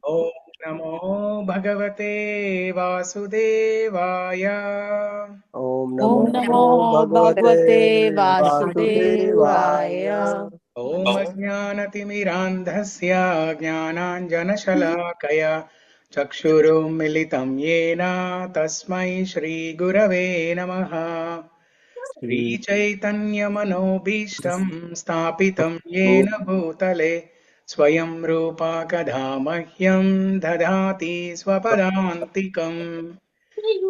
Om Namo Bhagavate Vasudevaya. Om Om Namo Namo Bhagavate Bhagavate Vasudevaya. Vasudevaya. Om Ajnanatimirandhasya Jnananjanashalakaya Chakshurum Militam Yena Tasmai Shri Gurave Namaha. Shri Sri Chaitanya Manobhishtam Stapitam Yena Bhutale Swayam Rupa Kadamahyam Dadhati Swapadantikam.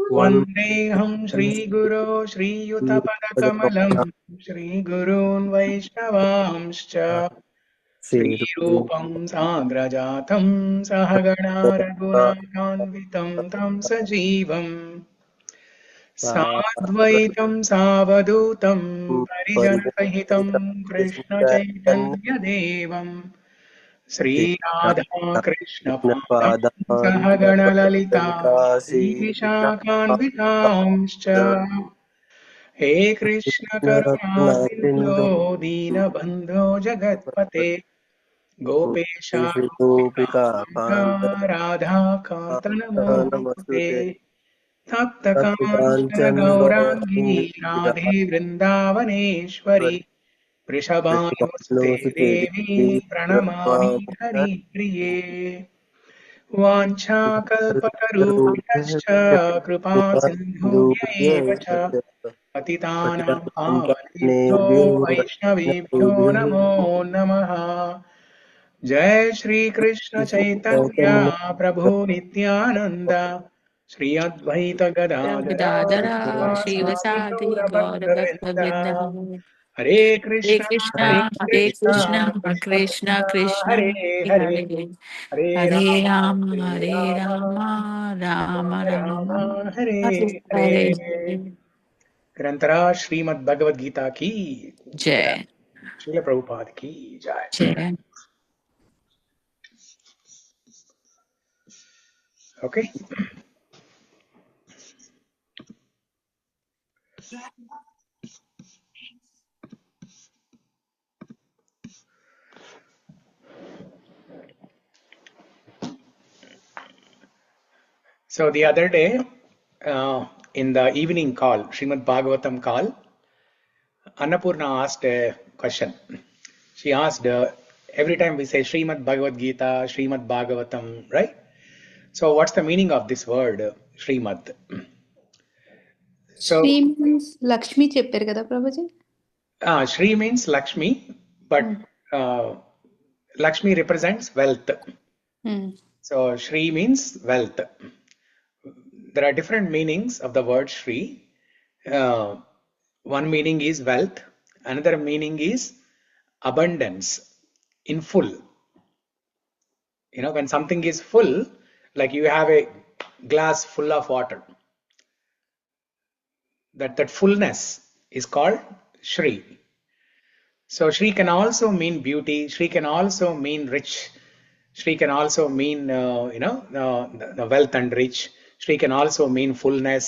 One Vandeham Shri Guru Shri Yutapadakamalaam Shri Gurun Vaishnavamscha Shri Sri Rupam Sagrajatam Sahagana Raghunatanvitam Tam Sajivam Sadvaitam Savadutam Parijanasahitam Krishna Chaitanya Devam Sri Radha Krishna Padam Sahagana Lalita Sri Vishakhanvitamscha He Krishna Karuna Sindhu Dina Bandho Jagatpate Gopesha Gopika Gopika Radha Kanta Namaste Namostate Tapta Kanchana Kanchan Gauri Gaurangi Radhe Vrindavaneshwari Vrishabhanusute Devi Pranamami Hari Priye Vanchakalpatarubhyascha Kripa Sindhubhya eva cha Patitanam Pavanebhyo Vaishnavebhyo Namo Namaha Jai Shri Krishna Chaitanya Prabhu Nityananda Shri Advaita Gadadara Gadadara Srivasadi Srivasadi Gaura Gaura Bhakta Bhaktavrinda Vrinda. Hare Hare Krishna Hare Krishna, Hare Krishna Krishna, Krishna Krishna Krishna Krishna, Hare Hare Hare Hare Hare Rama Rama, Hare Hare Rama Rama, Rama Rama Rama, Rama Hare Hare Hare Hare. Grantara Srimad Bhagavad Gita ki Jai. Jai, Srila Prabhupada ki Jai. Jai. Okay. So the other day, in the evening call, Srimad Bhagavatam call, Annapurna asked a question. She asked, every time we say Srimad Bhagavad Gita, Srimad Bhagavatam, right? So what's the meaning of this word, Srimad? So, Shri means Lakshmi చెప్పారు కదా Prabhuji. Shri means Lakshmi, but Lakshmi represents wealth. So Shri means wealth. There are different meanings of the word Shri. One meaning is wealth, another meaning is abundance, in full. You know, when something is full, like you have a glass full of water, that fullness is called Shri. So Shri can also mean beauty, Shri can also mean rich, Shri can also mean, the wealth and rich, Shri can also mean fullness.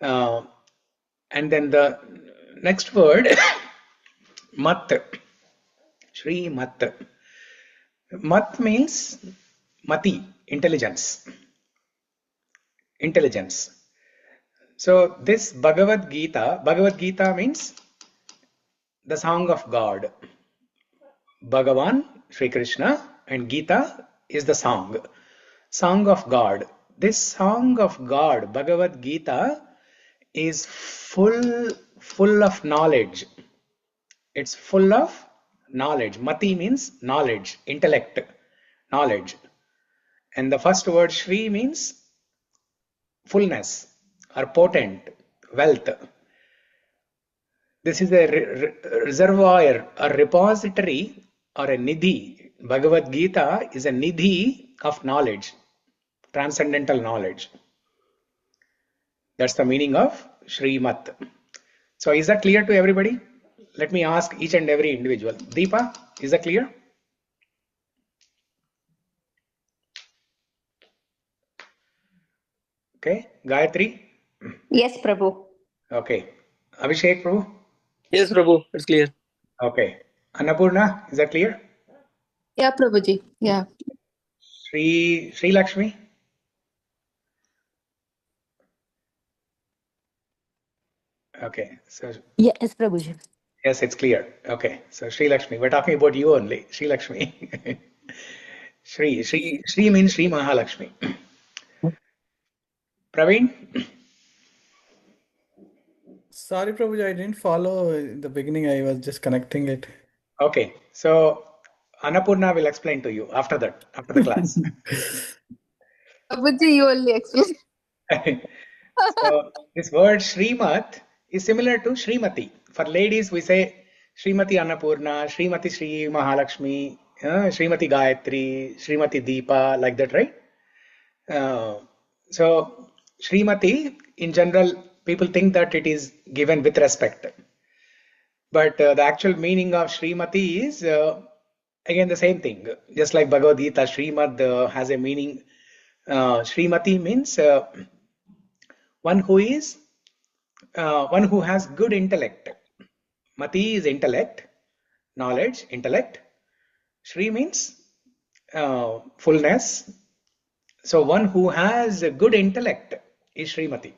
And then the next word, Mat, Shri Mat. Mat means Mati, intelligence. Intelligence. So this Bhagavad Gita means the song of God. Bhagavan, Sri Krishna, and Gita is the song. Song of God. This song of God, Bhagavad Gita, is full of knowledge. It's full of knowledge. Mati means knowledge, intellect, knowledge. And the first word Shri means fullness or potent, wealth. This is a reservoir, a repository, or a nidhi. Bhagavad Gita is a nidhi of knowledge, transcendental knowledge. That's the meaning of Srimat. So is that clear to everybody? Let me ask each and every individual. Deepa, is that clear? Okay. Gayatri? Yes, Prabhu. Okay. Abhishek, Prabhu? Yes, Prabhu, it's clear. Okay. Annapurna, is that clear? Yeah, Prabhuji. Yeah. Sri Lakshmi. Okay, so Yes, Prabhuji. yes, it's clear. Okay, so Sri Lakshmi. We're talking about you only, Sri Lakshmi. Sri means Sri Mahalakshmi. Praveen. Sorry, Prabhuji, I didn't follow in the beginning. I was just connecting it. Okay, so Annapurna will explain to you after that, after the class. Prabhuji, you only explain. So this word Srimat is similar to Srimati. For ladies, we say Srimati Annapurna, Srimati Sri Mahalakshmi, Srimati Gayatri, Srimati Deepa, like that, right? So Srimati, in general, people think that it is given with respect. But the actual meaning of Srimati is again the same thing. Just like Bhagavad Gita, Srimad has a meaning. Srimati means one who has good intellect. Mati is intellect, knowledge, intellect. Shri means fullness. So one who has a good intellect is Srimati.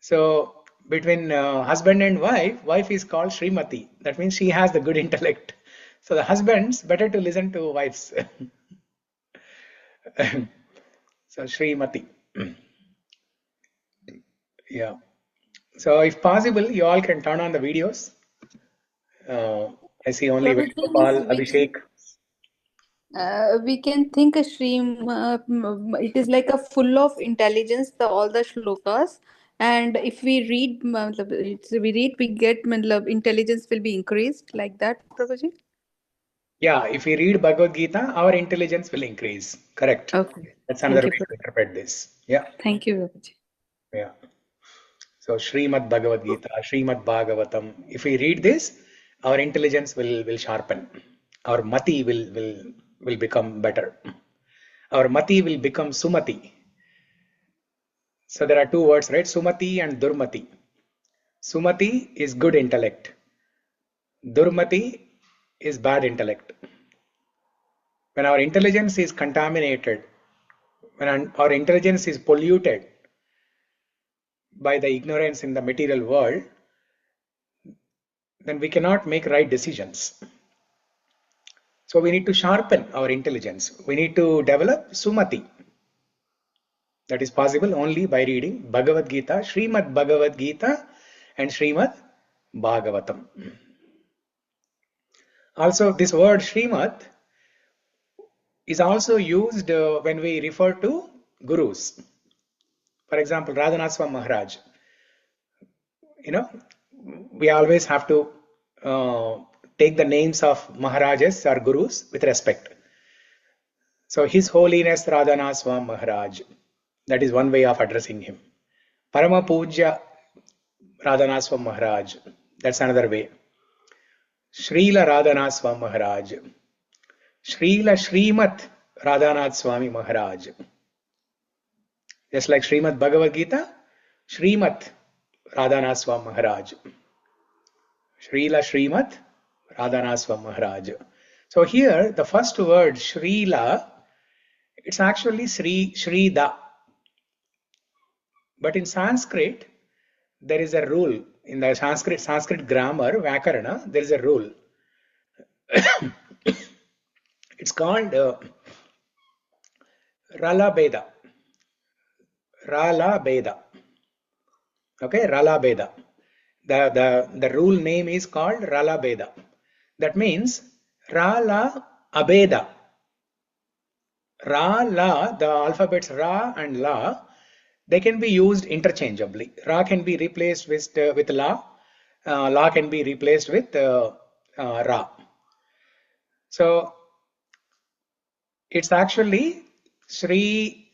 So between husband and wife is called Srimati. That means she has the good intellect. So the husbands better to listen to wives. So Srimati. Yeah. So if possible, you all can turn on the videos. I see only Prabhuji, Venugopal, Abhishek. we can think a stream. It is like a full of intelligence. All the shlokas, and if we read, we get intelligence will be increased like that, Prabhuji. Yeah, if we read Bhagavad Gita, our intelligence will increase. Correct. Okay. That's Thank another you, way to Prabhuji. interpret this. Yeah. Thank you, Prabhuji. Yeah. So Srimad Bhagavad Gita, Srimad Bhagavatam. If we read this, our intelligence will sharpen. Our mati will become better. Our mati will become sumati. So there are two words, right? Sumati and durmati. Sumati is good intellect. Durmati is bad intellect. When our intelligence is contaminated, when our intelligence is polluted by the ignorance in the material world, then we cannot make right decisions. So we need to sharpen our intelligence. We need to develop sumati. That is possible only by reading Bhagavad Gita, Srimad Bhagavad Gita and Srimad Bhagavatam. Also, this word Srimad is also used when we refer to gurus. For example, Radhanath Swami Maharaj. We always have to take the names of Maharajas or gurus with respect. So His Holiness Radhanath Swami Maharaj, that is one way of addressing him. Parama Puja Radhanath Swami Maharaj, that's another way. Srila Radhanath Swami Maharaj, Srila Srimat Radhanath Swami Maharaj. Just like Srimad Bhagavad Gita, Srimat Radhanath Swami Maharaj. Srila Srimat Radhanath Swami Maharaj. So here, the first word, Srila, it's actually Shrida. But in Sanskrit, there is a rule. In the Sanskrit grammar, Vyakarana, there is a rule. It's called Rala Beda. Rala Beda. Okay, Rala Beda. The rule name is called Rala Beda. That means Rala Abeda. Ra, La, the alphabets Ra and La, they can be used interchangeably. Ra can be replaced with La. La can be replaced with Ra. So it's actually Sri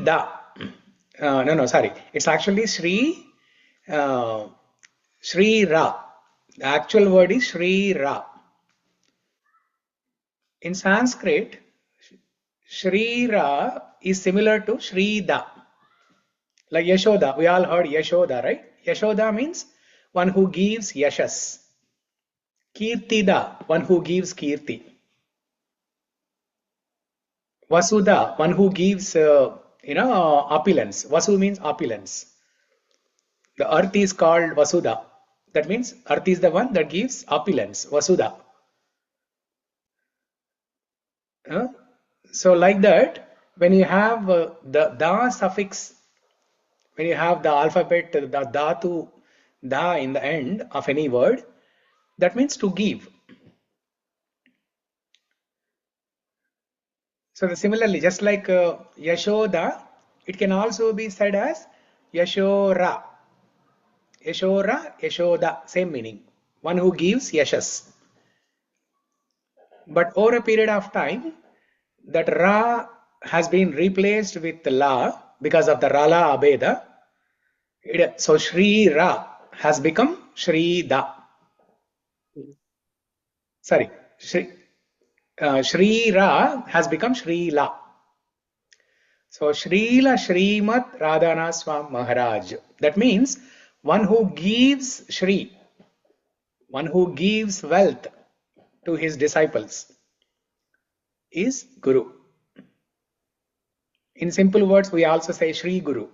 Da. Sorry. It's actually Sri Ra. The actual word is Sri Ra. In Sanskrit, Sri Ra is similar to Sri Da. Like Yashoda, we all heard Yashoda, right? Yashoda means one who gives yashas. Kirtida, one who gives kirti. Vasudha, one who gives, opulence. Vasu means opulence. The earth is called Vasudha. That means earth is the one that gives opulence, Vasudha. So like that, when you have the da suffix, when you have the alphabet, the dhatu, da in the end of any word, that means to give. So similarly, just like Yashoda, it can also be said as Yashora. Yashora, Yashoda, same meaning. One who gives yashas. But over a period of time, that Ra has been replaced with La because of the Rala Abeda. So Shri Ra has become Shri Da. Sorry, Shri Ra has become Shri La. So Srila Srimad Radhana Swam Maharaj. That means one who gives Shri, one who gives wealth to his disciples is Guru. In simple words, we also say Shri Guru.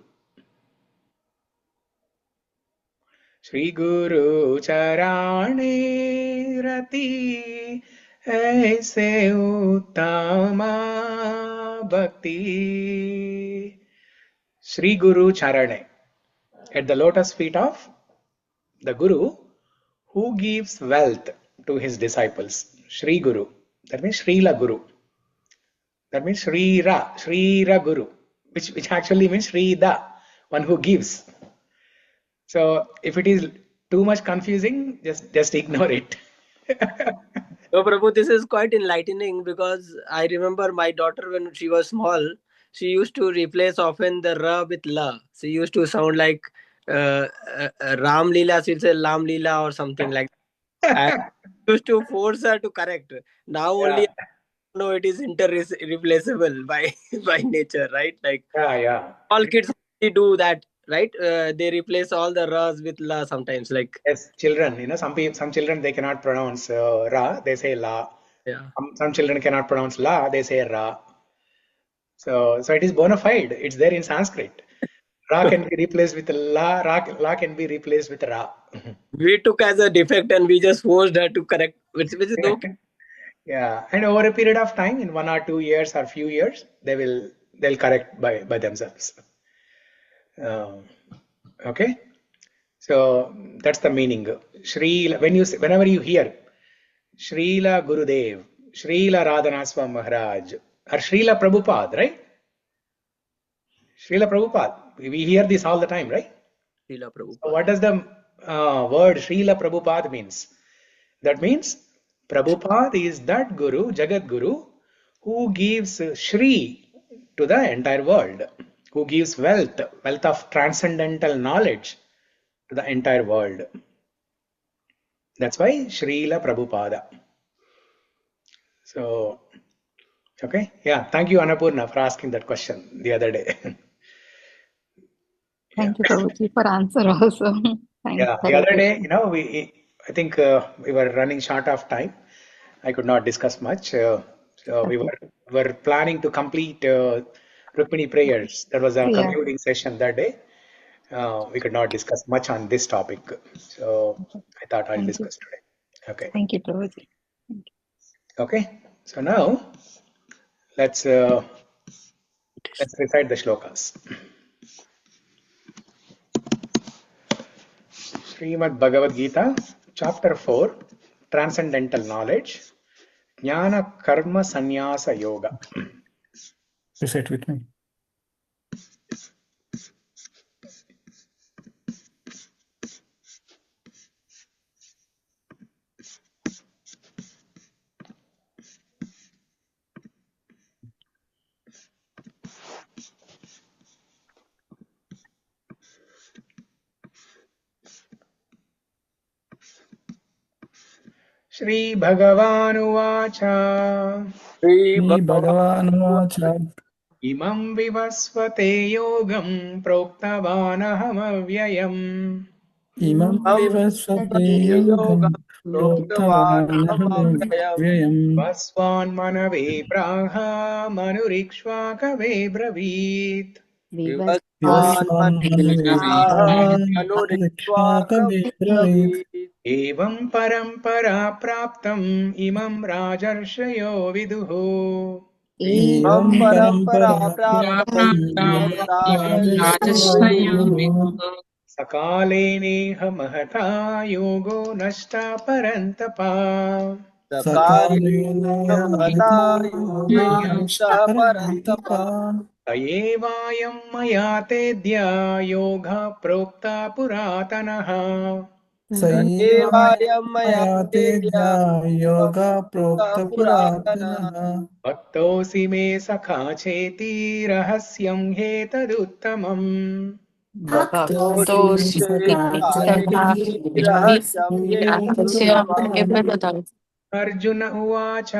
Shri Guru Charane Rati Aise Uttama Bhakti. Shri Guru Charane, at the lotus feet of the Guru who gives wealth to his disciples. Shri Guru. That means Srila Guru. That means Shri Ra Guru, which actually means Shri Da, one who gives. So if it is too much confusing, just ignore it. So, Prabhu, this is quite enlightening because I remember my daughter when she was small, she used to replace often the ra with la. She used to sound like Ram Leela, she'll say Lam Leela or something like that. And I used to force her to correct. Now only Yeah. I know it is irreplaceable by nature, right? Like Yeah. all kids do that, right? They replace all the ra's with la sometimes. Like Yes, children. Some children they cannot pronounce Ra, they say La. yeah. Some children cannot pronounce La, they say Ra. So it is bona fide. It's there in Sanskrit. Ra can be replaced with La. La can be replaced with Ra. We took as a defect and we just forced her to correct, which is okay. Yeah, and over a period of time, in 1 or 2 years or few years, they'll correct by themselves. Okay, so that's the meaning. Whenever you hear Srila Gurudev, Srila Radhanaswam Maharaj, or Srila Prabhupada, right? Srila Prabhupada, we hear this all the time, right? Srila Prabhupada. So what does the word Srila Prabhupada means? That means Prabhupada is that Guru, Jagat Guru, who gives Shri to the entire world, who gives wealth of transcendental knowledge to the entire world. That's why Srila Prabhupada. So, okay, yeah, thank you Annapurna for asking that question the other day. Thank you, Prabhuji, for answer also. Thanks. Yeah, the other day, I think we were running short of time. I could not discuss much. So we were planning to complete Rukmini prayers. That was a concluding session that day. We could not discuss much on this topic. So I thought I'll discuss today. Okay. Thank you, Prabhuji. Okay. So now let's recite the shlokas. Srimad Bhagavad Gita, chapter 4, Transcendental Knowledge, Jnana Karma Sannyasa Yoga. Recite with me. Shri Bhagavanuvacha Shri Bhagavanuvacha Imam Vivasvate Yogam Proktavanahamavvyayam Imam Vivasvate Yogam प्रोक्तवानहमव्ययम् व्ययम् वस्वान् मनवे प्राह मनुरिक्ष्वाकवे ब्रवीत् विवस्वान्मनुरिक्षाकविब्रवीत् एवं परम्परा प्राप्तम् इमं राजर्षयो विदुः एवं परम्परा प्राप्तम् सकाले नेह महता योगो नष्टा परन्तपा स एवायं मया तेद्य योगः प्रोक्ता पुरातनः मया तेद्य योगः प्रोक्तपुरातनः भक्तोऽसि मे सखा चेति रहस्यं ह्येतदुत्तमम् अर्जुन उवाच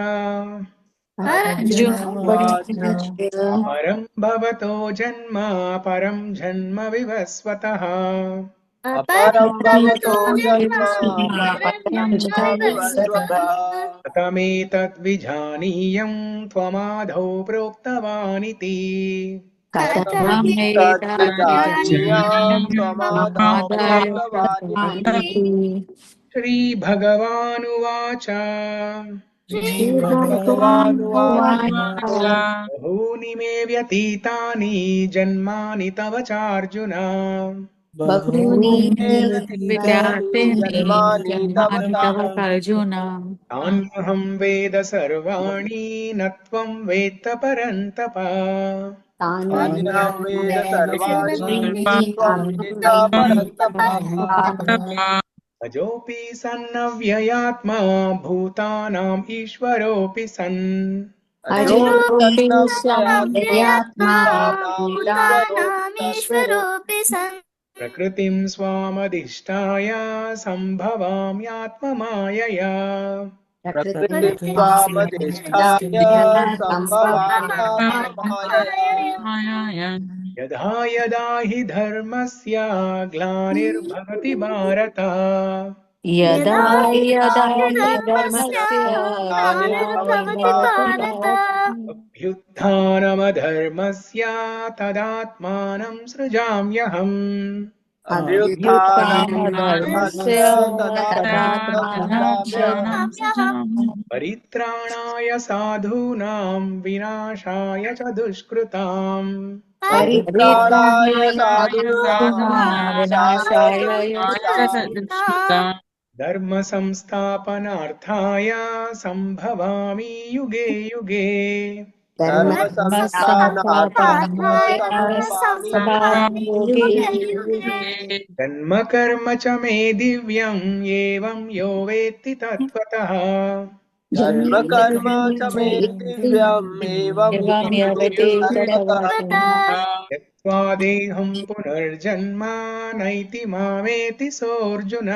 अपरं भवतो जन्म परं जन्म विवस्वतः कथमेतद्विजानीयं त्वमादौ प्रोक्तवानिति श्रीभगवानुवाच बहूनि मे व्यतीतानि जन्मानि तव चार्जुन तान्यहं वेद सर्वाणि न त्वं वेत्त परन्तप अजोऽपि सन्नव्ययात्मा भूतानाम् ईश्वरोऽपि सन् प्रकृतिं स्वामधिष्ठाय सम्भवाम्यात्ममायया यदा यदा हि धर्मस्य ग्लानिर्भवति भारत अभ्युत्थानमधर्मस्य तदात्मानं सृजाम्यहम् परित्राणाय साधूनां विनाशाय च दुष्कृताम् धर्म संस्थापनार्थाय संभवामि युगे युगे जन्म कर्म च मे दिव्यम् एवं यो वेत्ति तत्त्वतः त्यक्त्वा देहं पुनर्जन्म नैति मामेति सोऽर्जुन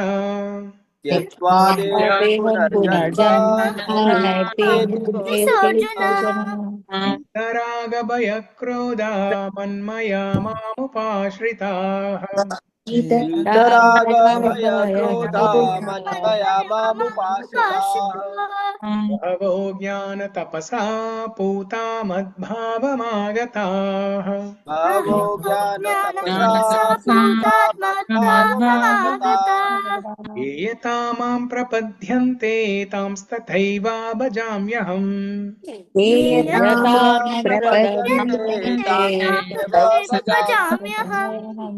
रागभयक्रोधा मन्मया मामुपाश्रिताः बहवो ज्ञानतपसा पूता मद्भावमागताः ये यथा मां प्रपद्यन्ते तांस्तथैव भजाम्यहम्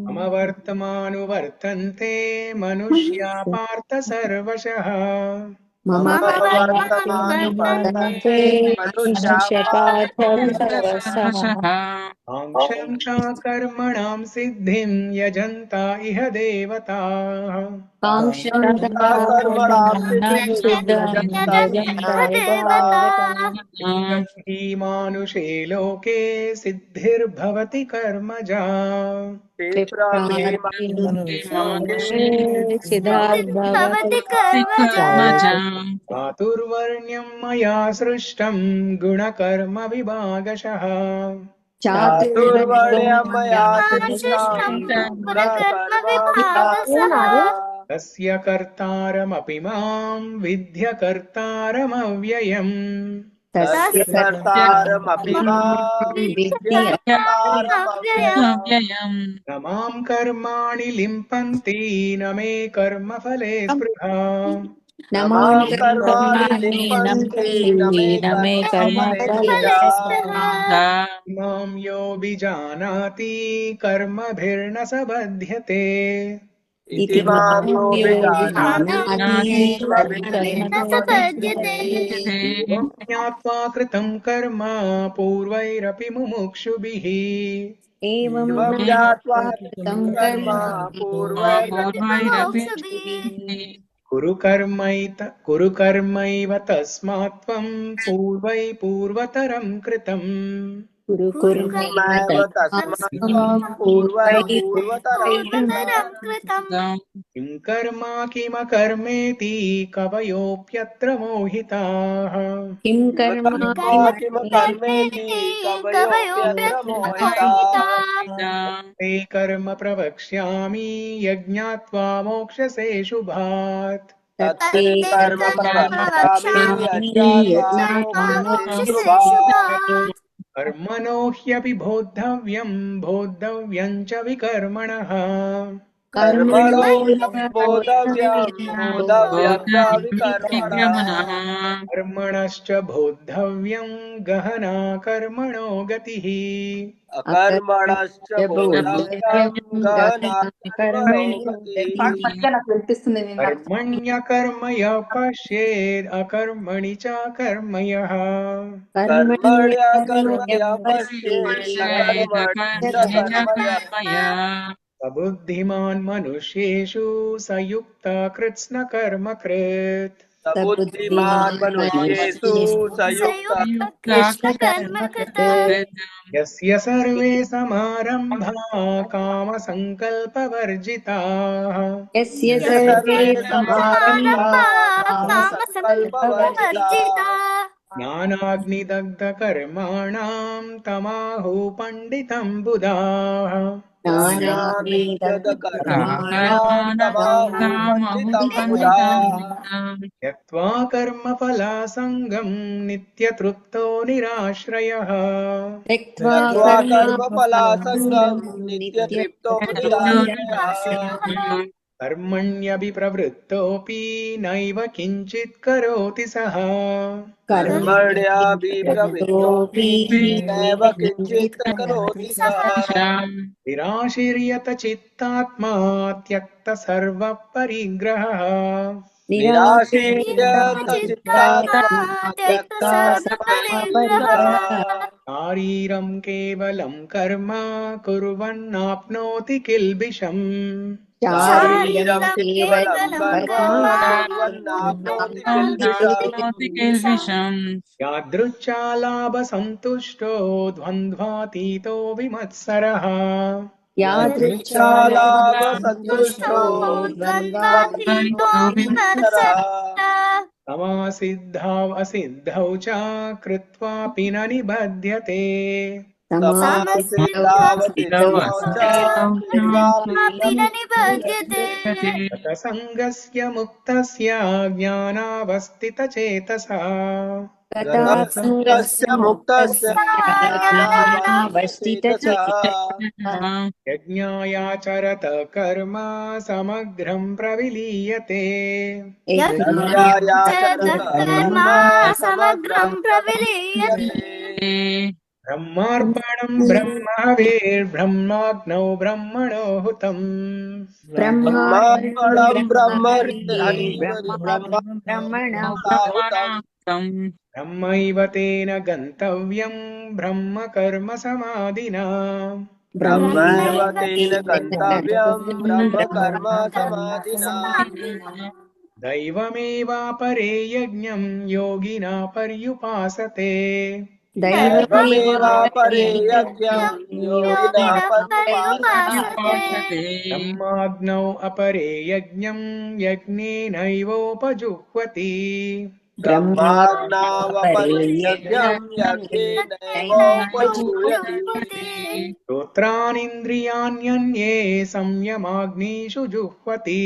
मम वर्तमानुवर्तन्ते मनुष्या पार्थ सर्वशः काङ्क्षन्ता कर्मणां सिद्धिं यजन्ता इह देवताः हि मानुषे लोके सिद्धिर्भवति कर्मजा चातुर्वर्ण्यं मया सृष्टं गुणकर्म विभागशः तस्य कर्तारमपि मां विद्य कर्तारमव्ययम् तस्य कर्तारमपि मां विद्य कर्तारमव्ययम् न मां कर्माणि लिम्पन्ति न मे कर्मफले स्पृहा न मां कर्माणि कर्माणि लिम्पन्ति न मे न मे कर्मफले स्पृहा कर्मफलस्पृहा मां यो विजानाति कर्मभिर्न स बध्यते इति मां यो नाति विजानाति कर्मभिर्न स बध्यते एवं ज्ञात्वा कृतं कर्म पूर्वैरपि मुमुक्षुभिः एवं ज्ञात्वा कृतं कर्म पूर्वैरपि पूर्वैरपि मुमुक्षुभिः कुरु कर्मैव तस्मात् त्वं पूर्वतरं कृतम् कुरु कर्मैव तस्मात् त्वं पूर्वतरं कृतम् किं कर्मा किमकर्मेति कवयोऽप्यत्र मोहिताः किं कर्म किमकर्मेति कवयोऽप्यत्र मोहिताः ते कर्म प्रवक्ष्यामि यज्ञात्वा मोक्षसे शुभात् तत्ते कर्म प्रवक्ष्यामि यज्ञात्वा मोक्षसे शुभात् कर्मणो ह्यपि बोद्धव्यं च विकर्मणः कर्मणो ह्यपि बोद्धव्यं च विकर्मणः कर्मणश्च बोद्धव्यं गहना कर्मणो गतिः अकर्मणश्च बोद्धव्यं गहना कर्मणो गतिः कर्मण्यकर्म यः पश्येद् अकर्मणि च कर्म यः कर्मण्यकर्म यः पश्येत् अकर्मणि च कर्म यः स बुद्धिमान् मनुष्येषु स युक्तः कृत्स्नकर्मकृत् स बुद्धिमान् मनुष्येषु स युक्तः कृष्णकर्मकृत् यस्य सर्वे समारम्भा कामसङ्कल्पवर्जिताः यस्य सर्वे समारम्भाः कामसङ्कल्पवर्जिताः ज्ञानाग्निदग्धकर्माणां तमाहु पण्डितं बुधाः ज्ञानाग्निदग्धकर्माणां तमाहु पण्डितं बुधाः त्यक्त्वा कर्मफलासङ्गं नित्यतृप्तो निराश्रयः त्यक्त्वा कर्मफलासङ्गं नित्यतृप्तो निराश्रयः कर्मण्यभिप्रवृत्तोऽपि नैव किञ्चित् करोति सः कर्मण्याभिप्रवृत्तोऽपि नैव किञ्चित् करोति सः निराशीर्यत चित्तात्मा त्यक्तसर्वपरिग्रहः निराशीर्यतचित्तात्मा त्यक्तसर्वपरिग्रहः शारीरं केवलं कर्म कुर्वन्नाप्नोति किल्बिषम् शारीरं केवलं कर्म कुर्वन्नाप्नोति किल्बिषम् यादृच्छालाभसन्तुष्टो द्वन्द्वातीतो विमत्सरः यादृच्छालाभसन्तुष्टो द्वन्द्वातीतो विमत्सरः समासिद्धौ असिद्धौ च कृत्वापि न निबध्यते समासिद्धौ च कृत्वापि न निबध्यते गतसङ्गस्य मुक्तस्य ज्ञानावस्थितचेतसा गतसङ्गस्य मुक्तस्य ज्ञानावस्थितचेतसः यज्ञायाचरत कर्म समग्रं प्रविलीयते यज्ञायाचरत कर्म समग्रं प्रविलीयते ब्रह्मार्पणं ब्रह्महविर्ब्रह्माग्नौ ब्रह्मणो हुतम् ब्रह्मार्पणं ब्रह्मणाहुतं ब्रह्मैव तेन गन्तव्यं ब्रह्म कर्म समाधिना ब्रह्मैव तेन गन्तव्यं ब्रह्म कर्म समाधिना दैवमेवापरे यज्ञं योगिना पर्युपासते दैवमेवापरे यज्ञं योगिनः पर्युपासते ब्रह्माग्नौ अपरे यज्ञं यज्ञेनैवोपजुह्वति ब्रह्माज्ञावपरे यज्ञं यज्ञेनैवोपजुह्वति श्रोत्रानीन्द्रियाण्यन्ये संयमाग्निषु जुह्वति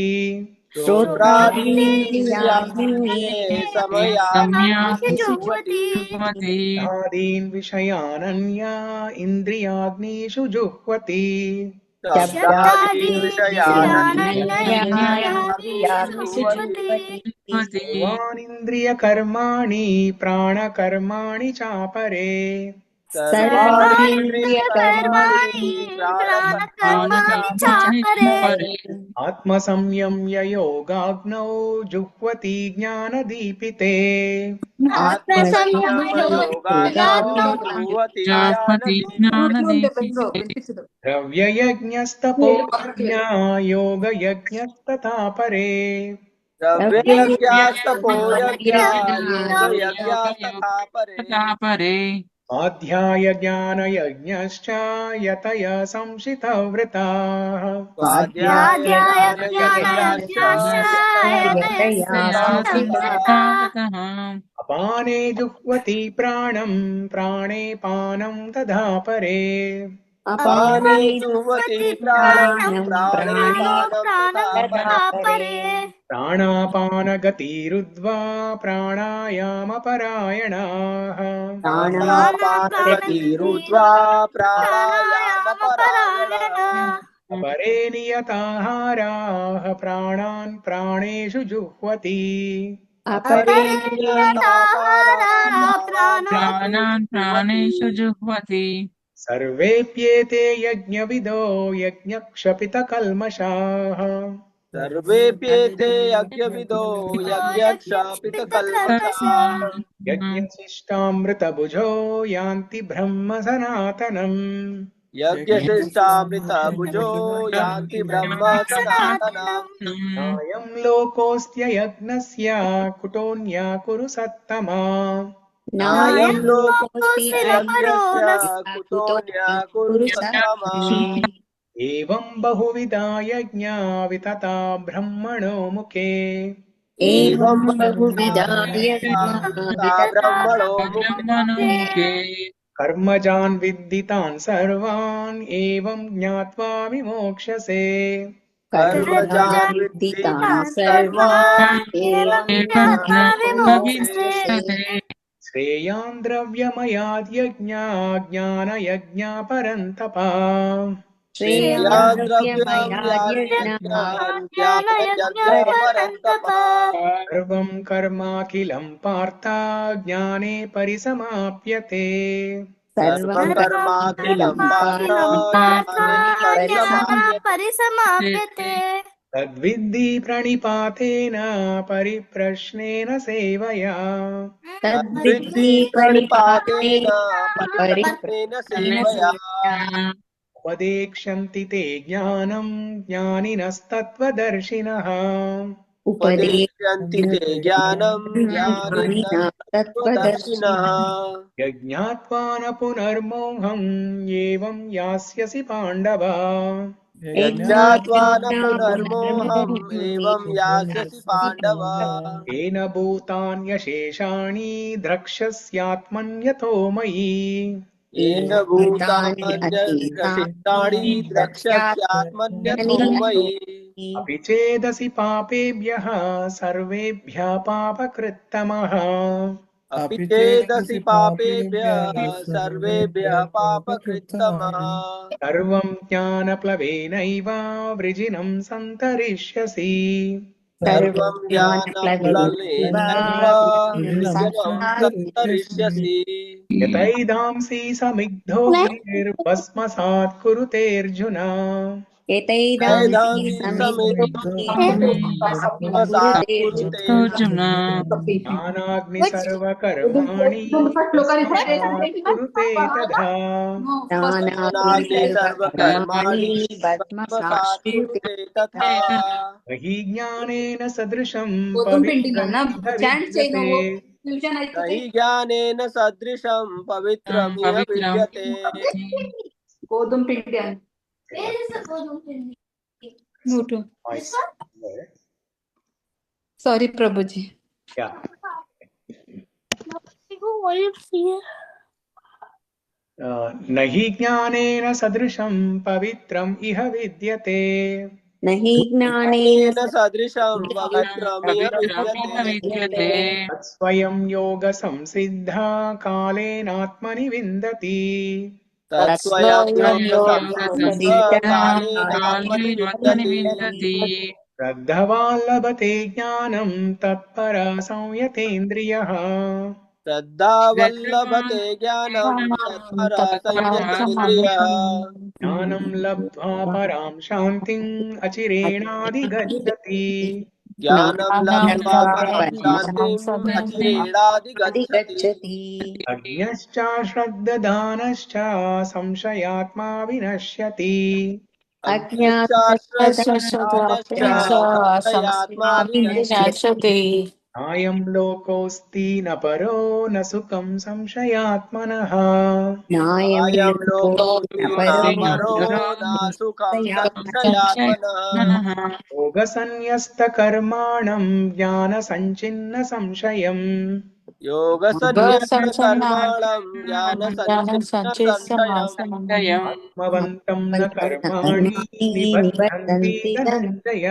श्रोत्रादीनिन्द्रियाणि समयानि जुह्वति जुह्वति तादीन् विषयानन्या इन्द्रियाग्निषु जुह्वति शब्दादीन् विषयानन्य जुह्वति सर्वान् इन्द्रियकर्माणि प्राणकर्माणि चापरे सर्वाणीन्द्रियकर्माणि प्राणकर्माणि चापरे आत्मसंयम्य योगाग्नौ जुह्वति ज्ञानदीपिते आत्मसंयमयोगाग्नौ जुह्वति ज्ञानदीपिते द्रव्ययज्ञस्तपोयज्ञा योगयज्ञस्तथा परे द्रव्ययज्ञास्तपो यज्ञा योगयज्ञास्तथा परे स्वाध्यायज्ञानयज्ञश्च यतय संशितव्रताः अपाने जुह्वति प्राणं प्राणे पानं तथा परे अपाने जुह्वति प्राणं प्राणे पानं तथा परे प्राणापानगतिरुद्ध्वा प्राणायामपरायणाः प्राणापानगतिरुद्ध्वा प्राणायामपरायणाः अपरे नियताहाराः प्राणान् प्राणेषु जुह्वति प्राणान् प्राणेषु जुह्वति सर्वेऽप्येते यज्ञविदो यज्ञक्षपितकल्मषाः सर्वेऽप्येते यज्ञविदो यज्ञक्षपितकल्मषाः यज्ञशिष्टामृतभुजो यान्ति ब्रह्म सनातनम् यज्ञशिष्टामृतभुजो यान्ति ब्रह्म सनातनम् नायं लोकोऽस्त्ययज्ञस्य कुतोऽन्या कुरु सत्तमा नायं लोकोऽस्ति यज्ञस्य कुतोऽन्यः कुरु सत्तमा एवं बहुविधा यज्ञा वितता ब्रह्मणो मुखे एवं बहुविधा यज्ञा ब्रह्मणो मुखे कर्मजान् विद्दितान् सर्वान् एवं ज्ञात्वा विमोक्ष्यसे कर्मजान् विद्दितान् सर्वान् एवं ज्ञात्वा विमोक्ष्यसे श्रेयान् द्रव्यमयाद् यज्ञा ज्ञानयज्ञा परन्तपा श्रेयान् द्रव्यमयाद् यज्ञा ज्ञानयज्ञा परन्तपा सर्वं कर्माखिलं पार्थ ज्ञाने परिसमाप्यते सर्वं कर्माखिलं पार्थ ज्ञाने परिसमाप्यते तद्विद्धि प्रणिपातेन परिप्रश्नेन सेवया तद्विद्धि प्रणिपातेन परिप्रश्नेन सेवया उपदेक्ष्यन्ति ते ज्ञानं ज्ञानिनस्तत्त्वदर्शिनः उपदेक्ष्यन्ति ते ज्ञानं ज्ञानिनस्तत्त्वदर्शिनः यज्ञात्वा न पुनर्मोहम् एवं यास्यसि पाण्डव यज्ञात्वा न पुनर्मोहम् एवं यास्यसि पाण्डव येन भूतान्यशेषाणि द्रक्ष्यस्यात्मन्यथो मयि येन भूतान्यशेषाणि द्रक्ष्यस्यात्मन्यथो मयि अपि चेदसि पापेभ्यः सर्वेभ्यः पापकृत्तमः अपि चेदसि पापेभ्यः सर्वेभ्यः पापकृत्तमः सर्वं ज्ञानप्लवेनैव वृजिनं सन्तरिष्यसि सर्वं ज्ञानप्लवेनैव वृजिनं सन्तरिष्यसि यतैदांसि समिद्धोऽग्निर्भस्मसात् कुरुतेऽर्जुन यतैदांसि समिद्धोऽग्निर्भस्मसात् कुरुते अर्जुन ज्ञानाग्नि सर्वकर्माणि भस्मसात् कुरुते तथा ज्ञानाग्नि सर्वकर्माणि भस्मसात् कुरुते तथा हि ज्ञानेन सदृशं नहि ज्ञानेन सदृशं पवित्रमिह विद्यते गोधूम पिंडी सॉरी प्रभु जी न हि ज्ञानेन सदृशं पवित्रम् इह विद्यते नहि ज्ञानेन ज्ञानेन सदृशं वक्त्रमिह विद्यते विद्यते तत्स्वयं योगसंसिद्धा कालेनात्मनि विन्दति तत्स्वयं योगसंसिद्धः कालेनात्मनि कालेनात्मनि विन्दति विन्दति श्रद्धवान् लभते ज्ञानं तत्परा संयतेन्द्रियः श्रद्धावल्लभते ज्ञानं तत्परा संयतेन्द्रियः ज्ञानं लब्ध्वा परां शान्तिम् अचिरेणाधिगच्छति ज्ञानं लब्ध्वा परां शान्तिम् शान्तिम् अचिरेणाधिगच्छति अज्ञश्च श्रद्ददानश्च संशयात्मा विनश्यति अज्ञश्चाश्रद्धदानश्च संशयात्मा विनश्यति नायं लोकोऽस्ति न परो न सुखं संशयात्मनः नायं लोकोऽस्ति न परो न सुखं संशयात्मनः योगसन्न्यस्तकर्माणं ज्ञानसञ्चिन्न संशयम् योगसन्न्यस्तकर्माणं ज्ञानसञ्चिन्न संशयम् आत्मवन्तं न कर्माणि निबध्नन्ति धनञ्जय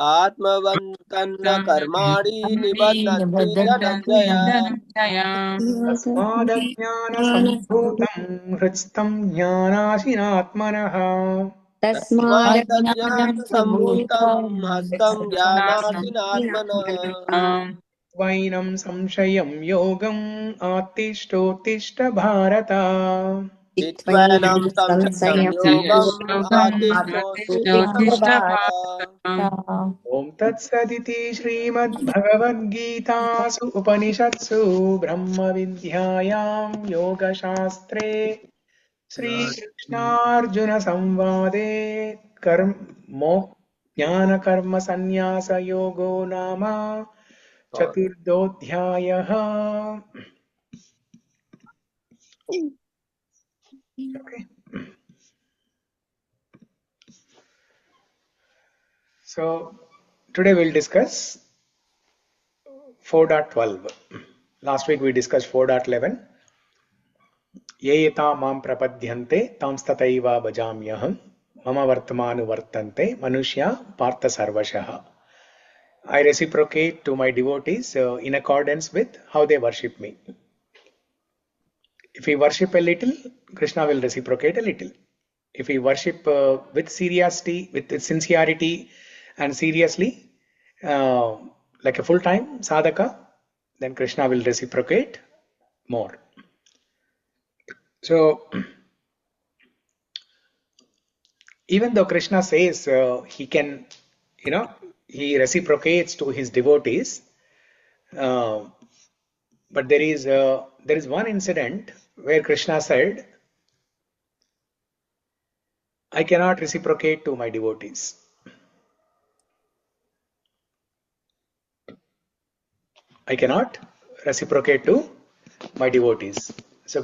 आत्मवन्तन्न कर्माणि निबध्नन्ति धनञ्जय तस्मादज्ञानसम्भूतं हृत्स्थं ज्ञानाशिनात्मनः तस्मादज्ञानसम्भूतं हस्तं ज्ञानाशिनात्मनः वैनं संशयं योगम् आत्तिष्ठोत्तिष्ठ भारत चित्वैनं संशयं योगम् आतिष्ठोत्तिष्ठ भारत ॐ तत्सदिति श्रीमद्भगवद्गीतासु उपनिषत्सु ब्रह्मविद्यायां योगशास्त्रे श्रीकृष्णार्जुनसंवादे ज्ञानकर्मसन्न्यासयोगो नाम चतुर्थोऽध्यायः. Okay. So today we'll discuss 4.12. Last week we discussed 4.11. ये यथा मां प्रपद्यन्ते तांस्तथैव भजाम्यहं मम वर्तमानुवर्तन्ते मनुष्या पार्थ सर्वशः. I reciprocate to my devotees in accordance with how they worship me. If we worship a little, Krishna will reciprocate a little. If we worship with seriousity, with sincerity and seriously, like a full-time sadhaka, then Krishna will reciprocate more. So, even though Krishna says he can, he reciprocates to his devotees, but there is one incident where Krishna said, I cannot reciprocate to my devotees. I cannot reciprocate to my devotees. So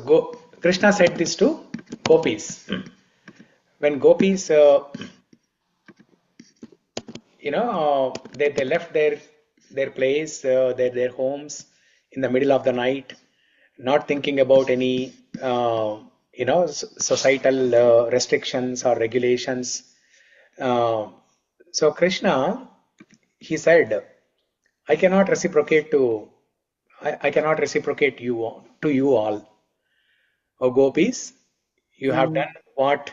Krishna said this to gopis. When gopis, they left their place, their homes in the middle of the night, not thinking about any societal restrictions or regulations. So Krishna, he said, I cannot reciprocate to you all. O gopis, you have done what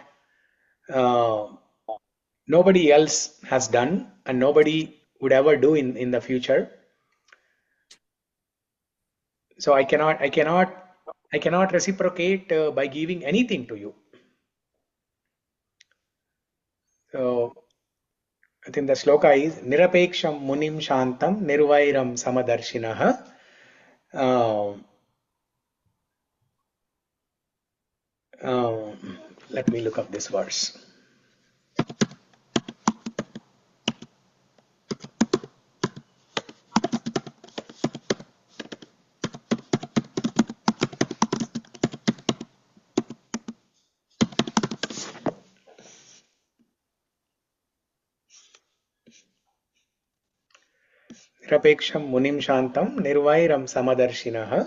nobody else has done and nobody would ever do in the future. So I cannot reciprocate by giving anything to you. So I think the shloka is Nirapeksham munim shantam nirvairam samadarshinaha. Let me look up this verse. Nirapeksham munim shantam nirvairam samadarshinaha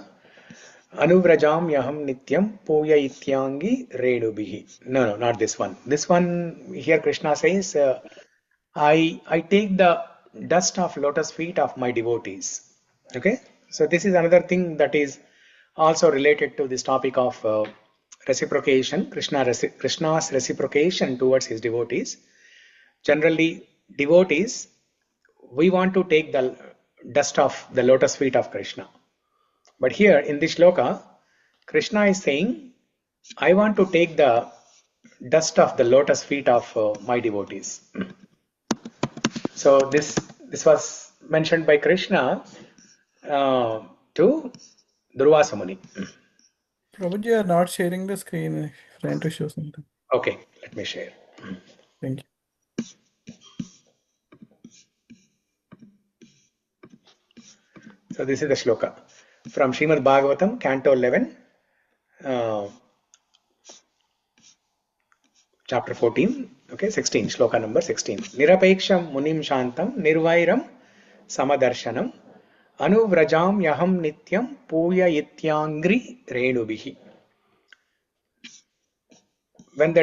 anuvrajamyaham nityam puya ityangi renubihi. No, not this one. This one here Krishna says I take the dust of lotus feet of my devotees. Okay, so this is another thing that is also related to this topic of reciprocation, Krishna's reciprocation towards his devotees. Generally, devotees, we want to take the dust of the lotus feet of Krishna. But here in this shloka, Krishna is saying, I want to take the dust of the lotus feet of my devotees. So this was mentioned by Krishna to Durvasa Muni. Prabhuji, you are not sharing the screen. If you're trying to show something. Okay, let me share. Thank you. So this is the shloka from Srimad Bhagavatam, Canto 11, chapter 14, okay, 16, shloka number 16. Nirapeksham munim shantam nirvairam samadarshanam anuvrajam yaham nityam puya ityangri renubihi. When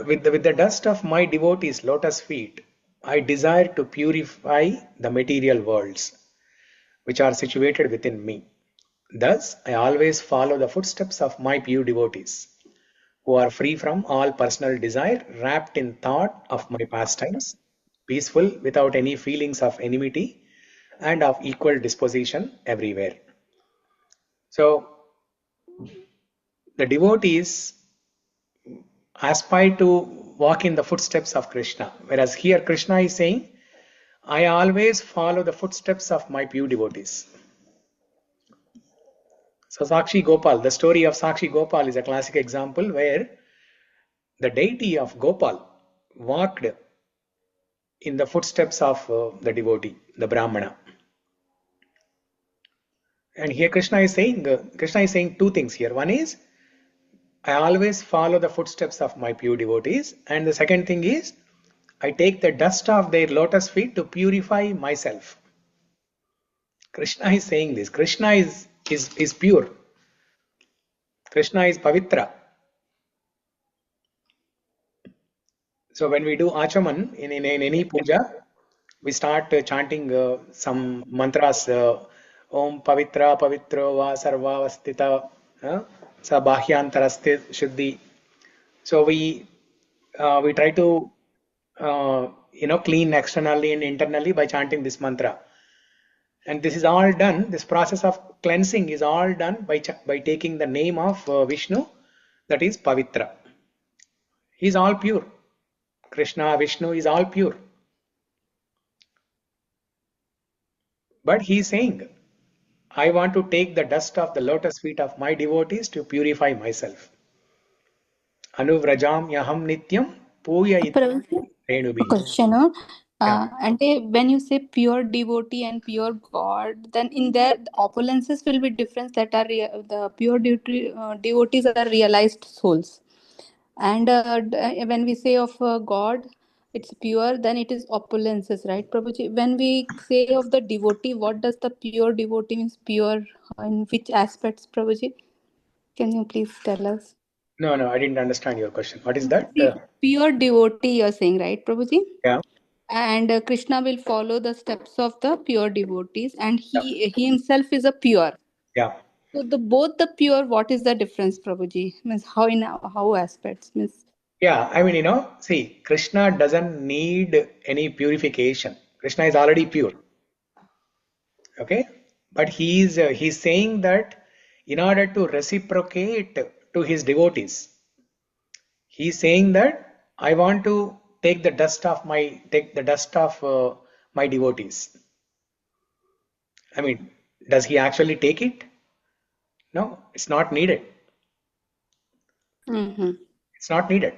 with the dust of my devotees' lotus feet, I desire to purify the material worlds which are situated within me. Thus, I always follow the footsteps of my pure devotees, who are free from all personal desire, wrapped in thought of my pastimes, peaceful without any feelings of enmity, and of equal disposition everywhere. So, the devotees aspire to walk in the footsteps of Krishna, whereas here Krishna is saying, I always follow the footsteps of my pure devotees. So Sakshi Gopal, the story of Sakshi Gopal is a classic example where the deity of Gopal walked in the footsteps of the devotee, the Brahmana. And here Krishna is saying two things here. One is, I always follow the footsteps of my pure devotees. And the second thing is, I take the dust of their lotus feet to purify myself. Krishna is saying this. Krishna is pure. Krishna is pavitra. So when we do achaman in any puja, we start chanting some mantras. Om pavitra pavitro va sarva vastita sa bhahyantarasthi shuddhi. So we try to clean externally and internally by chanting this mantra. And this is all done, this process of cleansing is all done by taking the name of Vishnu, that is Pavitra. He is all pure. Krishna, Vishnu is all pure. But he is saying, I want to take the dust of the lotus feet of my devotees to purify myself. Anuvrajam yaham nityam puya Prabhuji, a renubi. question. Yeah. And when you say pure devotee and pure God, then in there the opulences will be different. That are the pure devotees are realized souls. And when we say of God, it's pure, then it is opulences, right, Prabhuji? When we say of the devotee, what does the pure devotee means? Pure in which aspects, Prabhuji? Can you please tell us? No, I didn't understand your question. What is that? Pure devotee, you're saying, right, Prabhuji? Yeah. And Krishna will follow the steps of the pure devotees, and he himself is a pure. Yeah. So both the pure, what is the difference, Prabhuji? Means how aspects means. Yeah, I mean, see, Krishna doesn't need any purification. Krishna is already pure. Okay? But he's saying that in order to reciprocate to his devotees, he's saying that I want to take the dust of my devotees. I mean, does he actually take it? No, it's not needed. It's not needed.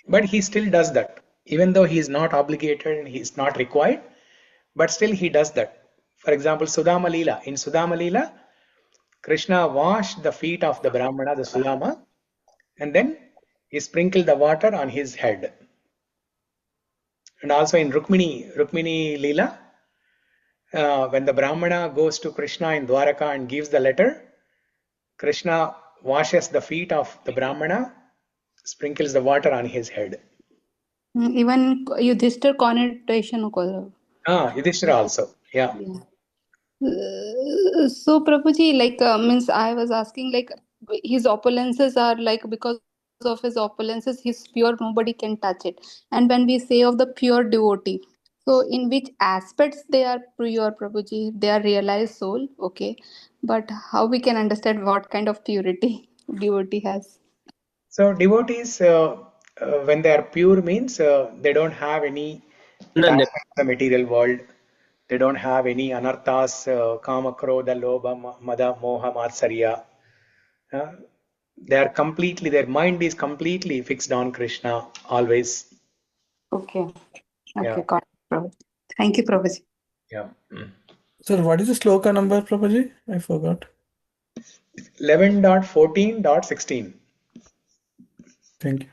But he still does that, even though he is not obligated and he is not required, but still he does that. For example, Sudama Leela. In Sudama Leela, Krishna washed the feet of the Brahmana, the Sudama, and then he sprinkled the water on his head. And also in Rukmini Leela, when the Brahmana goes to Krishna in Dwaraka and gives the letter, Krishna washes the feet of the Brahmana, sprinkles the water on his head. Even Yudhishthir connotation. Yudhishthira also. Yeah. Yeah. So Prabhuji, like means I was asking, like his opulences are like, because of his opulences, he's pure, nobody can touch it. And when we say of the pure devotee, so in which aspects they are pure, Prabhuji? They are realized soul, okay. But how we can understand what kind of purity devotee has? So devotees, when they are pure, means they don't have any None. attachment to the material world. They don't have any anarthas, kama, krodha, lobha, mada, moha, matsarya. Uh, they are completely, their mind is completely fixed on Krishna always. Okay. Yeah, Okay, got it, Prabhuji. Thank you, Prabhuji. yeah. Mm. Sir, what is the sloka number, Prabhuji? I forgot. 11.14.16. Thank you.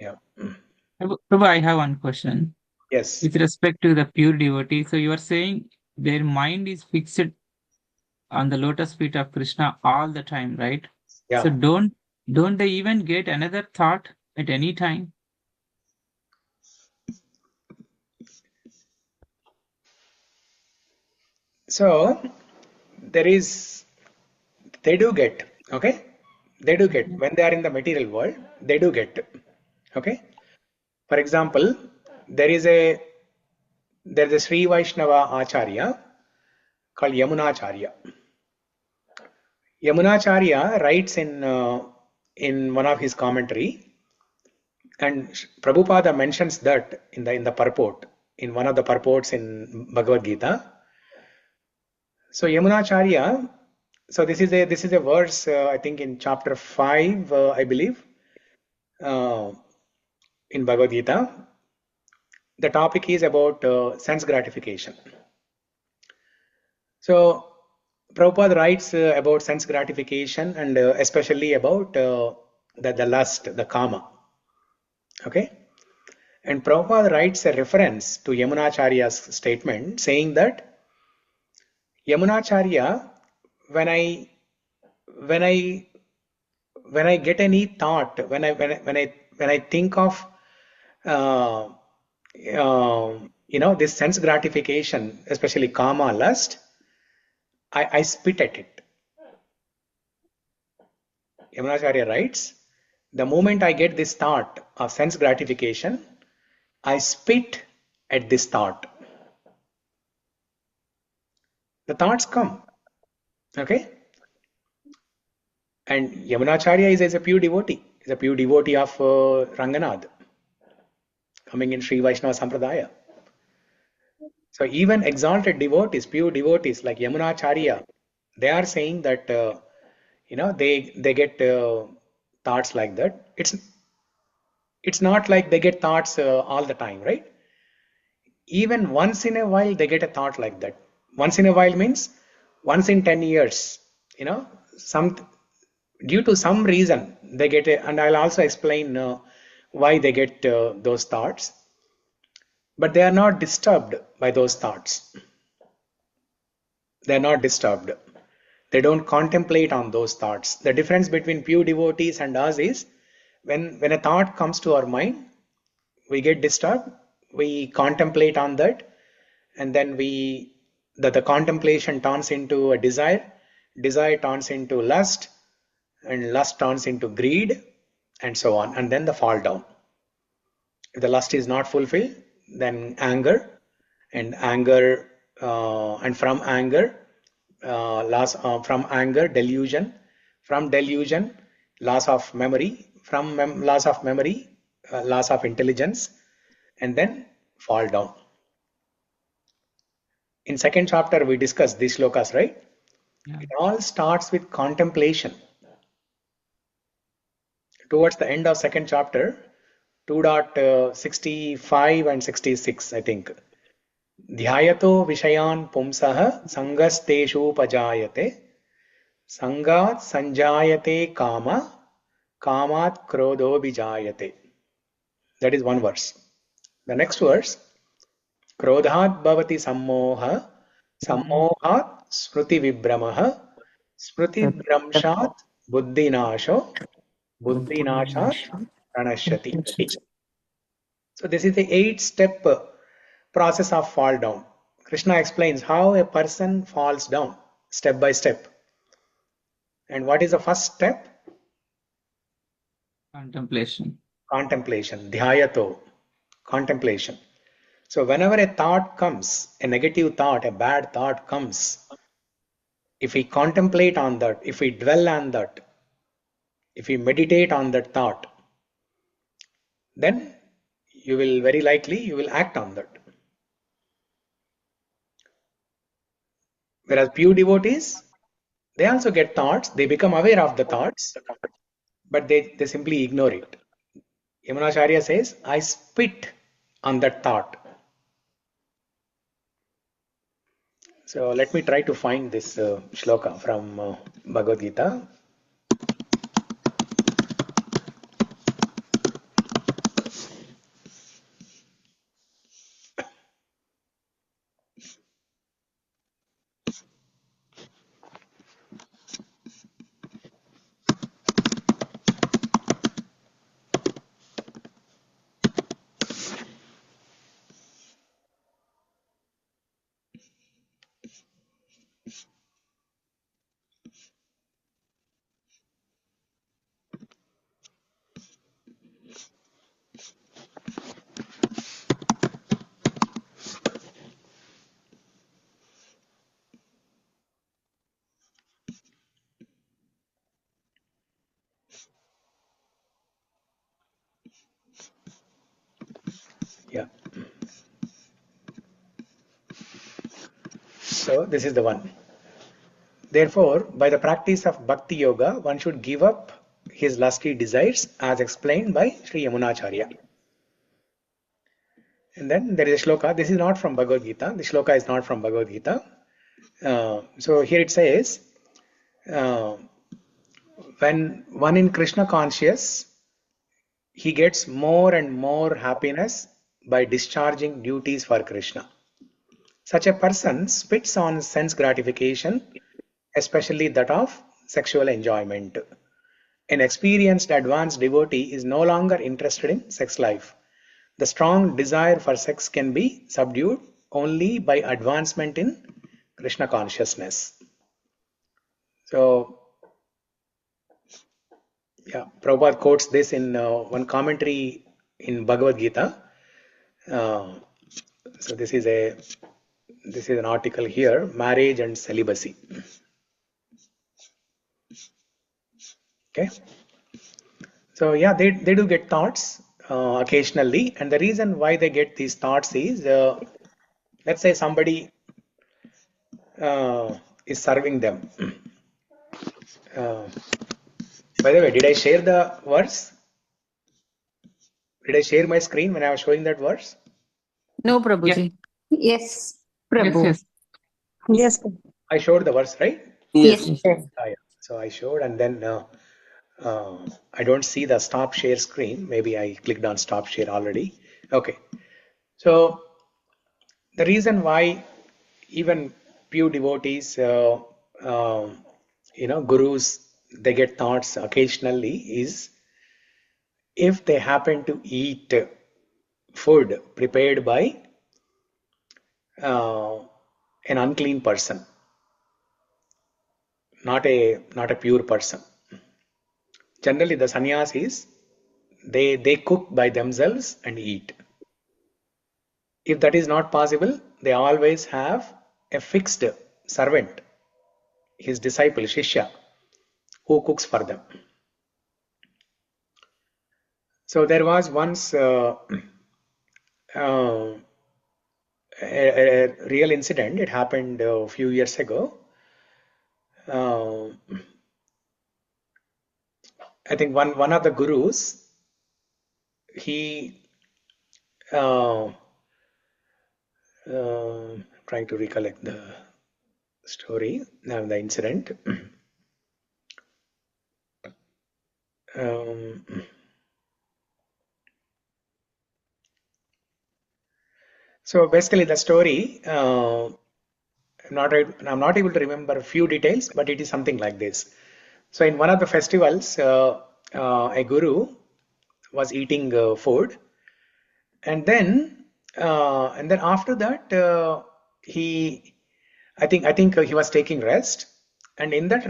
Yeah. Mm. Prabhu, I have one question. Yes. With respect to the pure devotee, so you are saying their mind is fixed on the lotus feet of Krishna all the time, right? Yeah. So don't they even get another thought at any time? So they do get, okay? They do get when they are in the material world, they do get, okay? For example, there's a Sri Vaishnava Acharya called Yamunacharya. Yamunacharya writes in one of his commentary, and Prabhupada mentions that in the purport, in one of the purports in Bhagavad Gita. So Yamunacharya, so this is a verse, I think in chapter 5, I believe, in Bhagavad Gita. The topic is about sense gratification. So Prabhupada writes about sense gratification, and especially about the lust, the kama. Okay? And Prabhupada writes a reference to Yamunacharya's statement saying that Yamunacharya, when I get any thought, when I think of this sense gratification, especially kama, lust, I spit at it. Yamunacharya writes, the moment I get this thought of sense gratification, I spit at this thought. The thoughts come. Okay? And Yamunacharya is a pure devotee. He's a pure devotee of Ranganath, coming in Sri Vaishnava Sampradaya. So even exalted devotees, pure devotees like Yamunacharya, they are saying that they get thoughts like that. It's not like they get thoughts all the time, right? Even once in a while they get a thought like that. Once in a while means once in 10 years, some due to some reason they get it, and I'll also explain why they get those thoughts. But they are not disturbed by those thoughts. They are not disturbed. They don't contemplate on those thoughts. The difference between pure devotees and us is when a thought comes to our mind, we get disturbed, we contemplate on that, and then the contemplation turns into a desire turns into lust, and lust turns into greed, and so on, and then the fall down. If the lust is not fulfilled, then anger, and from anger, from anger, delusion, from delusion, loss of memory, from loss of memory, loss of intelligence, and then fall down. In second chapter, we discussed these shlokas, right? Yeah. It all starts with contemplation. Towards the end of second chapter, 2.65 and 66, I think. Dhyayato vishayan pumsaha sangasteshu pajayate sangat sanjayate kama kamat krodho bijayate. That is one verse. The next verse, krodhat bhavati sammoha sammohat smriti vibhramaha smriti vibhramshat buddhinasho buddhinashat pranashyati. So this is the 8-step process of fall down. Krishna explains how a person falls down step by step. And what is the first step? Contemplation. Contemplation, dhyayato, contemplation. So whenever a thought comes, a negative thought, a bad thought comes, if we contemplate on that, if we dwell on that, if we meditate on that thought, then you will very likely, you will act on that. Whereas pure devotees, they also get thoughts, they become aware of the thoughts, but they simply ignore it. Yamunacharya says, I spit on that thought. So let me try to find this shloka from Bhagavad Gita. Yeah. So this is the one. Therefore, by the practice of Bhakti Yoga, one should give up his lusty desires as explained by Sri Yamunacharya. And then there is a shloka. This is not from Bhagavad Gita. The shloka is not from Bhagavad Gita. So here it says, when one in Krishna conscious, he gets more and more happiness by discharging duties for Krishna. Such a person spits on sense gratification, especially that of sexual enjoyment. An experienced advanced devotee is no longer interested in sex life. The strong desire for sex can be subdued only by advancement in Krishna consciousness. So, yeah, Prabhupada quotes this in one commentary in Bhagavad Gita. So this is an article here, marriage and celibacy. Okay. So yeah, they do get thoughts occasionally, and the reason why they get these thoughts is, let's say somebody is serving them. By the way, did I share the verse? Did I share my screen when I was showing that verse? No, Yes, Prabhuji. Yes, yes, Prabhu. yes. Yes. I showed the verse, right? Yes. Yes. Yeah. So I showed, and then I don't see the stop share screen. Maybe I clicked on stop share already. Okay. So the reason why even pure devotees, gurus, they get thoughts occasionally is if they happen to eat food prepared by an unclean person, not a pure person. Generally, the sannyasis, they cook by themselves and eat. If that is not possible, they always have a fixed servant, his disciple, Shishya, who cooks for them. So there was once a real incident. It happened a few years ago. I think one of the gurus, he trying to recollect the story, the incident. So basically the story, I'm not able to remember a few details, but it is something like this. So in one of the festivals, a guru was eating food, And then after that, I think he was taking rest, and in that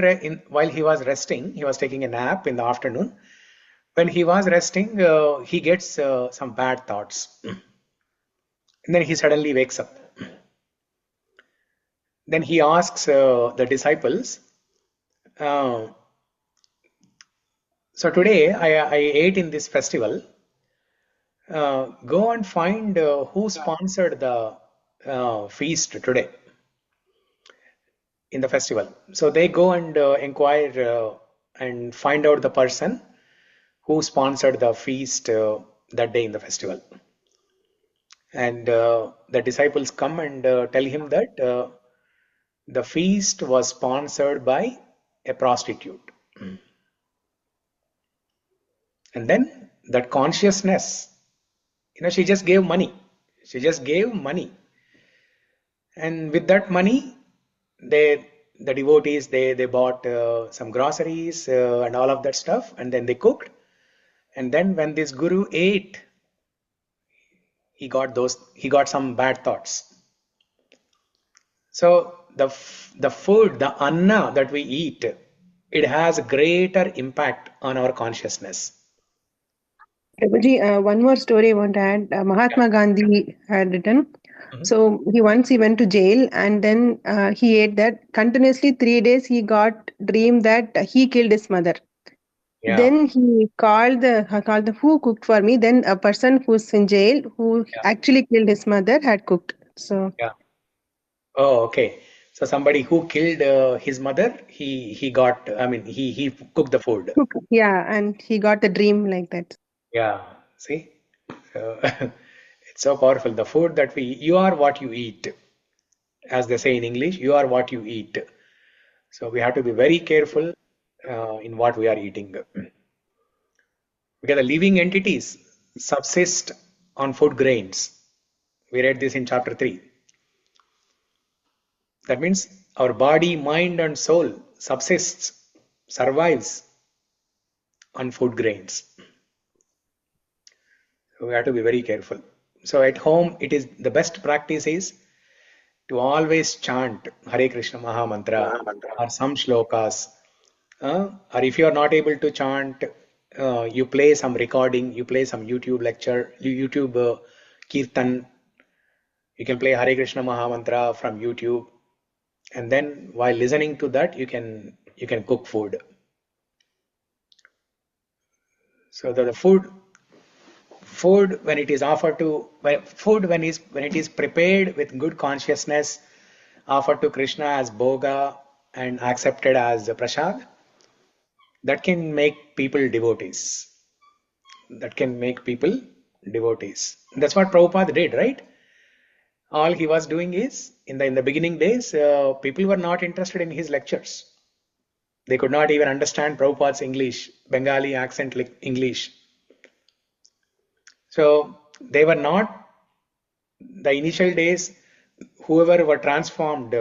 while he was resting, he was taking a nap in the afternoon. When he was resting, he gets some bad thoughts, and then he suddenly wakes up. Then he asks the disciples, so today I ate in this festival. Go and find who sponsored the feast today in the festival. So they go and inquire and find out the person who sponsored the feast that day in the festival. And the disciples come and tell him that the feast was sponsored by a prostitute. And then that consciousness, she just gave money. She just gave money. And with that money, the devotees, they bought some groceries and all of that stuff, and then they cooked. And then when this guru ate, he got some bad thoughts. So the food, the anna that we eat, it has a greater impact on our consciousness. Prabhuji, one more story I want to add. Mahatma Gandhi had written. So he went to jail, and then he ate that continuously 3 days. He got dream that he killed his mother. Yeah. Then he called the who cooked for me. Then a person who's in jail who actually killed his mother had cooked. So yeah. Oh, okay. So somebody who killed his mother, he got. I mean, he cooked the food. Yeah, and he got the dream like that. Yeah. See, it's so powerful. The food that you are what you eat, as they say in English. You are what you eat. So we have to be very careful in what we are eating. Because the living entities subsist on food grains. We read this in chapter 3. That means our body, mind and soul survives on food grains. So we have to be very careful. So at home, it is the best practice is to always chant Hare Krishna Maha Mantra or some shlokas. Or if you are not able to chant, you play some recording, you play some YouTube lecture, YouTube kirtan. You can play Hare Krishna Maha Mantra from YouTube, and then while listening to that, you can cook food. So the food when it is offered to when it is prepared with good consciousness, offered to Krishna as bhoga and accepted as prasad, that can make people devotees. That's what Prabhupada did, right? All he was doing is, in the beginning days, people were not interested in his lectures. They could not even understand Prabhupada's English, Bengali accent English. So they were not, the initial days, whoever were transformed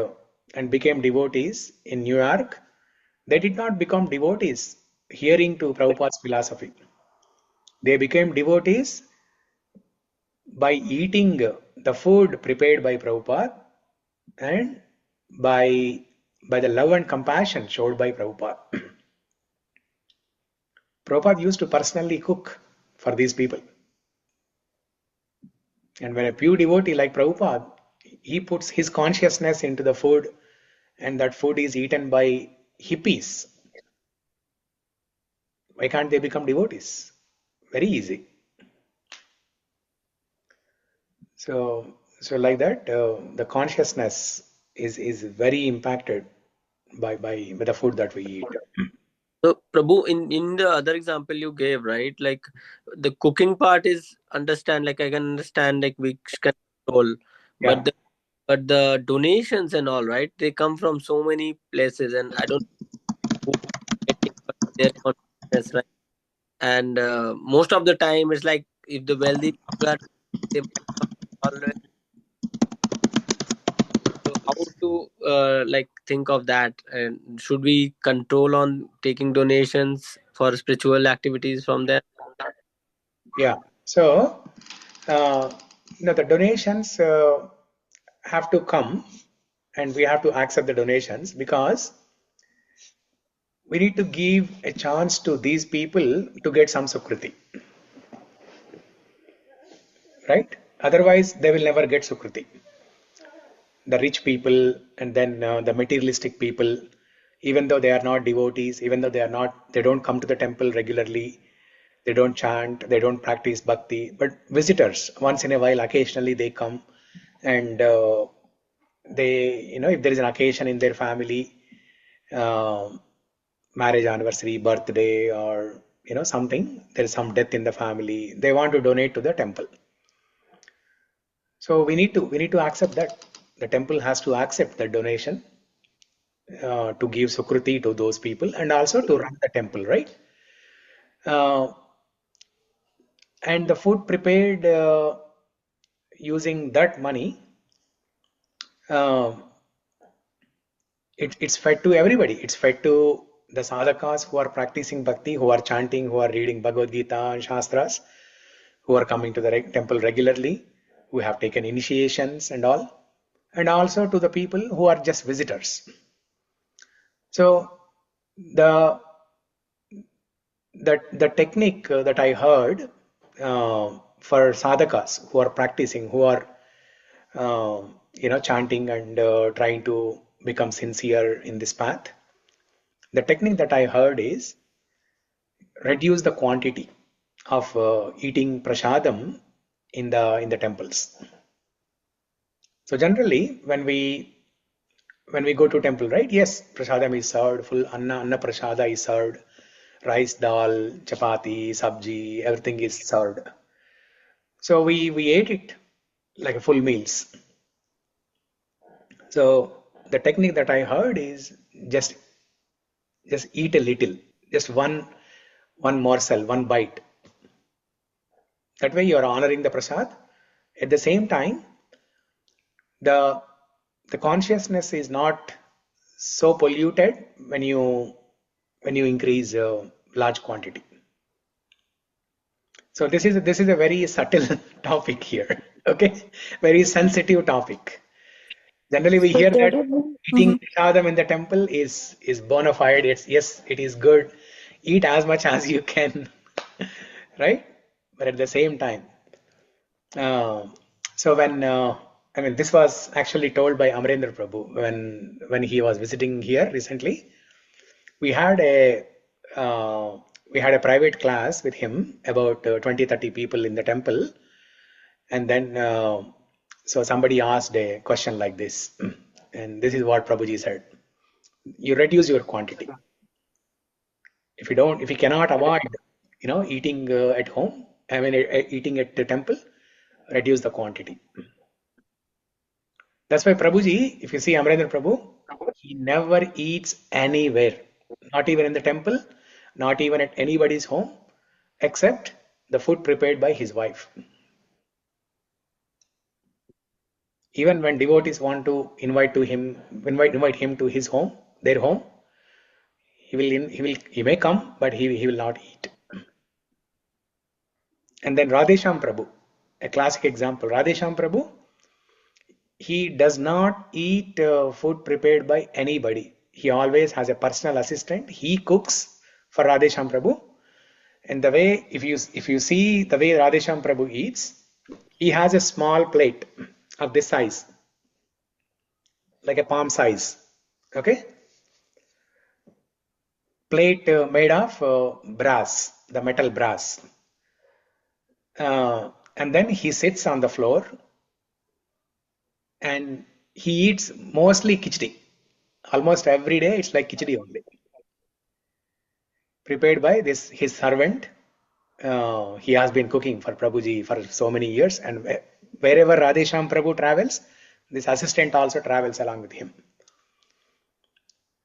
and became devotees in New York, they did not become devotees hearing to Prabhupada's philosophy. They became devotees by eating the food prepared by Prabhupada and by the love and compassion showed by Prabhupada. Prabhupada used to personally cook for these people. And when a pure devotee like Prabhupada, he puts his consciousness into the food, and that food is eaten by hippies, why can't they become devotees? Very easy. So like that, the consciousness is very impacted by the food that we eat. So, Prabhu, in the other example you gave, right? Like the cooking part is understand. Like I can understand, like we can control, Yeah. but the donations and all, right? They come from so many places, and I don't know who getting their consciousness, right? And most of the time, it's like if the wealthy people are, they always. So how to like think of that, and should we control on taking donations for spiritual activities from them? Yeah. So the donations have to come, and we have to accept the donations, because we need to give a chance to these people to get some sukriti, right? Otherwise, they will never get sukriti. The rich people, and then the materialistic people, even though they are not devotees, even though they don't come to the temple regularly, they don't chant, they don't practice bhakti, but visitors, once in a while, occasionally they come, and they, if there is an occasion in their family, marriage anniversary, birthday, or something, there is some death in the family, they want to donate to the temple. So we need to accept that. The temple has to accept the donation to give sukriti to those people, and also to run the temple, right? And the food prepared using that money, it's fed to everybody. It's fed to the sadhakas who are practicing bhakti, who are chanting, who are reading Bhagavad Gita and Shastras, who are coming to the temple regularly, who have taken initiations and all, and also to the people who are just visitors. So the technique that I heard for sadhakas who are practicing, who are chanting and trying to become sincere in this path, the technique that I heard is reduce the quantity of eating prasadam in the temples. So generally, when we go to temple, right? Yes, prasadam is served, full anna prasada is served, rice, dal, chapati, sabji, everything is served. So we ate it like a full meals. So the technique that I heard is just eat a little, just one morsel, one bite. That way you are honoring the prasad. At the same time, the consciousness is not so polluted when you increase large quantity. So this is a very subtle topic here. Okay, very sensitive topic. Generally, we hear that eating prasadam in the temple is bona fide. It is good. Eat as much as you can, right? But at the same time, so when this was actually told by Amarendra Prabhu when he was visiting here recently. We had a private class with him, about 20-30 people in the temple, and then so somebody asked a question like this, and this is what Prabhuji said: you reduce your quantity. If you cannot avoid eating at home, eating at the temple, reduce the quantity. That's why Prabhuji, if you see Amarendra Prabhu, he never eats anywhere, not even in the temple, not even at anybody's home, except the food prepared by his wife. Even when devotees want to invite him to his home, their home, he may come, but he will not eat. And then Radhesham Prabhu, a classic example. Radhesham Prabhu, he does not eat food prepared by anybody. He always has a personal assistant. He cooks for Radhesham Prabhu. And the way, if you see the way Radhesham Prabhu eats, he has a small plate of this size, like a palm size. Okay? Plate made of brass, the metal brass. And then he sits on the floor and he eats mostly khichdi. Almost every day it's like khichdi only. Prepared by his servant. He has been cooking for Prabhuji for so many years, and wherever Radhesham Prabhu travels, this assistant also travels along with him.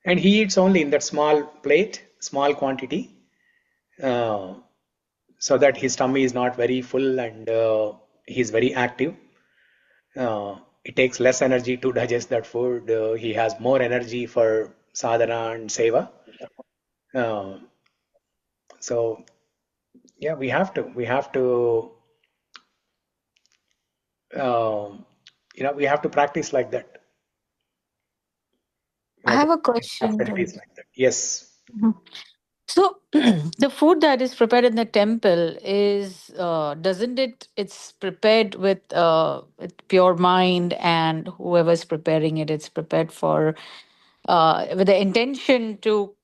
And he eats only in that small plate, small quantity, so that his tummy is not very full, and he is very active. It takes less energy to digest that food. He has more energy for sadhana and seva. So yeah, we have to we have to practice like that. We I have to have a practice question. austerities like that. Yes. Mhm. So the food that is prepared in the temple is doesn't it's prepared with pure mind, and whoever's preparing it, it's prepared for with the intention to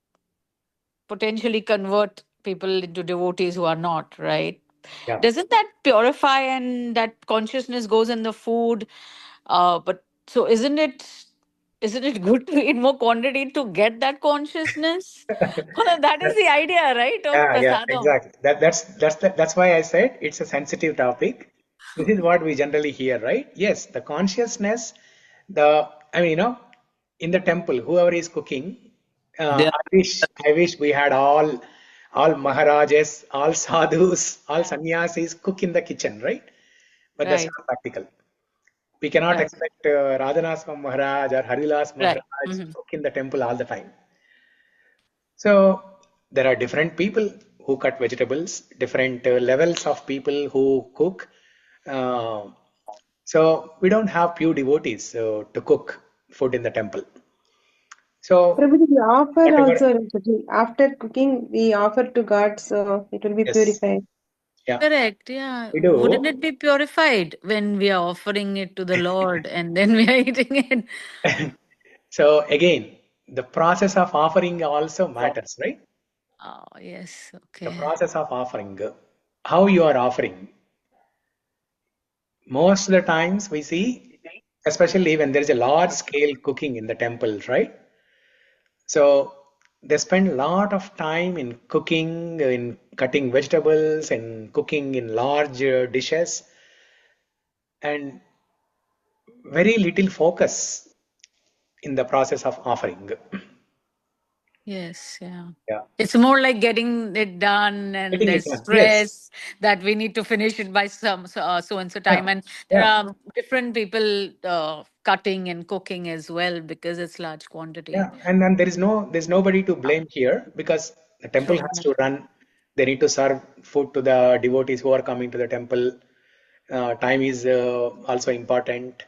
potentially convert people into devotees who are not, right? Yeah. Doesn't that purify, and that consciousness goes in the food? But so isn't it good to eat more quantity to get that consciousness? Well, that is the idea, right, of Yeah, prasadam. exactly. That's why I said it's a sensitive topic. This is what we generally hear, right? Yes, the consciousness, in the temple, whoever is cooking, They I wish we had all Maharajas, all sadhus, all sannyasis cook in the kitchen, right? But that's Right, not practical. We cannot right, expect Radhanaswam Maharaj or Harilas right. Maharaj to Hmm. cook in the temple all the time. So there are different people who cut vegetables, different levels of people who cook. Uh, so we don't have pure devotees to cook food in the temple. So Prabhuji, we offer whatever, also, Prabhuji. After cooking, we offer to God, so it will be yes, purified. yeah, Correct. Yeah. we Wouldn't do. it be purified when we are offering it to the Lord and then we are eating it? So again, the process of offering also matters, right? Oh, yes. The Okay. process of offering, how you are offering. Most of the times we see, especially when there is a large scale cooking in the temples, right? So they spend a lot of time in cooking, in cutting vegetables, and cooking in large dishes, and very little focus in the process of offering. Yes. Yeah. Yeah, It's more like getting it done, and getting it there's done. Yes. stress that we need to finish it by so and so Yeah. time. And there Yeah. are different people cutting and cooking as well because it's large quantity. Yeah. And then there's nobody to blame here because the temple True. has to run. They need to serve food to the devotees who are coming to the temple. Time is also important.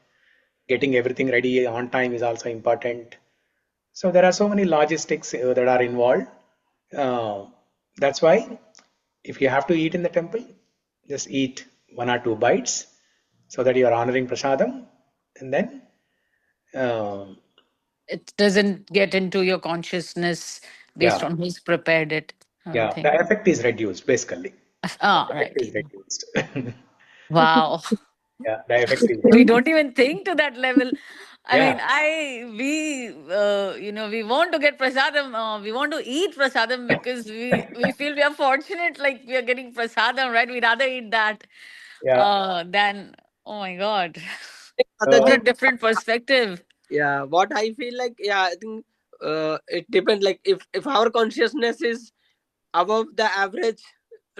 Getting everything ready on time is also important. So there are so many logistics that are involved. Uh, that's why if you have to eat in the temple, just eat 1 or 2 bites so that you are honoring prasadam, and then um It doesn't get into your consciousness based yeah, on who's prepared it. I yeah, the think. effect is reduced basically. The Ah, effect right. is reduced. Wow. Yeah, the effect is We reduced. don't even think to that level. I Yeah, mean, we want to get prasadam. We want to eat prasadam because we feel we are fortunate, like we are getting prasadam, right? We'd rather eat that yeah. than, oh my God. other What So a thing. different perspective. Yeah, what I feel like, yeah, I think it depends. Like if our consciousness is above the average,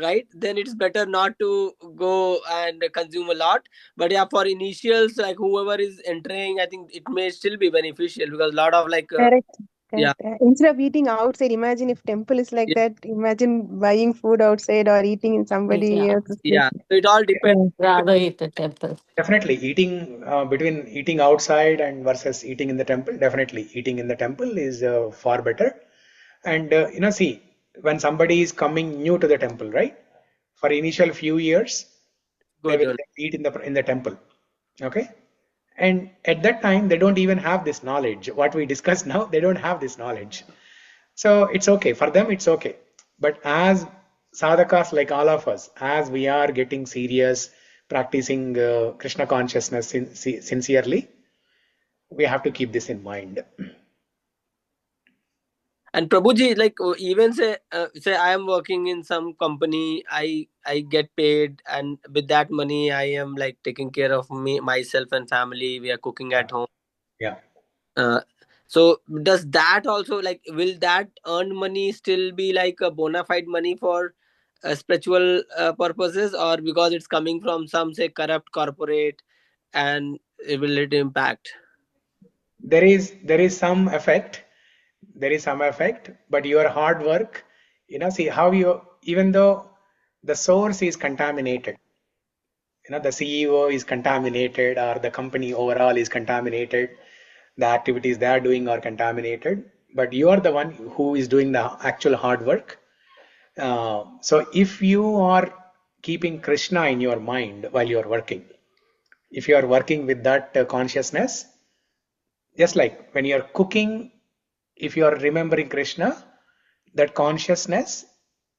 right, then it's better not to go and consume a lot. But yeah, for initials, like whoever is entering, I think it may still be beneficial because a lot of like Correct. yeah, Correct. Instead of eating outside, imagine if temple is like yeah, that. Imagine buying food outside or eating in somebody Yeah. else's place. yeah, so it all depends. Yeah. Rather eat the temple. definitely eating between eating outside and versus eating in the temple, definitely eating in the temple is far better. And see, when somebody is coming new to the temple, right? For initial few years, they Good will one. eat in the temple. Okay. And at that time, they don't even have this knowledge. What we discussed now, they don't have this knowledge. So it's okay. For them, it's okay. But as sadhakas, like all of us, as we are getting serious, practicing Krishna consciousness sincerely, we have to keep this in mind. And Prabhuji, like even say I am working in some company, I get paid, and with that money, I am like taking care of myself and family. We are cooking at home. Yeah. Uh, so does that also, like, will that earned money still be like a bona fide money for spiritual purposes, or because it's coming from some say corrupt corporate, and will it impact? There is some effect. There is some effect, but your hard work, see how you, even though the source is contaminated, The CEO is contaminated, or the company overall is contaminated. The activities they are doing are contaminated, but you are the one who is doing the actual hard work. So if you are keeping Krishna in your mind while you are working, if you are working with that consciousness, just like when you are cooking, if you are remembering Krishna, that consciousness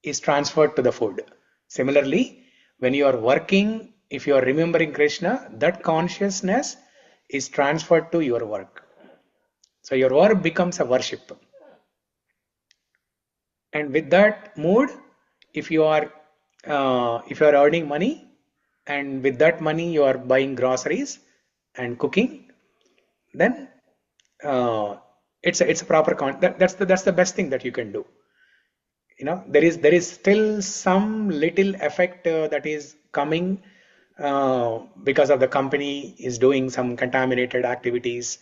is transferred to the food. Similarly, when you are working, if you are remembering Krishna, that consciousness is transferred to your work. So your work becomes a worship. And with that mood, if you are earning money, and with that money you are buying groceries and cooking, then it's a proper that's the best thing that you can do. There is still some little effect that is coming because of the company is doing some contaminated activities.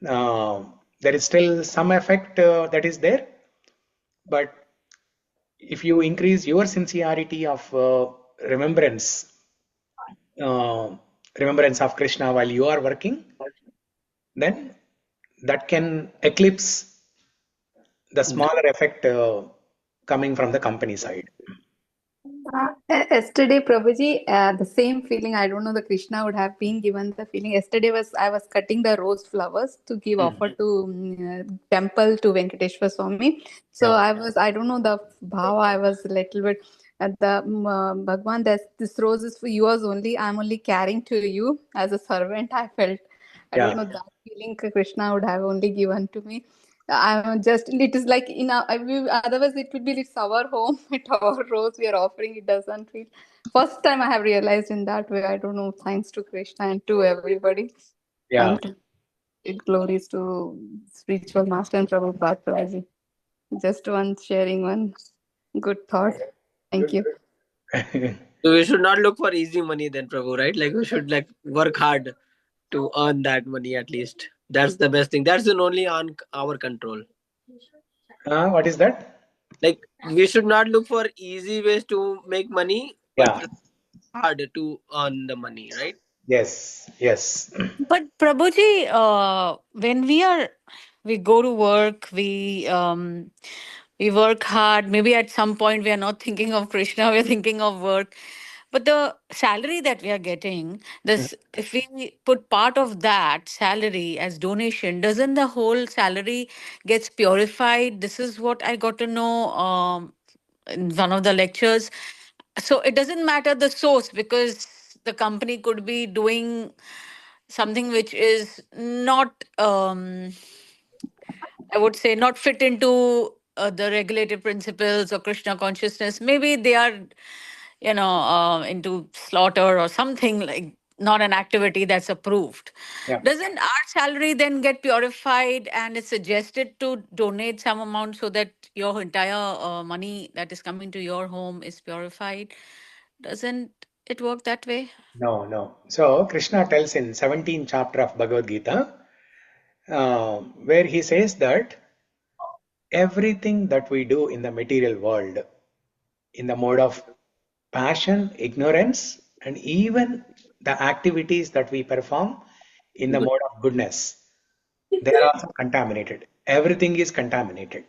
There is still some effect that is there, but if you increase your sincerity of remembrance of Krishna while you are working, then that can eclipse the smaller effect coming from the company side. Yesterday, Prabhuji, the same feeling. I don't know. The Krishna would have been given the feeling. Yesterday I was cutting the rose flowers to give offer to temple to Venkateshwar Swami. So Yeah. I don't know the bhava. I was a little bit at the Bhagwan. This rose is for yours only. I'm only carrying to you as a servant. I felt. I don't know that feeling Krishna would have only given to me. I'm just, it is like otherwise it would be, it's our home, it's our rose we are offering, it doesn't feel. First time I have realized in that way. I don't know, thanks to Krishna and to everybody. Yeah. And glories to spiritual master and Prabhupada Prabhuji. Just sharing one good thought. Thank you. So we should not look for easy money then, Prabhu, right? Like we should work hard to earn that money at least. That's the best thing. That's only on our control. What is that? Like we should not look for easy ways to make money, but hard to earn the money, right? Yes. But Prabhuji, when we go to work, we work hard. Maybe at some point we are not thinking of Krishna, we're thinking of work. But the salary that we are getting, this if we put part of that salary as donation, doesn't the whole salary gets purified? This is what I got to know in one of the lectures. So it doesn't matter the source, because the company could be doing something which is not I would say not fit into the regulated principles or Krishna consciousness. Maybe they are into slaughter or something, like not an activity that's approved. Doesn't our salary then get purified and it's suggested to donate some amount so that your entire money that is coming to your home is purified? Doesn't it work that way? No. So Krishna tells in 17th chapter of Bhagavad Gita, where he says that everything that we do in the material world, in the mode of passion, ignorance, and even the activities that we perform in the mode of goodness, they are also contaminated. Everything is contaminated.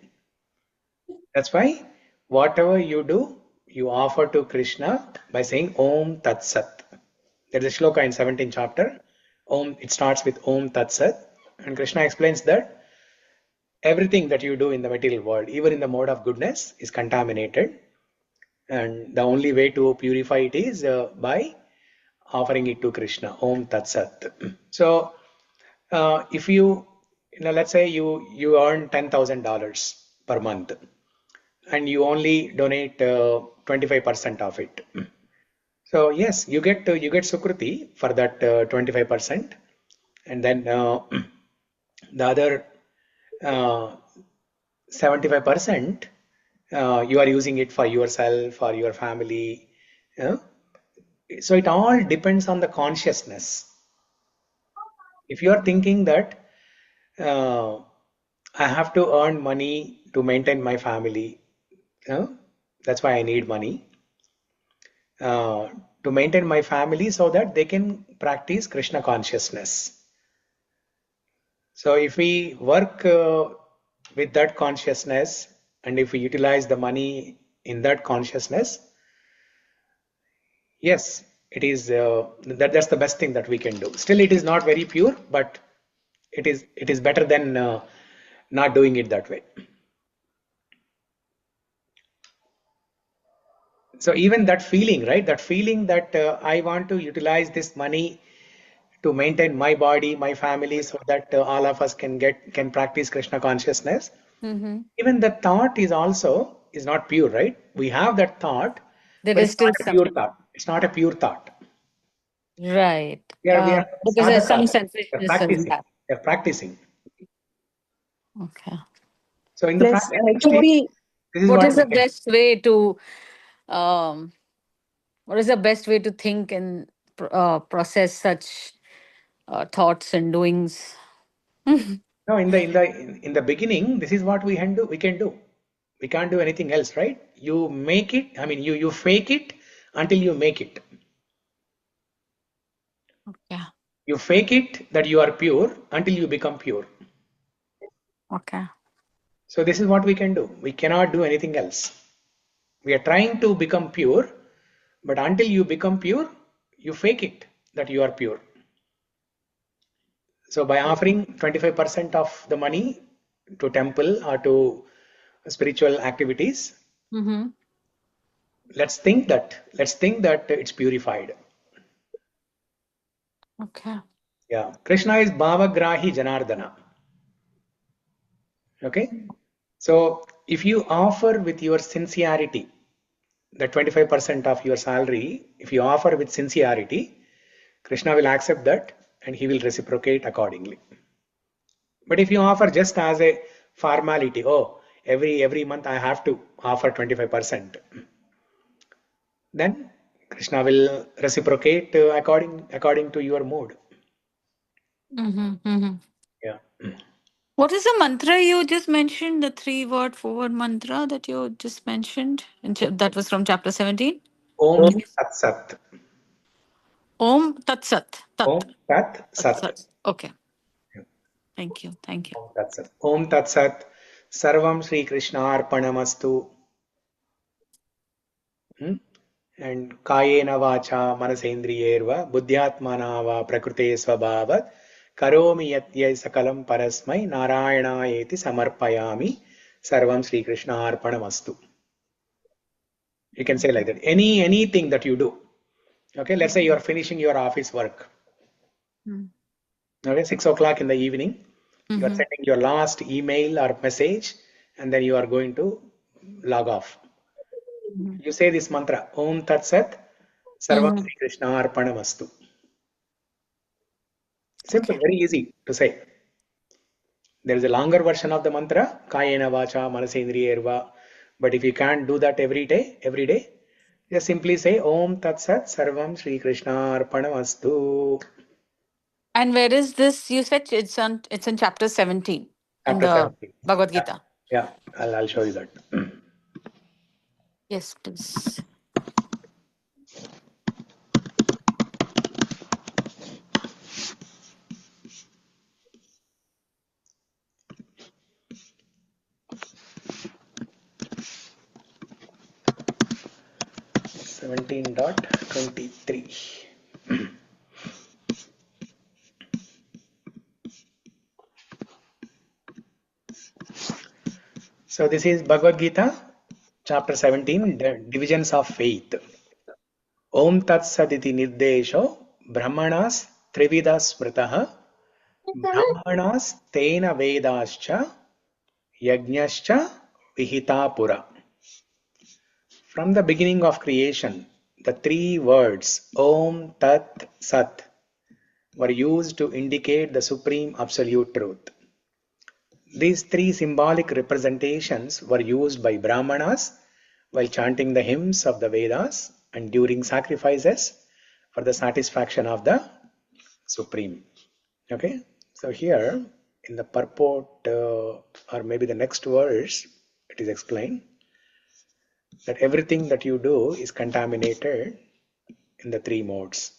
That's why whatever you do, you offer to Krishna by saying Om Tat Sat. There's a shloka in 17th chapter. It starts with Om Tat Sat. And Krishna explains that everything that you do in the material world, even in the mode of goodness, is contaminated. And the only way to purify it is by offering it to Krishna. Om Tat Sat. So if let's say you earn $10,000 per month, and you only donate 25% of it. So yes, you get Sukruti for that 25%, and then the other 75% you are using it for yourself or your family. So it all depends on the consciousness. If you are thinking that I have to earn money to maintain my family, that's why I need money. to maintain my family so that they can practice Krishna consciousness. So if we work with that consciousness, and if we utilize the money in that consciousness, yes, it is that's the best thing that we can do. Still, it is not very pure, but it is better than not doing it that way. So even that feeling, right? That feeling that I want to utilize this money to maintain my body, my family, so that all of us can practice Krishna consciousness. Even the thought is not pure, right? We have that thought, There but is it's not still a pure some. thought. It's not a pure thought. Right. We are Because there's some sadhakas. They're selfishness in practicing. that. They're practicing. Okay. So in the Plus, practicing to stage, be this is What what is we the can. best way to what is the best way to think and process such thoughts and doings? No, in the beginning, this is what we can do. We can do. We can't do anything else, right? You make it. I mean, you fake it until you make it. Yeah. You fake it that you are pure until you become pure. Okay. So this is what we can do. We cannot do anything else. We are trying to become pure, but until you become pure, you fake it that you are pure. So by offering 25% of the money to temple or to spiritual activities, let's think that it's purified. Okay. Yeah, Krishna is bhavagrahi janardana. Okay, so if you offer with your sincerity, the 25% of your salary, if you offer with sincerity, Krishna will accept that and he will reciprocate accordingly. But if you offer just as a formality, oh, every month I have to offer 25%, then Krishna will reciprocate according to your mood. Yeah. What is the mantra you just mentioned? The 3-word, 4-word mantra that you just mentioned? That was from chapter 17? Om Tat Sat. Om Tat Sat. Om Tat Sat. Okay. Thank you. Thank you. Om Tat Sat. Om Tat Sat. Sarvam Sri Krishna Arpanamastu. And Kayena Vacha Manasendriyerva Buddhyatmana va Prakrute Svabhavat Karomi Yatyai Sakalam Parasmai Narayanaeti Samarpayami Sarvam Sri Krishna Arpanamastu. You can say like that. Anything that you do. Okay, let's say you are finishing your office work. Okay, 6 o'clock in the evening. You are sending your last email or message, and then you are going to log off. You say this mantra, Om Tat Sat, Sarvam Sri Krishna Arpanamastu. Simple, very easy to say. There is a longer version of the mantra, Kayena Vacha Manasendriyerva. But if you can't do that every day, just simply say Om Tat Sat, Sarvam Sri Krishna Arpanamastu. And where is this? You said it's in chapter 17 in Chapter the 17. Bhagavad Gita. Yeah, I'll show you that. Yes, please. Seventeen 23. So this is Bhagavad Gita, chapter 17, divisions of faith. Om Tat Saditi Nirdesho Brahmanas Trivida Smritaha Brahmanas Tena Vedascha Yajñascha Vihita Pura. From the beginning of creation, the 3 words Om Tat Sat were used to indicate the supreme absolute truth. These 3 symbolic representations were used by Brahmanas while chanting the hymns of the Vedas and during sacrifices for the satisfaction of the Supreme. Okay, so here in the purport or maybe the next verse, it is explained that everything that you do is contaminated in the three modes.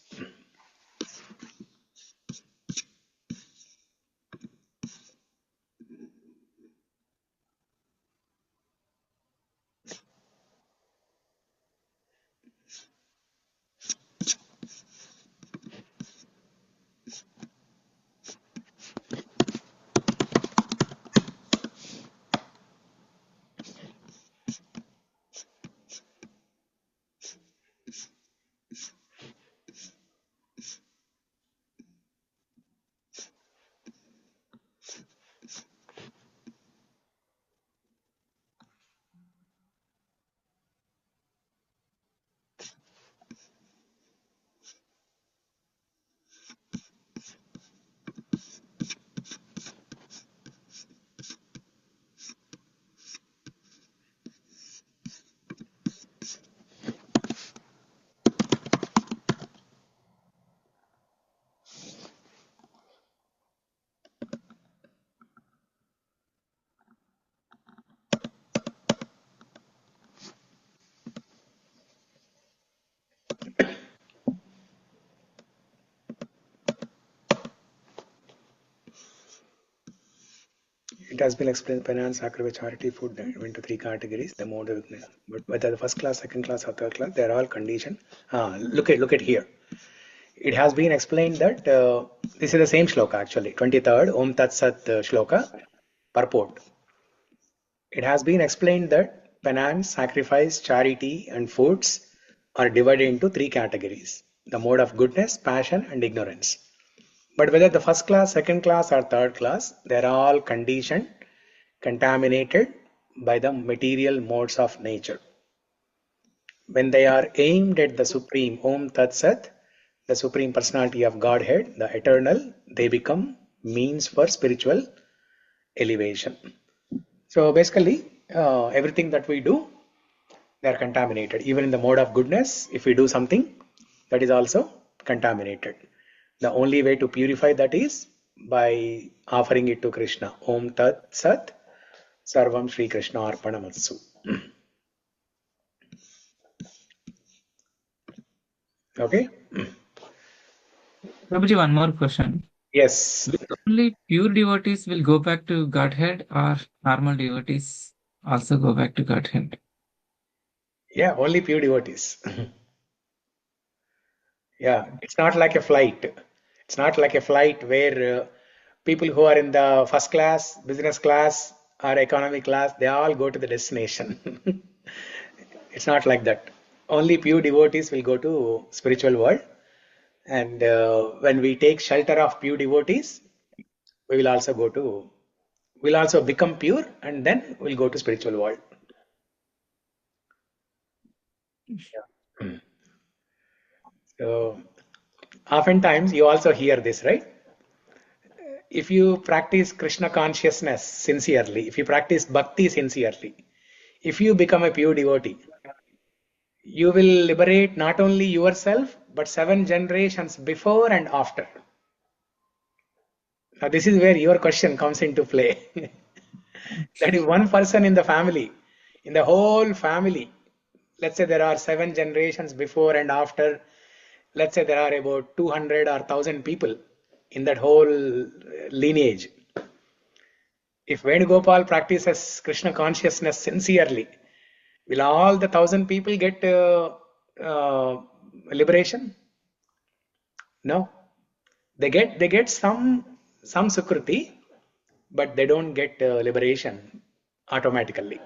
It has been explained penance, sacrifice, charity, food into three categories. The mode of but whether the first class, second class, or third class, they are all conditioned. Look at here. It has been explained that this is the same shloka actually, 23rd Om Tat Sat shloka purport. It has been explained that penance, sacrifice, charity, and foods are divided into three categories: the mode of goodness, passion, and ignorance. But whether the first class, second class, or third class, they are all conditioned, contaminated by the material modes of nature. When they are aimed at the Supreme, Om Tat Sat, the Supreme Personality of Godhead, the Eternal, they become means for spiritual elevation. So basically, everything that we do, they are contaminated. Even in the mode of goodness, if we do something, that is also contaminated. The only way to purify that is by offering it to Krishna. Om Tat Sat Sarvam Shri Krishna Arpanamatsu. Okay? Prabhuji, one more question. Yes. Only pure devotees will go back to Godhead, or normal devotees also go back to Godhead? Yeah, only pure devotees. Yeah, it's not like a flight. It's not like a flight where people who are in the first class, business class, or economy class, they all go to the destination. It's not like that. Only pure devotees will go to spiritual world. And when we take shelter of pure devotees, we will also we'll also become pure, and then we'll go to spiritual world. Yeah. So oftentimes you also hear this, right? If you practice Krishna consciousness sincerely, if you practice bhakti sincerely, if you become a pure devotee, you will liberate not only yourself, but 7 generations before and after. Now this is where your question comes into play. That is one person in the family, in the whole family. Let's say there are 7 generations before and after. Let's say there are about 200 or 1000 people in that whole lineage. If Venugopal practices Krishna consciousness sincerely, will all the 1000 people get liberation? No. They get some sukruti, but they don't get liberation automatically.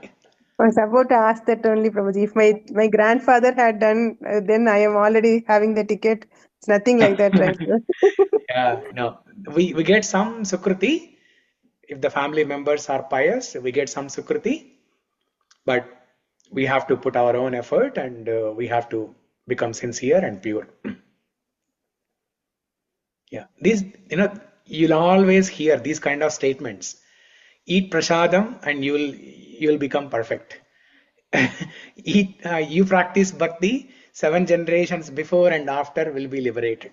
I was about to ask that only, Prabhuji. If my grandfather had done, then I am already having the ticket. It's nothing like that, right? Yeah, no. We get some sukruti. If the family members are pious, we get some sukruti, but we have to put our own effort, and we have to become sincere and pure. Yeah, these, you'll always hear these kind of statements. Eat prasadam and you'll become perfect. You practice bhakti, 7 generations before and after will be liberated.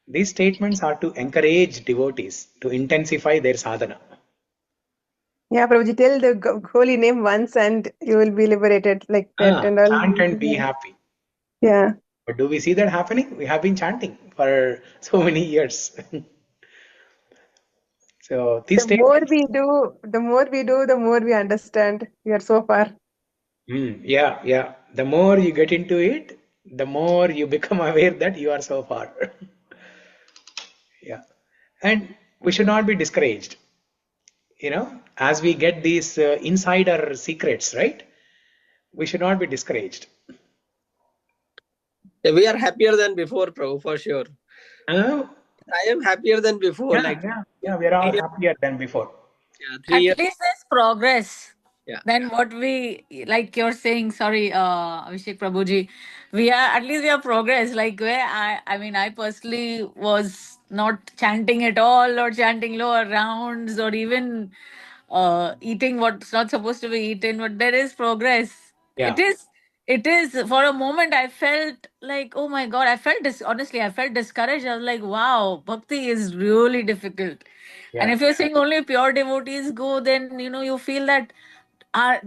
These statements are to encourage devotees to intensify their sadhana. Yeah, Prabhuji, tell the holy name once and you will be liberated like that. And all. Chant and be happy. Yeah. But do we see that happening? We have been chanting for so many years. So this The more we do, the more we understand. We are so far. yeah, yeah. The more you get into it, the more you become aware that you are so far. Yeah. And we should not be discouraged. As we get these insider secrets, right? We should not be discouraged. We are happier than before, Prabhu, for sure. Uh, I am happier than before. yeah, we are all happier than before. Yeah, At 3 years. least there's progress. Yeah. Then what we, like you're saying, sorry, Abhishek Prabhuji, at least we have progress. Like where I mean, I personally was not chanting at all or chanting lower rounds or even eating what's not supposed to be eaten, but there is progress. Yeah. It is, for a moment, I felt like, oh my God, honestly, I felt discouraged. I was like, wow, bhakti is really difficult. And Yeah. if you're saying only pure devotees go, then, you feel that,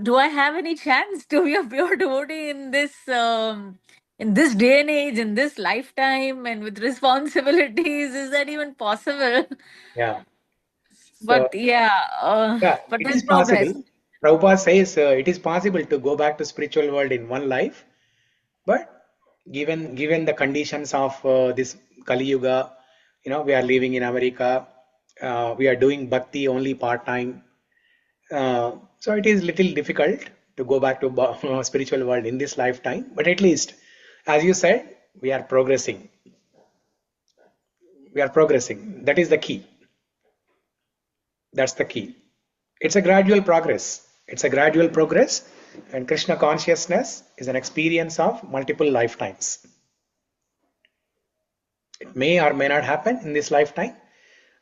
do I have any chance to be a pure devotee in this day and age, in this lifetime, and with responsibilities? Is that even possible? Yeah. So, But yeah, yeah, but it there's is progress. possible. Prabhupada says it is possible to go back to spiritual world in one life, but given the conditions of this Kali Yuga, we are living in America, we are doing bhakti only part time, so it is little difficult to go back to spiritual world in this lifetime. But at least, as you said, we are progressing. We are progressing. That is the key. That's the key. It's a gradual progress. It's a gradual progress, and Krishna consciousness is an experience of multiple lifetimes. It may or may not happen in this lifetime,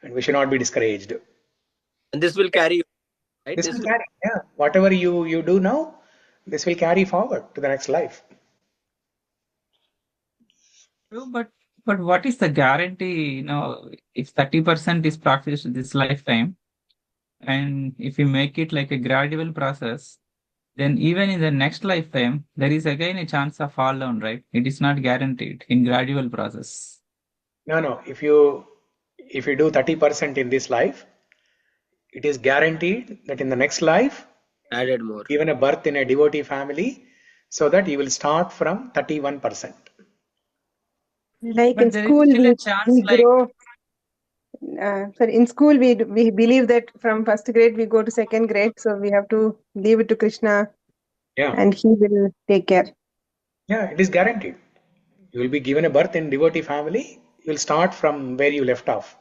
and we should not be discouraged. And this will carry, right? This will carry, yeah. Whatever you do now, this will carry forward to the next life. True, but what is the guarantee, if 30% is practiced this lifetime, and if you make it like a gradual process, then even in the next lifetime, there is again a chance of fall down, right? It is not guaranteed in gradual process. No. If you do 30% in this life, it is guaranteed that in the next life, added more. given a birth in a devotee family, so that you will start from 31%. Like But in there is school, still we, a chance, we like, grow. Sorry, in school, we believe that from first grade we go to second grade, so we have to leave it to Krishna, Yeah. and he will take care. Yeah, it is guaranteed. You will be given a birth in devotee family. You will start from where you left off.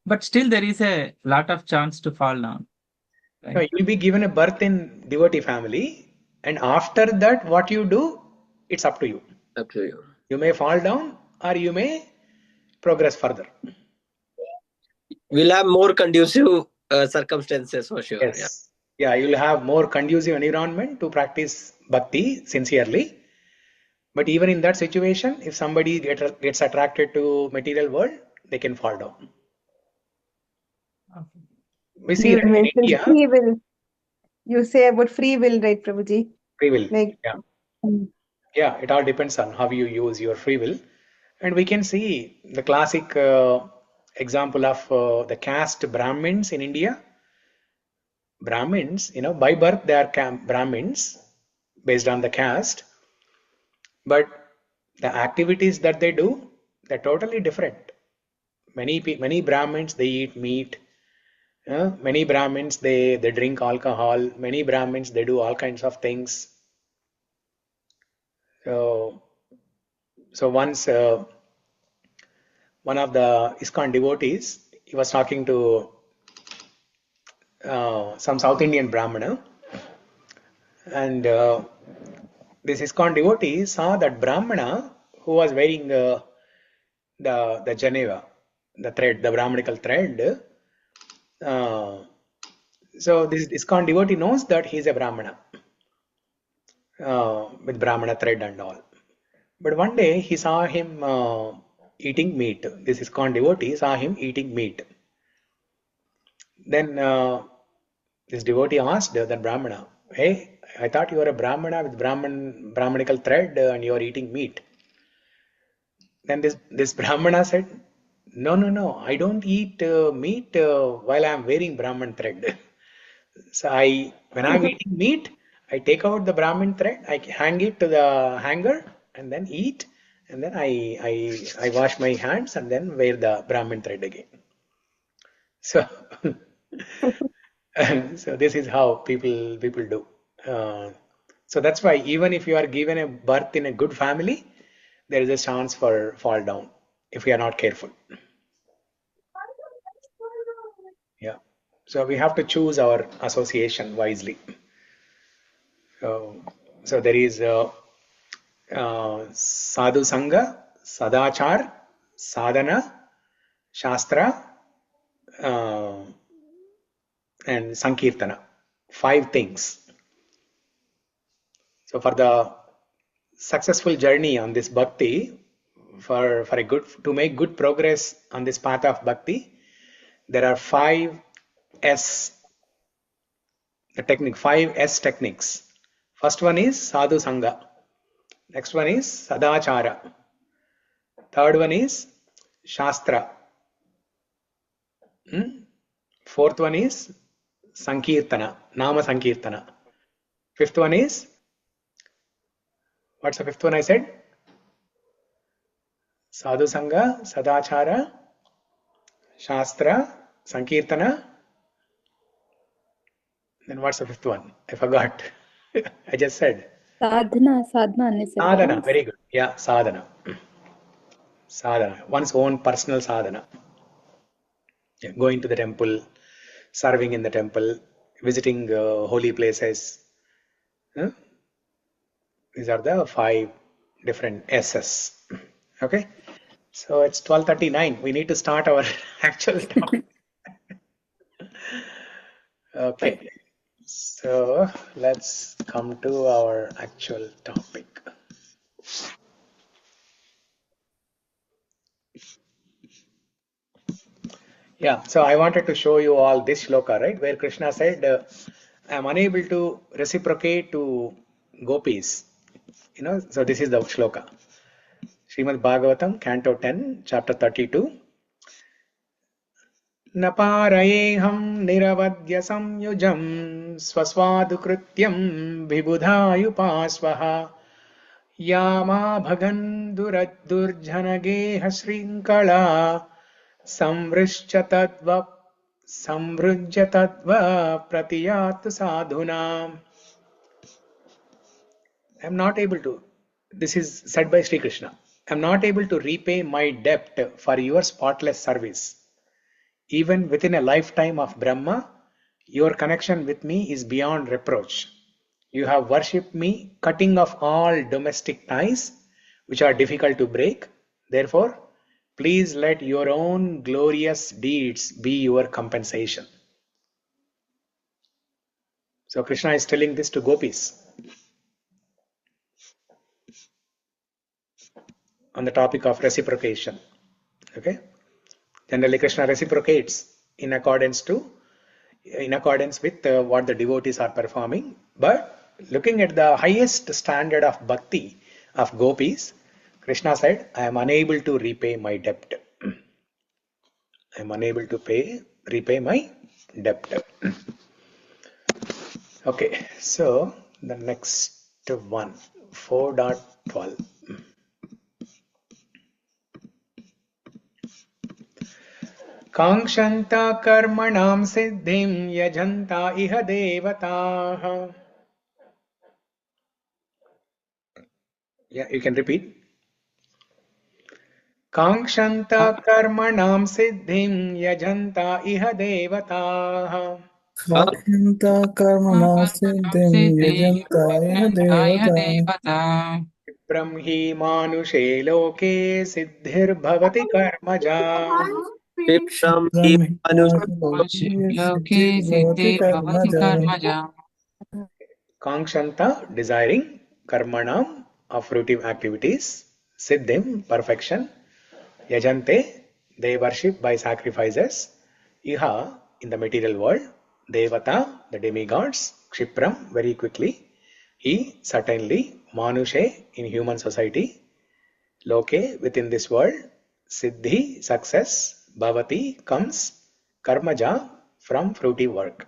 but still there is a lot of chance to fall down, No, right? you will be given a birth in devotee family, and after that, what you do, it's up to you. Up to you. You may fall down, or you may progress further. We'll have more conducive circumstances for sure. Yes. Yeah, you will have more conducive environment to practice bhakti sincerely. But even in that situation, if somebody gets attracted to material world, they can fall down. Okay. We see You right, in mentioned India, free will. You say about free will, right, Prabhuji? free will. Like, Yeah. mm, Yeah, it all depends on how you use your free will. And we can see the classic example of the caste Brahmins in India. Brahmins, by birth they are Brahmins based on the caste, but the activities that they do, they're totally different. Many Brahmins, they eat meat. Many Brahmins, they drink alcohol. Many Brahmins, they do all kinds of things. So once one of the ISKCON devotees, he was talking to some South Indian Brahmana, and this ISKCON devotee saw that Brahmana who was wearing the Geneva, the thread, the Brahmanical thread. So this ISKCON devotee knows that he is a Brahmana with Brahmana thread and all. But one day he saw him eating meat. This ISKCON devotee saw him eating meat. Then this devotee asked that Brahmana, Hey, I thought you were a Brahmana with Brahmanical thread and you are eating meat. Then this Brahmana said, no, I don't eat meat while I'm wearing Brahman thread. So when I'm eating meat, I take out the Brahmin thread, I hang it to the hanger and then eat, and then I wash my hands and then wear the Brahmin thread again. So so this is how people do. So that's why even if you are given a birth in a good family, there is a chance for fall down if we are not careful. Yeah. So we have to choose our association wisely. So there is sadhu sangha, sadachar, sadhana, shastra, and sankirtana. 5 things. So for the successful journey on this bhakti, to make good progress on this path of bhakti, there are 5 S techniques. First one is sadhu sangha. Next one is sadachara. Third one is shastra. Fourth one is sankirtana, nama sankirtana. Fifth one is, what's the fifth one I said? Sadhu sangha, sadachara, shastra, sankirtana. Then what's the fifth one? I forgot. I just said. Sadhana. Sadhana, very good. Yeah, sadhana. Sadhana, one's own personal sadhana. Yeah, going to the temple, serving in the temple, visiting holy places. These are the 5 different S's. Okay, so it's 12:39. We need to start our actual topic. Okay, so let's come to our actual topic. Yeah, so I wanted to show you all this shloka, right, where Krishna said, I am unable to reciprocate to gopis. So this is the shloka. Srimad Bhagavatam, Canto 10, Chapter 32. Naparayeham niravadya samyujam swaswadukrityam vibudhayupasvaha yama bhagan durjanageha shrinkala samvrishchatadva pratiyat sadhunam. I am not able to, this is said by Sri Krishna, I am not able to repay my debt for your spotless service. Even within a lifetime of Brahma, your connection with me is beyond reproach. You have worshipped me, cutting off all domestic ties, which are difficult to break. Therefore, please let your own glorious deeds be your compensation. So Krishna is telling this to gopis on the topic of reciprocation. Okay. Generally, Krishna reciprocates in accordance with what the devotees are performing. But looking at the highest standard of bhakti of gopis, Krishna said, I am unable to repay my debt. I am unable to repay my debt. Okay, so the next one, 4.12. kāṅkṣantaḥ karmaṇāṁ siddhiṁ yajanta iha devatāḥ. Yeah, you can repeat. kāṅkṣantaḥ karmaṇāṁ siddhiṁ yajanta iha devatāḥ. kāṅkṣantaḥ karmaṇāṁ siddhiṁ yajanta iha devatāḥ. kṣipraṁ hi mānuṣe loke siddhir bhavati karmaja. kṣipraṁ hi mānuṣe kāṅkṣantaḥ, desiring, karmaṇāṁ, of fruitive activities, siddhim, perfection, yajante, they worship by sacrifices, iha, in the material world, devatāḥ, the demigods, kṣipram, very quickly. He, certainly, mānuṣe, in human society. Loke, within this world. Siddhi, success. Bhavati, comes. Karmaja, from fruitive work.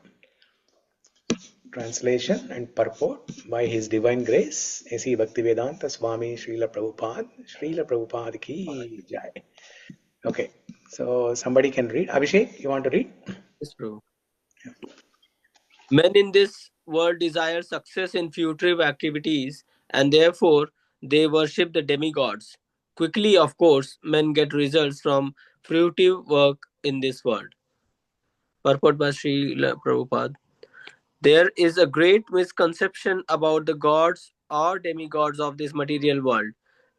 Translation and purport by His Divine Grace, A.C. Bhaktivedanta Swami Srila Prabhupada ki jai. Okay, so somebody can read. Abhishek, you want to read? Yes, Prabhu. Men in this world desire success in fruitive activities, and therefore they worship the demigods. Quickly, of course, men get results from fruitive work in this world. Purport by Srila Prabhupada. There is a great misconception about the gods or demigods of this material world,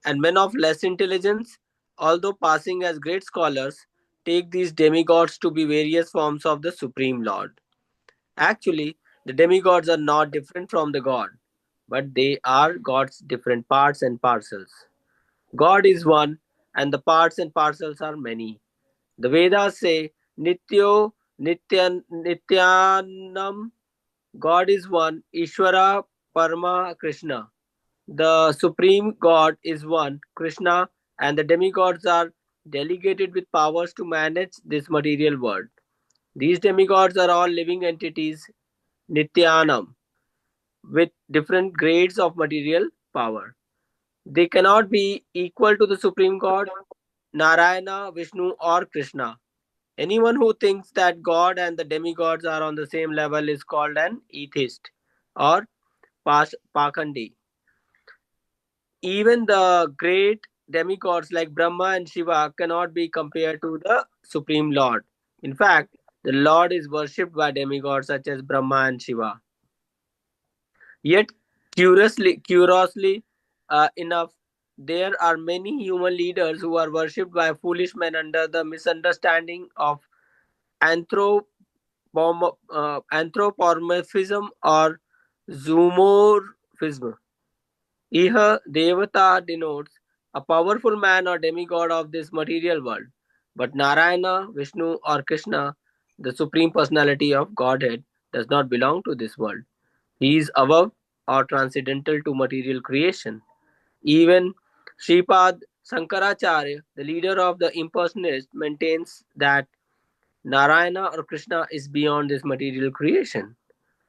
and men of less intelligence, although passing as great scholars, take these demigods to be various forms of the Supreme Lord. Actually, the demigods are not different from the god, but they are God's different parts and parcels. God is one, and the parts and parcels are many. The Vedas say, Nityo Nityanam, God is one, Ishvara Parama Krishna. The Supreme God is one, Krishna, and the demigods are delegated with powers to manage this material world. These demigods are all living entities, Nityanam, with different grades of material power. They cannot be equal to the Supreme God, Narayana, Vishnu, or Krishna. Anyone who thinks that God and the demigods are on the same level is called an atheist or Pakhandi. Even the great demigods like Brahma and Shiva cannot be compared to the Supreme Lord. In fact, the Lord is worshipped by demigods such as Brahma and Shiva. Yet, curiously enough, there are many human leaders who are worshipped by foolish men under the misunderstanding of anthropomorphism or zoomorphism. Here, devatāḥ denotes a powerful man or demigod of this material world, but Narayana, Vishnu, or Krishna, the Supreme Personality of Godhead, does not belong to this world. He is above or transcendental to material creation. Even Sripad Sankaracharya, the leader of the impersonalists, maintains that Narayana or Krishna is beyond this material creation.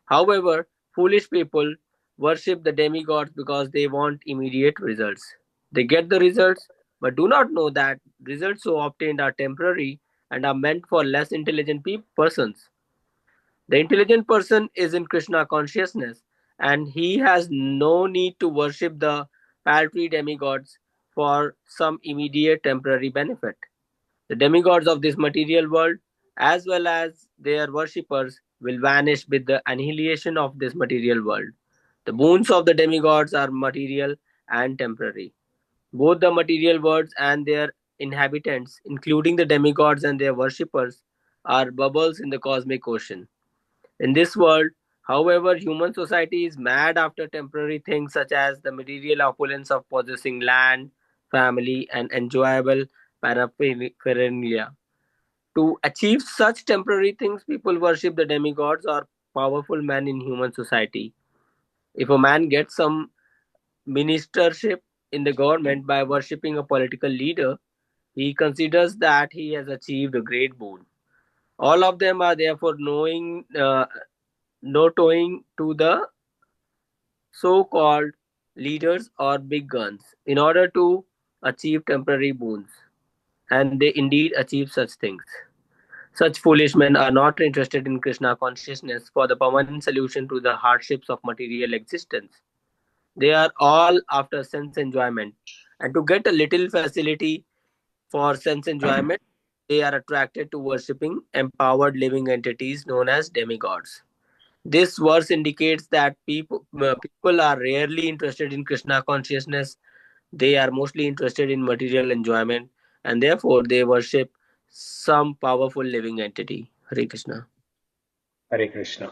However, foolish people worship the demigods because they want immediate results. They get the results but do not know that results so obtained are temporary and are meant for less intelligent persons. The intelligent person is in Krishna consciousness, and he has no need to worship the paltry demigods for some immediate temporary benefit. The demigods of this material world, as well as their worshippers, will vanish with the annihilation of this material world. The boons of the demigods are material and temporary. Both the material worlds and their inhabitants, including the demigods and their worshippers, are bubbles in the cosmic ocean. In this world, however, human society is mad after temporary things such as the material opulence of possessing land, family, and enjoyable paraphernalia. To achieve such temporary things, people worship the demigods or powerful men in human society. If a man gets some ministership in the government by worshipping a political leader, he considers that he has achieved a great boon. All of them are therefore not owing to the so-called leaders or big guns in order to achieve temporary boons, and they indeed achieve such things. Such foolish men are not interested in Krishna consciousness for the permanent solution to the hardships of material existence. They are all after sense enjoyment, and to get a little facility for sense enjoyment, they are attracted to worshipping empowered living entities known as demigods. This verse indicates that people are rarely interested in Krishna consciousness. They are mostly interested in material enjoyment, and therefore they worship some powerful living entity. Hare Krishna. Hare Krishna.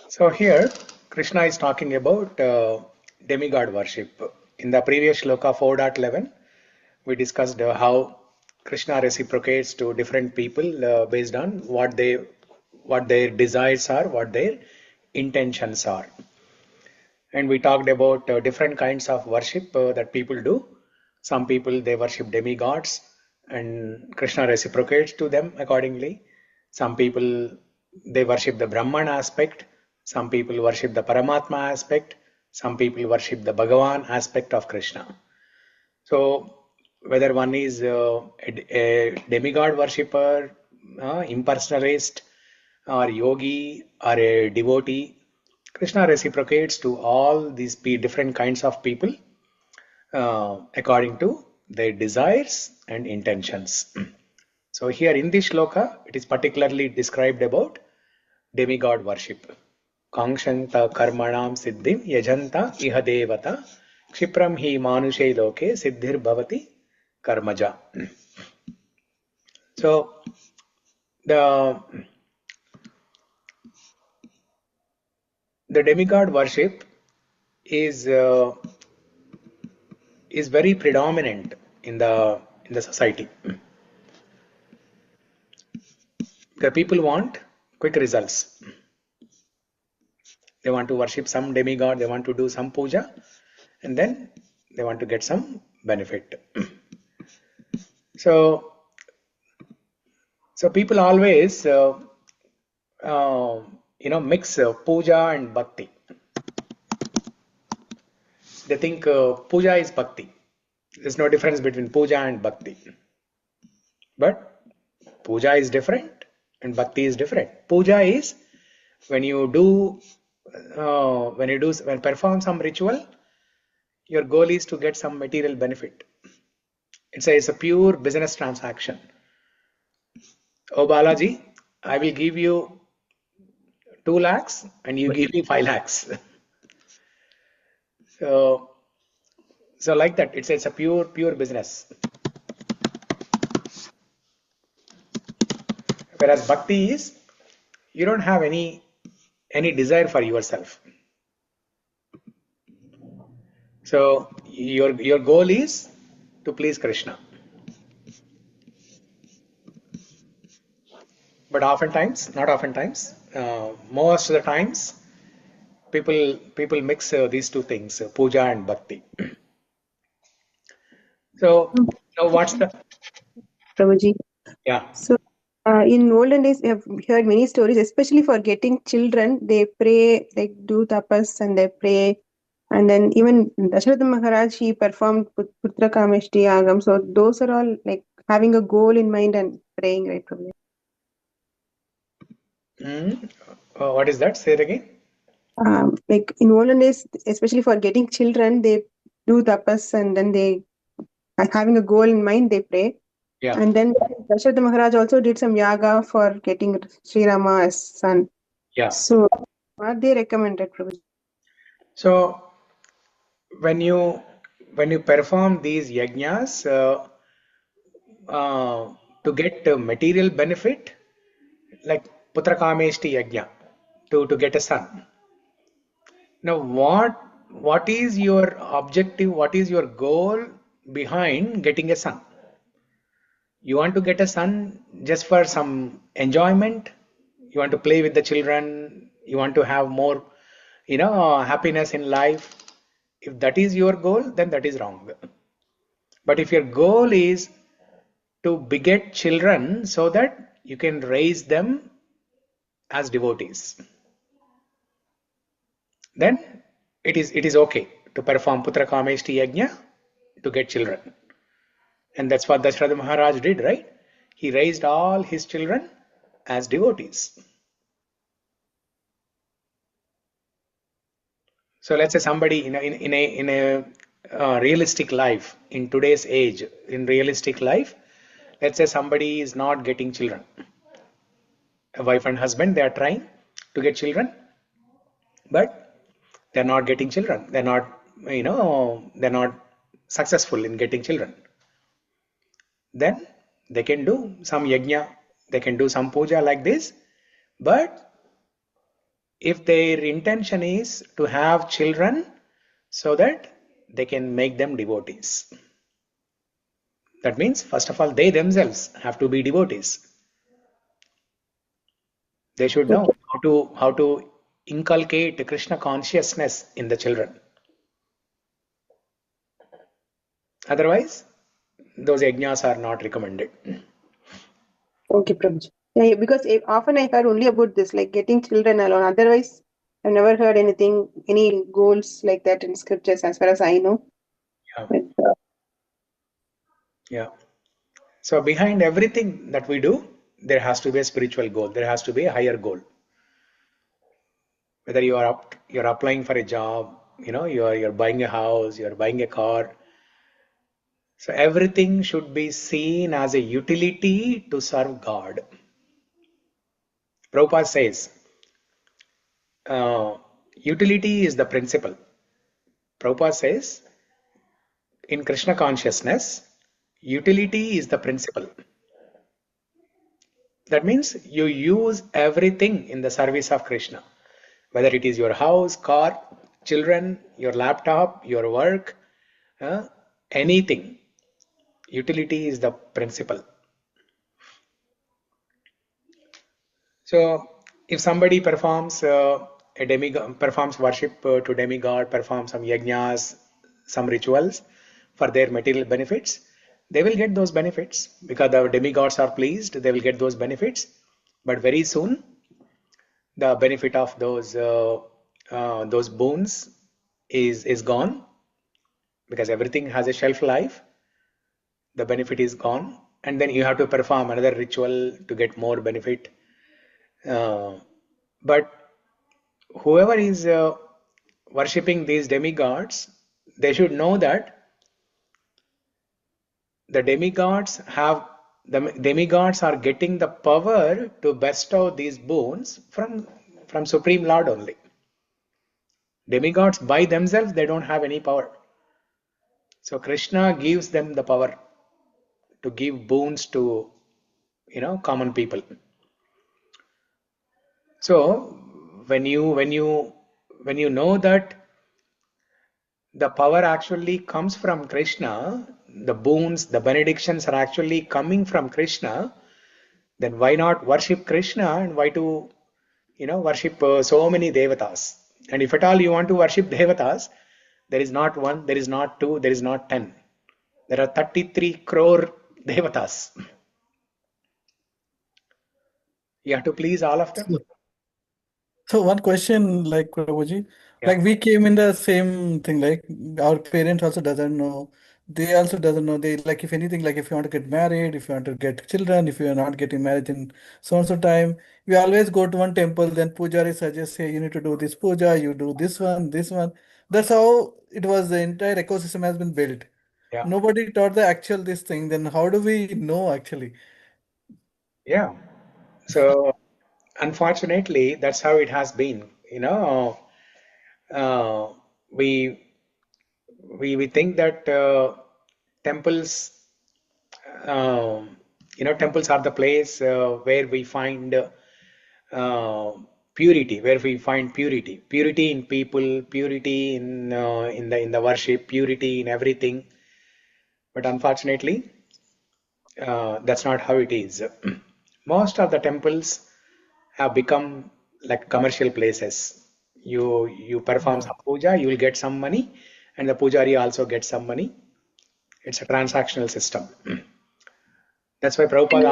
So here, Krishna is talking about demigod worship. In the previous shloka 4.11, we discussed how Krishna reciprocates to different people based on what their desires are, what their intentions are. And we talked about different kinds of worship that people do. Some people, they worship demigods and Krishna reciprocates to them accordingly. Some people, they worship the Brahman aspect. Some people worship the Paramatma aspect. Some people worship the Bhagavan aspect of Krishna. So whether one is a demigod worshipper, impersonalist, or yogi, or a devotee, Krishna reciprocates to all these different kinds of people according to their desires and intentions. So here in this shloka, it is particularly described about demigod worship. kāṅkṣantaḥ karmaṇāṁ siddhiṁ yajanta iha devatāḥ kṣipraṁ hi mānuṣe loke siddhir bhavati karmaja. So the demigod worship is very predominant in the society. The people want quick results. They want to worship some demigod, they want to do some puja, and then they want to get some benefit. So people always mix puja and bhakti. They think puja is bhakti. There's no difference between puja and bhakti. But puja is different and bhakti is different. Puja is when perform some ritual, your goal is to get some material benefit. It's a pure business transaction. Oh Balaji, I will give you 2 lakhs and you give me 5 lakhs. So like that, it's a pure business. Whereas bhakti is, you don't have any desire for yourself. So your goal is to please Krishna. But not oftentimes, most of the times, people mix these two things, puja and bhakti. So now what's the Prabhuji. yeah? So in olden days, I have heard many stories, especially for getting children. They pray, they do tapas and they pray. And then even Dasharatha Maharaj, he performed Putra Kameshti Agam. So those are all like having a goal in mind and praying, right, Prabhuji? What is that? Say it again. Like in olden days, especially for getting children, they do tapas and then they, having a goal in mind, they pray. Yeah. And then Dasharatha Maharaj also did some yaga for getting Sri Rama as son. Yeah. So what they recommended, Prabhuji? So when you perform these yajnas to get material benefit, like Putra Kameshti Yajna, to get a son. Now what is your objective? What is your goal behind getting a son? You want to get a son just for some enjoyment? You want to play with the children? You want to have more, happiness in life? If that is your goal, then that is wrong. But if your goal is to beget children so that you can raise them as devotees, then it is okay to perform Putra Kameshti Yajna to get children. And that's what Dasharatha Maharaj did, right? He raised all his children as devotees. So let's say somebody in a realistic life, in today's age, in realistic life, let's say somebody is not getting children. A wife and husband, they are trying to get children, but they're not getting children. They're not successful in getting children. Then they can do some yajna, they can do some puja like this. But if their intention is to have children so that they can make them devotees, That means, first of all, they themselves have to be devotees. They should know how to inculcate Krishna consciousness in the children. Otherwise, those yajnas are not recommended. Okay, Prabhuji. Yeah, because often I heard only about this, like getting children alone. Otherwise, I've never heard anything, any goals like that in scriptures, as far as I know. Yeah. But, Yeah. So behind everything that we do, there has to be a spiritual goal. There has to be a higher goal. Whether you're applying for a job, you're buying a house, you're buying a car. So everything should be seen as a utility to serve God. Prabhupada says, utility is the principle. Prabhupada says, in Krishna consciousness, utility is the principle. That means you use everything in the service of Krishna. Whether it is your house, car, children, your laptop, your work, anything. Utility is the principle. So, if somebody performs performs worship to demigod, performs some yajnas, some rituals for their material benefits, they will get those benefits because the demigods are pleased. They will get those benefits, but very soon the benefit of those boons is gone because everything has a shelf life. The benefit is gone, and then you have to perform another ritual to get more benefit. But whoever is worshipping these demigods, they should know that the demigods are getting the power to bestow these boons from Supreme Lord only. Demigods by themselves, they don't have any power. So Krishna gives them the power to give boons to common people. So when you know that the power actually comes from Krishna, the boons, the benedictions are actually coming from Krishna, then why not worship Krishna and why to worship so many devatāḥs? And if at all you want to worship devatāḥs, there is not one, there is not two, there is not 10. There are 33 crore devatāḥs. You have to please all of them. So one question, like Prabhuji, Yeah. like we came in the same thing, like our parents also doesn't know. They also doesn't know. They like if anything, like if you want to get married, if you want to get children, if you are not getting married in so and so time, we always go to one temple. Then pujari suggests, hey, you need to do this puja, you do this one, this one. That's how it was. The entire ecosystem has been built. Yeah. Nobody taught the actual this thing. Then how do we know actually? Yeah. So unfortunately, that's how it has been. We think that temples, temples are the place where we find purity, purity in people, purity in the worship, purity in everything. But unfortunately, that's not how it is. Most of the temples have become like commercial places. You perform some puja, you will get some money, and the pujari also gets some money. It's a transactional system. That's why Prabhupada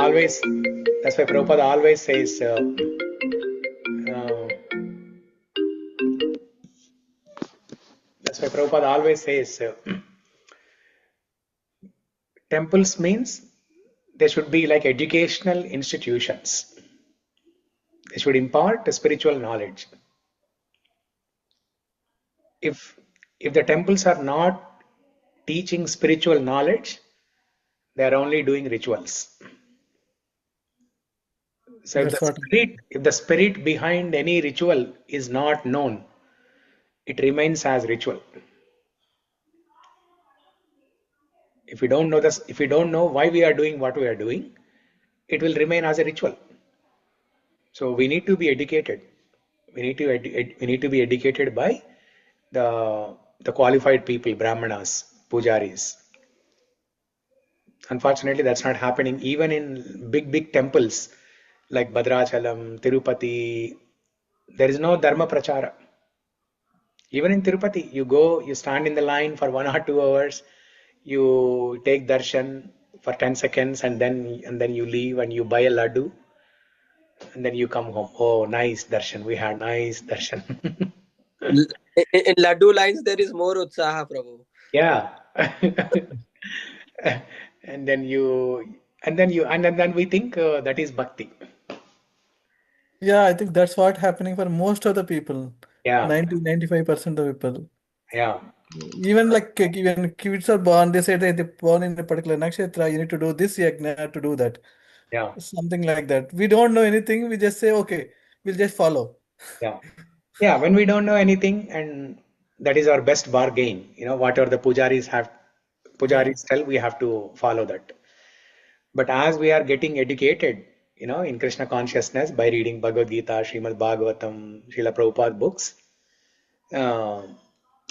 always says temples means they should be like educational institutions. They should impart spiritual knowledge. If the temples are not teaching spiritual knowledge, they are only doing rituals. So if the spirit behind any ritual is not known, it remains as ritual. If we don't know this, if we don't know why we are doing what we are doing, it will remain as a ritual. So we need to be educated. We need to be educated by the qualified people, brahmanas, pujaris. Unfortunately, that's not happening even in big temples like Bhadrachalam, Tirupati. There is no dharma prachara. Even in Tirupati, you go, you stand in the line for 1 or 2 hours, you take darshan for 10 seconds, and then you leave and you buy a laddu, and then you come home. Oh, nice darshan. We had nice darshan. In Laddu lines, there is more utsaha, Prabhu. Yeah. and then we think that is bhakti. Yeah, I think that's what happening for most of the people. Yeah. 90-95% of people. Yeah. Even even kids are born, they say they're born in a particular nakshatra, you need to do this yajna to do that. Yeah. Something like that. We don't know anything, we just say, okay, we'll just follow. Yeah. Yeah. When we don't know anything, and that is our best bargain, whatever the pujaris tell, we have to follow that. But as we are getting educated, in Krishna consciousness by reading Bhagavad Gita, Srimad Bhagavatam, Srila Prabhupada books,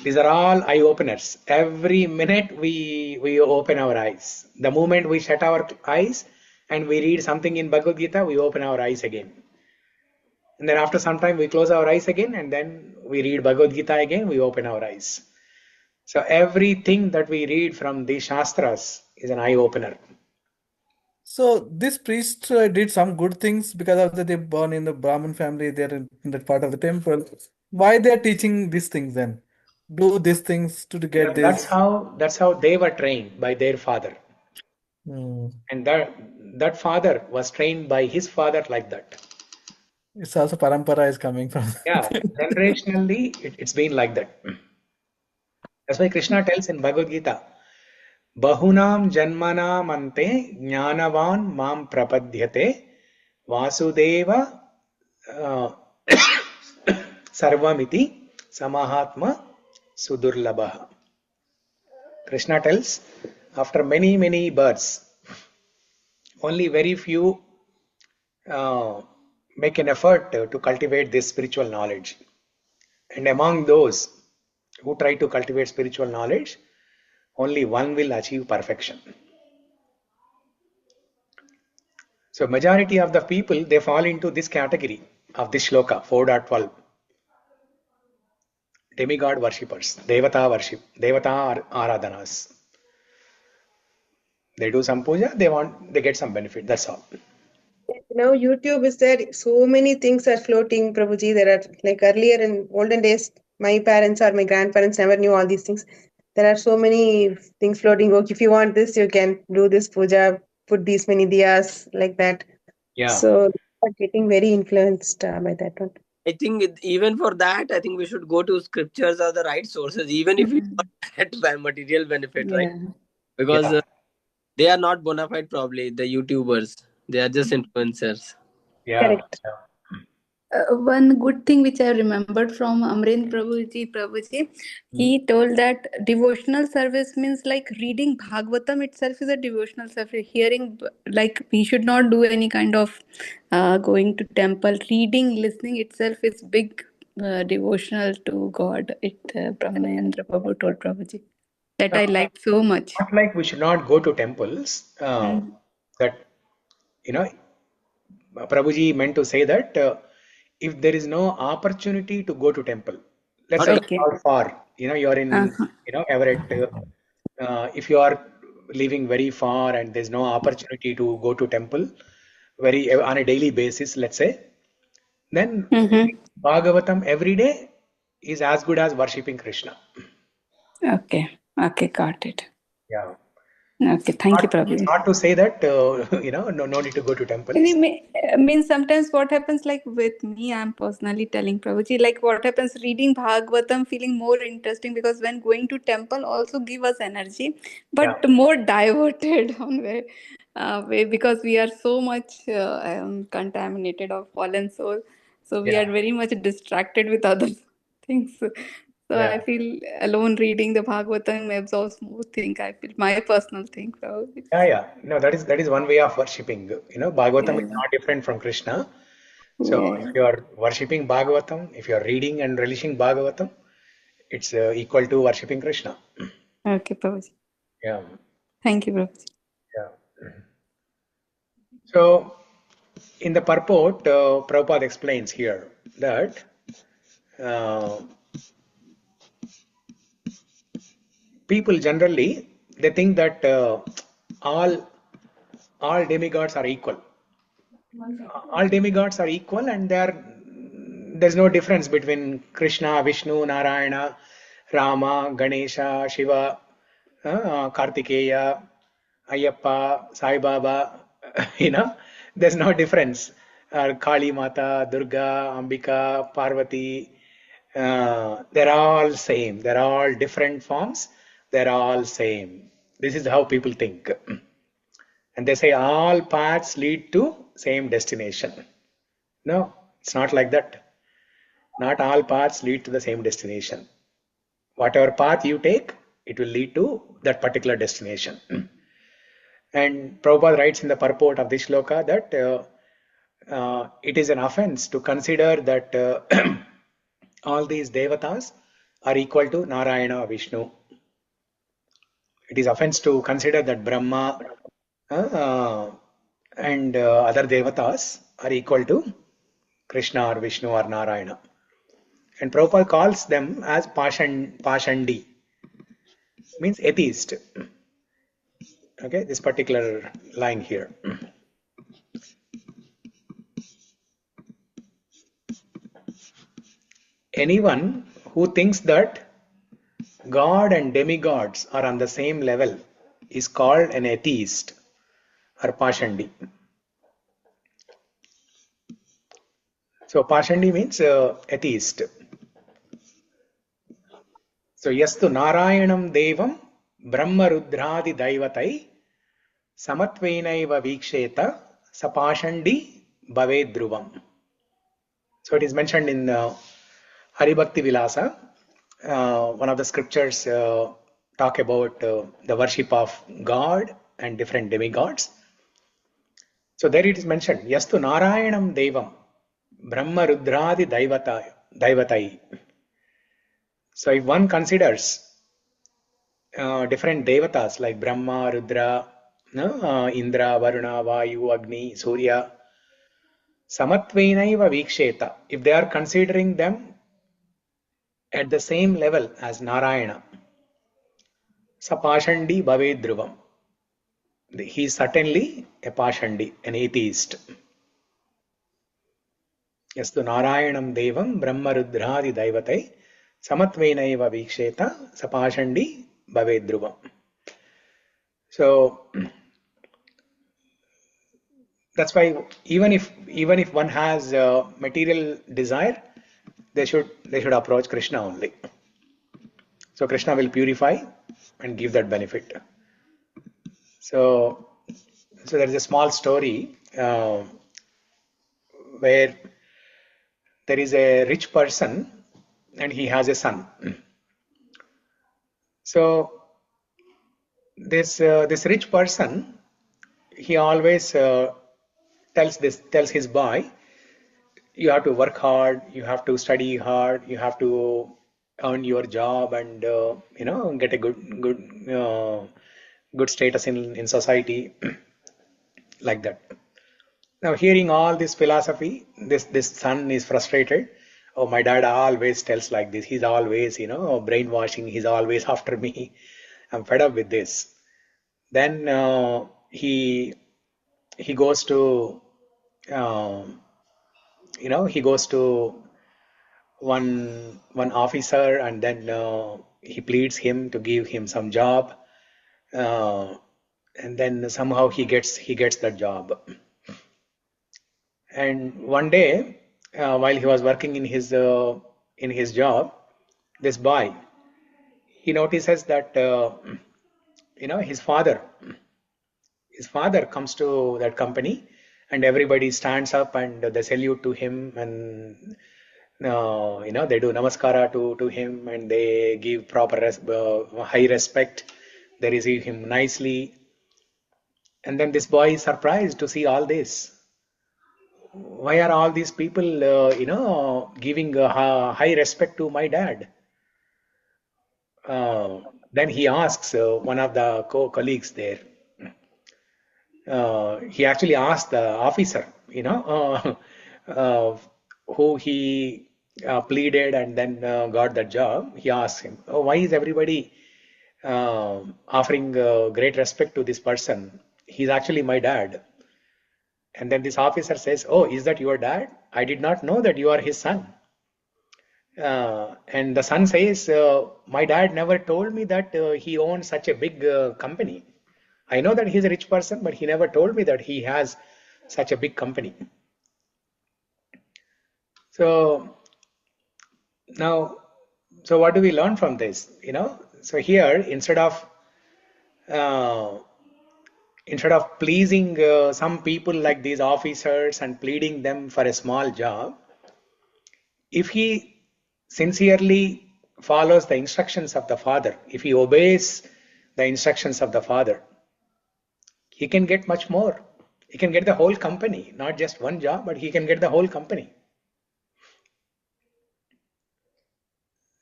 these are all eye openers. Every minute we open our eyes. The moment we shut our eyes and we read something in Bhagavad Gita, we open our eyes again. And then after some time we close our eyes again, and then we read Bhagavad Gita again, we open our eyes. So everything that we read from the Shastras is an eye opener. So this priest did some good things because of that they born in the Brahmin family, they're in that part of the temple. Why they're teaching these things then? Do these things to get That's this. how they were trained by their father. Hmm. And that father was trained by his father like that. It's also parampara is coming from. Yeah, generationally it's been like that. That's why Krishna tells in Bhagavad Gita, Bahunam janmanam ante jnanavan mam prapadyate vasudeva sarvamiti samahatma sudurlabha. Krishna tells, after many births, only very few make an effort to cultivate this spiritual knowledge. And among those who try to cultivate spiritual knowledge, only one will achieve perfection. So majority of the people, they fall into this category of this shloka 4.12. Demigod worshippers, devata aradhanas. They do some puja, they get some benefit, that's all. Now YouTube is there. So many things are floating, Prabhuji. There are like earlier in olden days, my parents or my grandparents never knew all these things. There are so many things floating. Okay, if you want this, you can do this puja, put these many diyas like that. Yeah. So are getting very influenced by that one. I think even for that, I think we should go to scriptures or the right sources, even if we want that material benefit, right? Yeah. Because they are not bona fide, probably, the YouTubers. They are just influencers. Yeah. Correct. One good thing which I remembered from Amrendra Prabhuji, he told that devotional service means like reading Bhagavatam itself is a devotional service. Hearing, like we should not do any kind of going to temple. Reading, listening itself is big devotional to God. Brahmanayandra Prabhu told Prabhuji. That I liked so much. Not like we should not go to temples. That, Prabhuji meant to say that if there is no opportunity to go to temple, let's say Okay. how far, you're in, Everett, if you are living very far and there's no opportunity to go to temple on a daily basis, let's say, then Bhagavatam every day is as good as worshipping Krishna. Okay, got it. Yeah. Okay, thank you, Prabhu. It's not to say that, no need to go to temples. I mean, sometimes what happens, like with me, I'm personally telling Prabhuji, like what happens reading Bhagavatam, feeling more interesting because when going to temple also give us energy, but more diverted on way because we are so much contaminated of fallen soul. So we are very much distracted with other things. So I feel alone reading the Bhagavatam absorbs more thing. I feel my personal thing, probably. Yeah. No, that is one way of worshipping. Bhagavatam is not different from Krishna. So if you are worshipping Bhagavatam, if you are reading and relishing Bhagavatam, it's equal to worshipping Krishna. Okay, Prabhuji. Yeah. Thank you, Prabhuji. Yeah. So, in the purport, Prabhupada explains here that people generally, they think that all demigods are equal. All demigods are equal, and there's no difference between Krishna, Vishnu, Narayana, Rama, Ganesha, Shiva, Kartikeya, Ayyappa, Sai Baba. There's no difference. Kali Mata, Durga, Ambika, Parvati, they're all same. They're all different forms. They're all same. This is how people think. And they say all paths lead to same destination. No, it's not like that. Not all paths lead to the same destination. Whatever path you take, it will lead to that particular destination. And Prabhupada writes in the purport of this shloka that it is an offense to consider that all these devatas are equal to Narayana or Vishnu. It is offense to consider that Brahma and other devatas are equal to Krishna or Vishnu or Narayana. And Prabhupada calls them as Pashandi, means atheist. Okay, this particular line here. Anyone who thinks that God and demigods are on the same level is called an atheist or Pashandi. So Pashandi means atheist. So yastu Narayanam Devam Brahma Rudradi Daivatai Samatvenaiva Viksheta Sapashandi Bhavedruvam. So it is mentioned in Haribhakti Vilasa. One of the scriptures talk about the worship of God and different demigods. So there it is mentioned, Yastu Narayanam Devam Brahma Rudradi Daivatai. So if one considers different devatas like Brahma, Rudra, Indra, Varuna, Vayu, Agni, Surya, Samatvenaiva Viksheta, if they are considering them at the same level as Narayana, Sapashandi Bhavedruvam, he is certainly a Pashandi, an atheist. Yastu Narayanam Devam Brahma Rudradi Daivatai Samatvenaiva Viksheta Sapashandi Bhavedruvam. So that's why even if one has material desire, they should approach Krishna only. So Krishna will purify and give that benefit. So there is a small story where there is a rich person and he has a son. So this rich person, he always tells his boy, you have to work hard, you have to study hard, you have to earn your job and get a good status in society, like that. Now hearing all this philosophy, this son is frustrated. Oh, my dad always tells like this. He's always brainwashing. He's always after me. I'm fed up with this. Then he goes to he goes to one officer, and then he pleads him to give him some job, and then somehow he gets that job. And one day, while he was working in his job, this boy, he notices that his father comes to that company, and everybody stands up and they salute to him, and they do namaskara to him, and they give proper high respect. They receive him nicely, and then this boy is surprised to see all this. Why are all these people giving high respect to my dad? Then he asks one of the colleagues there, he actually asked the officer, who he pleaded and then got that job. He asked him, "Oh, why is everybody offering great respect to this person? He's actually my dad." And then this officer says, "Oh, is that your dad? I did not know that you are his son." And the son says, "My dad never told me that he owns such a big company. I know that he's a rich person, but he never told me that he has such a big company." So now, so what do we learn from this? So here, instead of pleasing some people like these officers and pleading them for a small job, if he sincerely follows the instructions of the father, if he obeys the instructions of the father, he can get much more. He can get the whole company, not just one job, but he can get the whole company.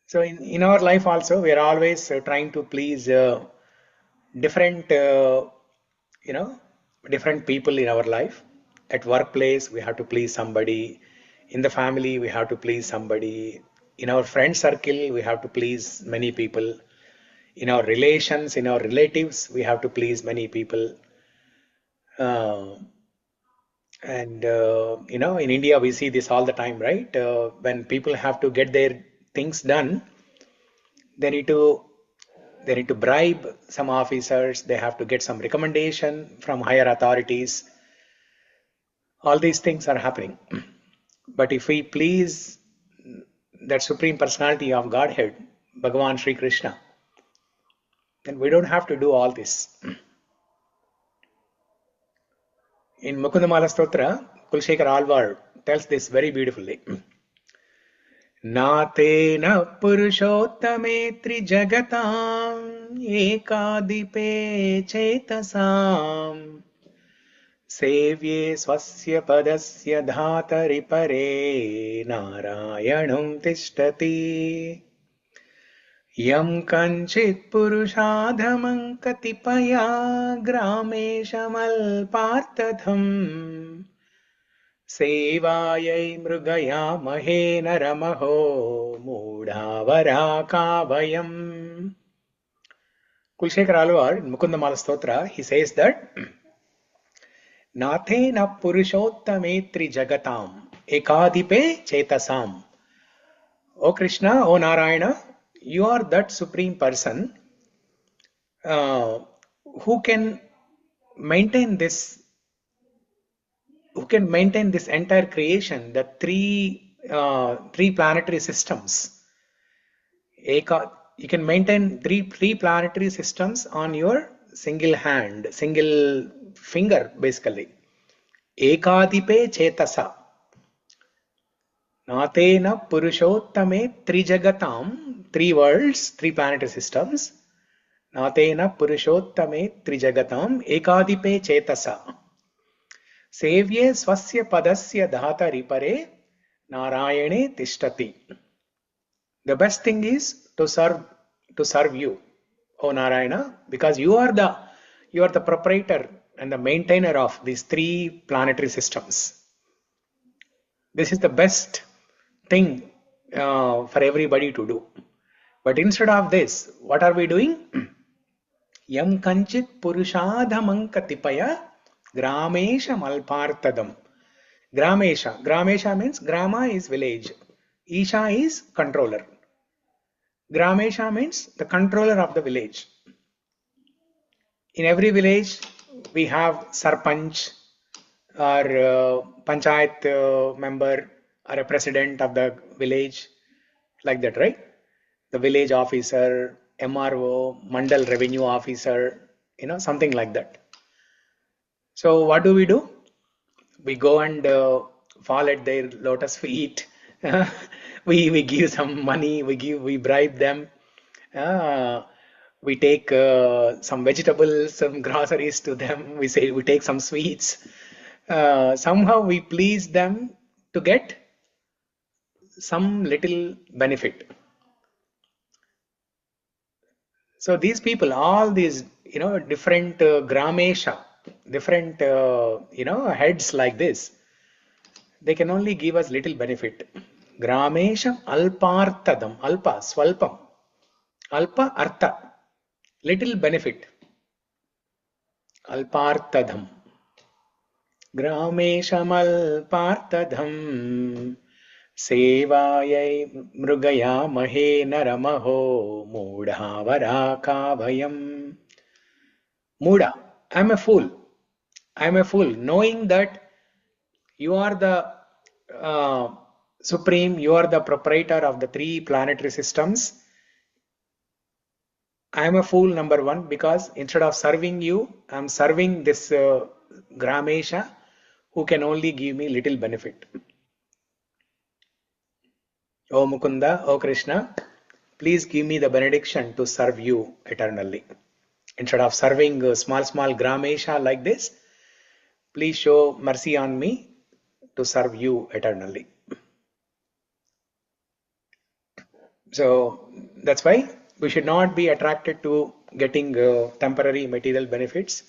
So in our life also, we are always trying to please different different people in our life. At workplace, we have to please somebody. In the family, we have to please somebody. In our friend circle, we have to please many people. In our relations, in our relatives, we have to please many people. And in India, we see this all the time, right? When people have to get their things done, they need to bribe some officers. They have to get some recommendation from higher authorities. All these things are happening. But if we please that Supreme Personality of Godhead, Bhagavan Sri Krishna, then we don't have to do all this. In Mukundamala Stotra, Kulshekar Alvar tells this very beautifully. Nātena purushottame trijagatam ekādipe chetasam sevye swasya padasya dhātari pare nārayanam tishtati yam kanchit purushādhamam katipaya grāmeshamal pārtatham सेवायै मृगयामहे नरमहो मूढावराकाभयम्. Kulshekar Alvar in Mukundamala Stotra, he says that Nathena Purushottametri Jagatam Ekadipe Chetasam. O Krishna, O Narayana, you are that Supreme Person who can maintain this entire creation, the three planetary systems. You can maintain three planetary systems on your single hand, single finger, basically. Ekadipe chetasa. Natena purushottame trijagatam, three worlds, three planetary systems. Natena purushottame trijagatam ekadipe chetasa. Sevye swasya padasya dhātari pare narayane tishtati. The best thing is to serve you, O Narayana, because you are the proprietor and the maintainer of these three planetary systems. This is the best thing for everybody to do. But instead of this, what are we doing? Yam kanchit purushādhamam katipaya Gramesha Malpartadam. Gramesha means Grama is village. Isha is controller. Gramesha means the controller of the village. In every village, we have Sarpanch or Panchayat member or a president of the village, like that, right? The village officer, MRO, Mandal revenue officer, something like that. So what do? We go and fall at their lotus feet. We give some money. We bribe them. We take some vegetables, some groceries to them. We take some sweets. Somehow we please them to get some little benefit. So these people, all these different gramesha, heads like this, they can only give us little benefit. Gramesham alparthadam, alpa, swalpam, alpa artha, little benefit. Alparthadam. Grameshamalparthadam sevayai mrugaya mahe naramaho mudhavarākāvayam. Muda, I am a fool. I am a fool, knowing that you are the supreme, you are the proprietor of the 3 planetary systems. I am a fool, number 1, because instead of serving you, I am serving this Gramesha, who can only give me little benefit. O Mukunda, O Krishna, please give me the benediction to serve you eternally. Instead of serving small Gramesha like this, please show mercy on me to serve you eternally. So that's why we should not be attracted to getting temporary material benefits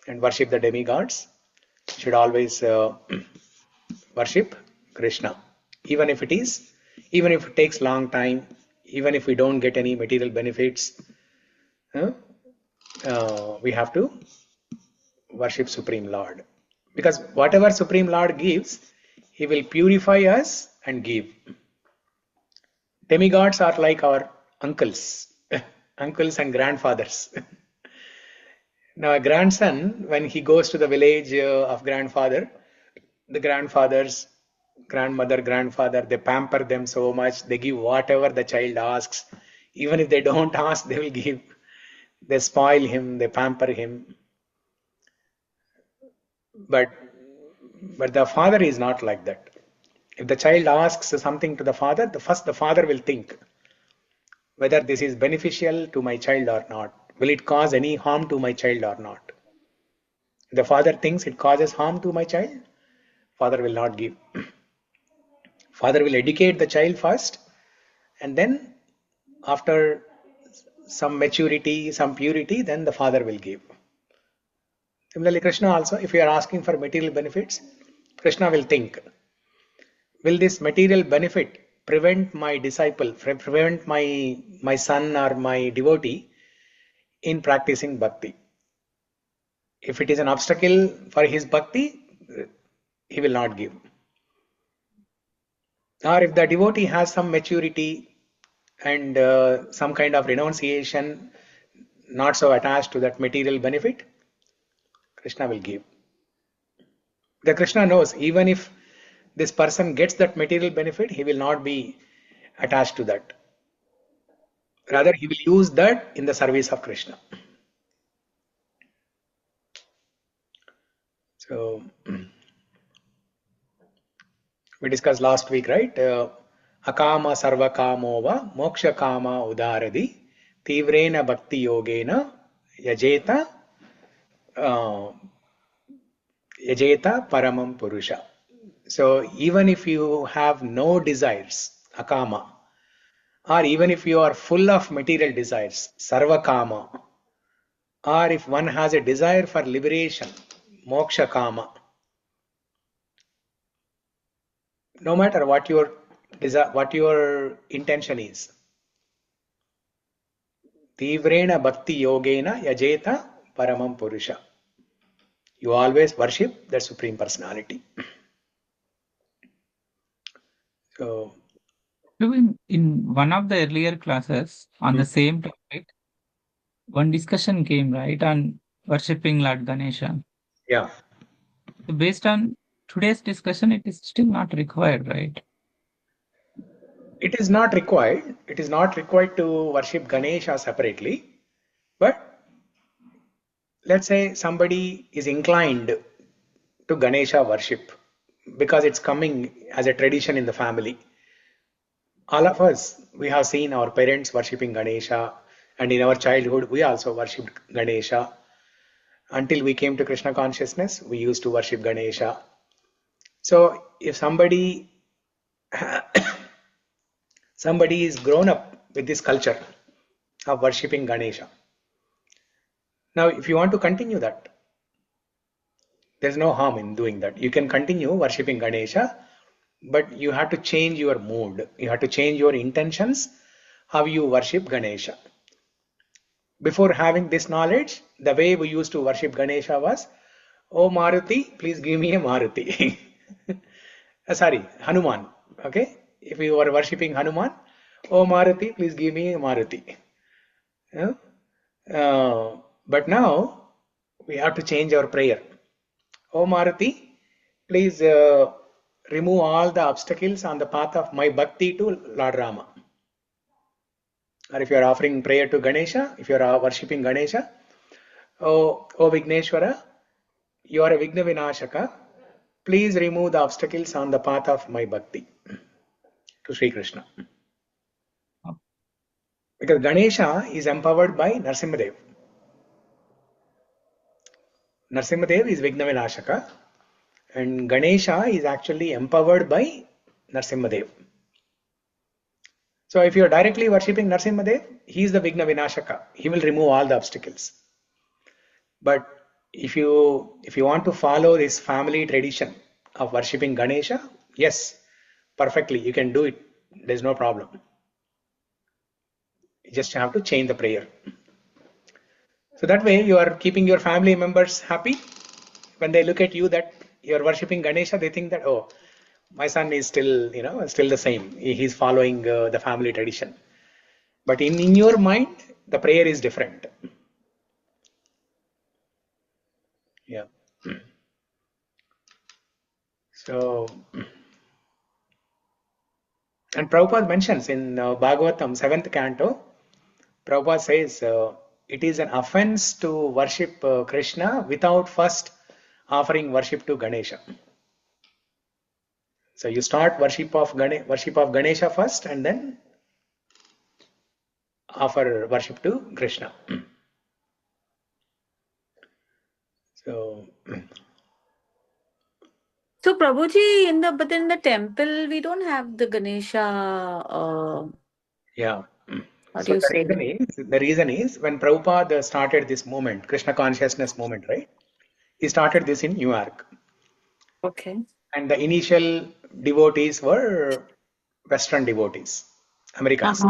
and worship the demigods. We should always worship Krishna, even if it takes long time, even if we don't get any material benefits. We have to worship Supreme Lord, because whatever Supreme Lord gives, He will purify us and give. Demigods are like our uncles, uncles and grandfathers. Now a grandson, when he goes to the village of grandfather, the grandfathers, grandmother, grandfather, they pamper them so much, they give whatever the child asks. Even if they don't ask, they will give. They spoil him, they pamper him. But the father is not like that. If the child asks something to the father, first the father will think whether this is beneficial to my child or not. Will it cause any harm to my child or not? If the father thinks it causes harm to my child, father will not give. Father will educate the child first, and then after some maturity, some purity, then the father will give. Similarly, Krishna also, if you are asking for material benefits, Krishna will think, will this material benefit prevent my disciple, prevent my son or my devotee in practicing bhakti? If it is an obstacle for his bhakti, he will not give. Or if the devotee has some maturity and some kind of renunciation, not so attached to that material benefit, Krishna will give. The Krishna knows, even if this person gets that material benefit, he will not be attached to that. Rather, he will use that in the service of Krishna. So, we discussed last week, right? Akama sarva kamova moksha kama udaradi tivrena bhakti yogena yajeta paramam purusha. So even if you have no desires, akama, or even if you are full of material desires, sarva kama, or if one has a desire for liberation, moksha kama, no matter what your desire, what your intention is, tivrena bhakti yogena yajeta paramam purusha, you always worship the Supreme Personality. So in one of the earlier classes on the same topic, one discussion came, right, on worshipping Lord Ganesha. yeah, So based on today's discussion, it is still not required, right? it is not required. It is not required to worship Ganesha separately. But let's say somebody is inclined to Ganesha worship because it's coming as a tradition in the family. All of us, we have seen our parents worshipping Ganesha, and in our childhood, we also worshipped Ganesha. Until we came to Krishna consciousness, we used to worship Ganesha. So if somebody is grown up with this culture of worshipping Ganesha, now if you want to continue that, There's no harm in doing that. You can continue worshipping Ganesha, but you have to change your mood. You have to change your intentions, how you worship Ganesha. Before having this knowledge, the way we used to worship Ganesha was, "Oh Maruti, please give me a Maruti." Sorry, Hanuman. Okay? If you were worshipping Hanuman, "Oh Maruti, please give me a Maruti." Yeah? But now we have to change our prayer. "Oh Maruti, please remove all the obstacles on the path of my bhakti to Lord Rama." Or if you are offering prayer to Ganesha, if you are worshipping Ganesha, "Oh Vigneshwara, you are a Vigna Vinashaka. Please remove the obstacles on the path of my bhakti to Sri Krishna." Because Ganesha is empowered by Narasimhadev. Narasimhadev is Vigna Vinashaka, and Ganesha is actually empowered by Narasimhadev. So if you are directly worshipping Narasimhadev, he is the Vigna Vinashaka. He will remove all the obstacles. But if you want to follow this family tradition of worshipping Ganesha, yes, perfectly, you can do it. There's no problem. You just have to change the prayer. So that way you are keeping your family members happy. When they look at you that you are worshipping Ganesha, they think that, "Oh, my son is still, still the same. He's following the family tradition." But in your mind, the prayer is different. Yeah. So, and Prabhupada mentions in Bhagavatam 7th canto, Prabhupada says it is an offense to worship Krishna without first offering worship to Ganesha. So you start worship of Ganesha first, and then offer worship to Krishna. So Prabhuji, in the temple we don't have the Ganesha. yeah. What So do you say? the reason is when Prabhupada started this movement, Krishna consciousness movement, right? He started this in New York. Okay. And the initial devotees were Western devotees, Americans.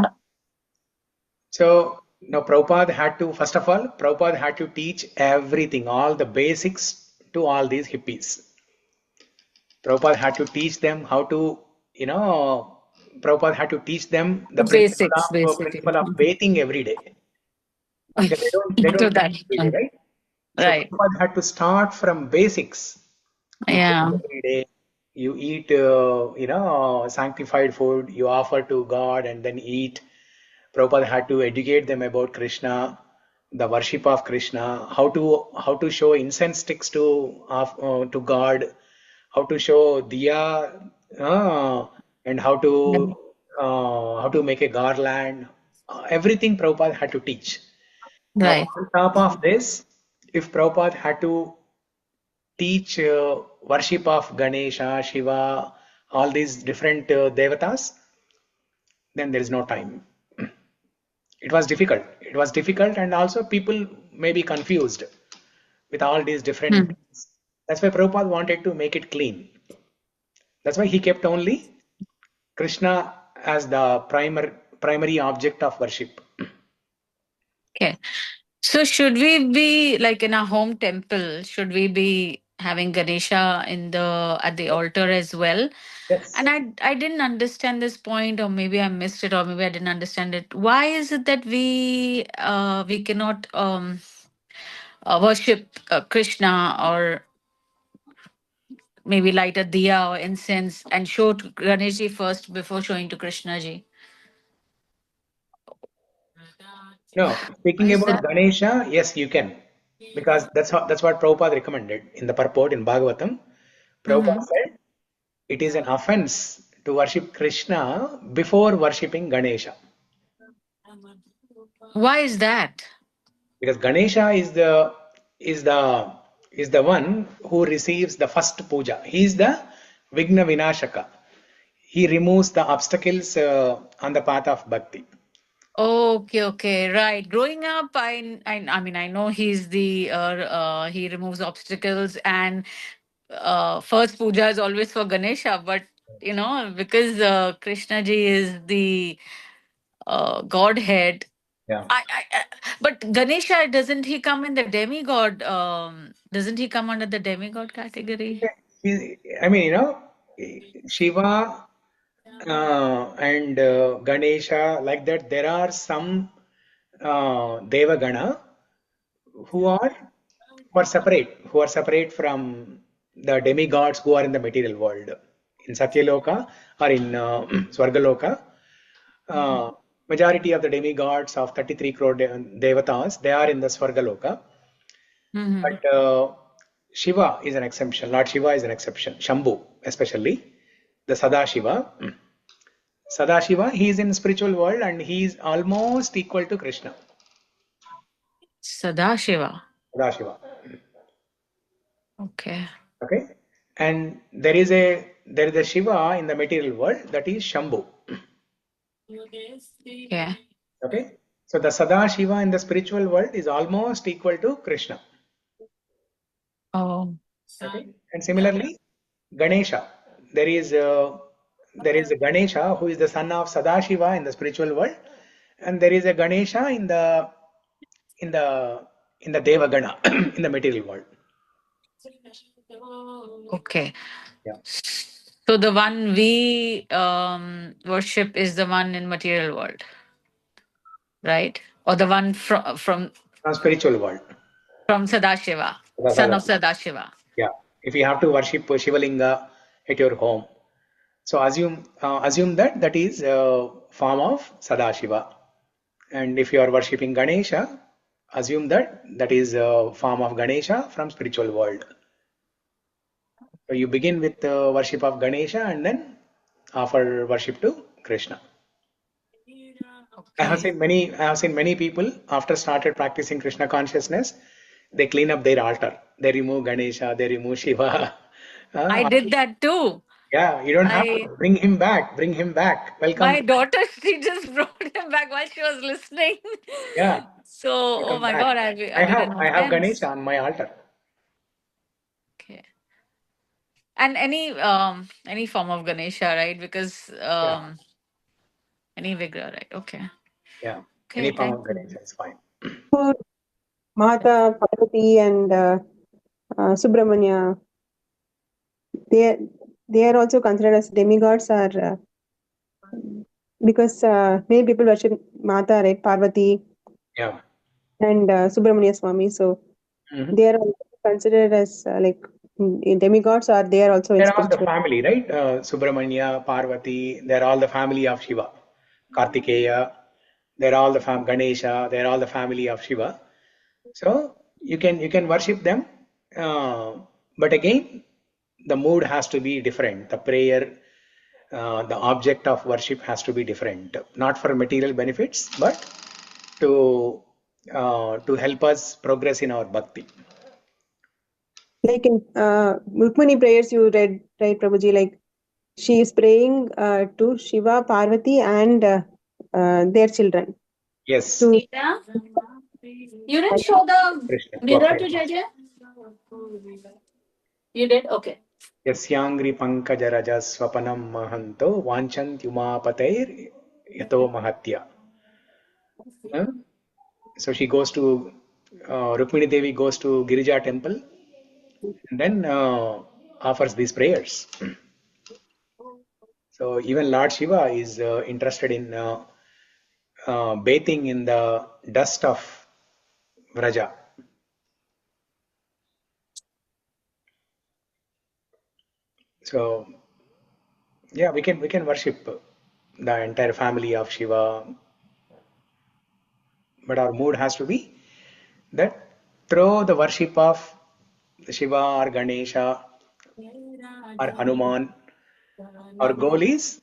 So now Prabhupada had to, first of all, Prabhupada had to teach everything, all the basics to all these hippies. Prabhupada had to teach them how to, Prabhupada had to teach them the principle of bathing every day. Because they don't that. every day, right? So Right. Prabhupada had to start from basics. Yeah. Every day you eat, sanctified food, you offer to God and then eat. Prabhupada had to educate them about Krishna, the worship of Krishna, how to show incense sticks to God, how to show diya, and how to make a garland. Everything Prabhupada had to teach. Now, Right. on top of this, if Prabhupada had to teach worship of Ganesha, Shiva, all these different devatas, then there is no time. It was difficult. It was difficult, and also people may be confused with all these different things. That's why Prabhupada wanted to make it clean. That's why he kept only Krishna as the primary object of worship. Okay. So should we be like in our home temple? Should we be having Ganesha at the altar as well? Yes. And I didn't understand this point, or maybe I missed it, or maybe I didn't understand it. Why is it that we cannot worship Krishna, or maybe light a diya or incense and show to Ganeshji first before showing to Krishnaji? No, speaking about Ganesha, yes, you can. Because that's what Prabhupada recommended in the purport in Bhagavatam. Prabhupada said it is an offense to worship Krishna before worshipping Ganesha. Why is that? Because Ganesha is the one who receives the first puja. He is the Vigna Vinashaka. He removes the obstacles on the path of bhakti. Okay, right. Growing up, I mean, I know he's the he removes obstacles, and first puja is always for Ganesha, but because Krishna ji is the Godhead. Yeah. But Ganesha, doesn't he come in the demigod? Doesn't he come under the demigod category? I mean, Shiva and Ganesha, like that, there are some Devagana who are who are separate from the demigods who are in the material world. In Satyaloka or in Swargaloka, majority of the demigods of 33 crore devatāḥs, they are in the Swargaloka. But Shiva is an exception. Lord Shiva is an exception. Shambhu, especially the Sadashiva. Sadashiva, he is in spiritual world and he is almost equal to Krishna. Sadashiva. Sadashiva. Okay. Okay. And there is a Shiva in the material world, that is Shambhu. Yeah. Okay. So the Sadashiva in the spiritual world is almost equal to Krishna. Oh. Okay. And similarly, Ganesha. There is a Ganesha who is the son of Sadashiva in the spiritual world, and there is a Ganesha in the Devagana in the material world. Okay. Yeah. So the one we worship is the one in material world, right? Or the one from Spiritual world. From Sadashiva, son of Sadashiva. Yeah. If you have to worship Shivalinga at your home, so assume that is a form of Sadashiva. And if you are worshipping Ganesha, assume that is a form of Ganesha from spiritual world. So you begin with the worship of Ganesha and then offer worship to Krishna. Okay. I have seen many people after started practicing Krishna consciousness, they clean up their altar. They remove Ganesha, they remove Shiva. I did that too. Yeah, you don't have to bring him back. Bring him back. Welcome. My daughter, she just brought him back while she was listening. Yeah. So, oh my God, I didn't know. I have Ganesha on my altar. Okay. And any form of Ganesha, right? Because any Vigra, right? Okay. Yeah. Okay, Any form thank of Ganesha is fine. So, Mata, Parvati, and Subramanya, they are also considered as demigods, or because many people worship Mata, right? Parvati. Yeah. And Subramanya Swami. So they are also considered as demigods, or they are also in They're all the spiritual. family, right? Subramanya, Parvati, they're all the family of Shiva. Kartikeya, they're all the Ganesha, they're all the family of Shiva. So you can worship them, but again, the mood has to be different. The prayer, the object of worship has to be different. Not for material benefits, but to help us progress in our bhakti. Like in Rukmani prayers, you read, right, Prabhuji? Like she is praying to Shiva, Parvati, and their children. Yes. You didn't show the mirror to Jaja? You did? Okay. Yasyangri pankaja raja swapanam mahanto vanchantyumapateir yato mahatya. So she goes to Rukmini Devi goes to Girija temple and then offers these prayers. So even Lord Shiva is interested in bathing in the dust of Vraja. So yeah, we can worship the entire family of Shiva, but our mood has to be that through the worship of Shiva or Ganesha or Hanuman, our goal is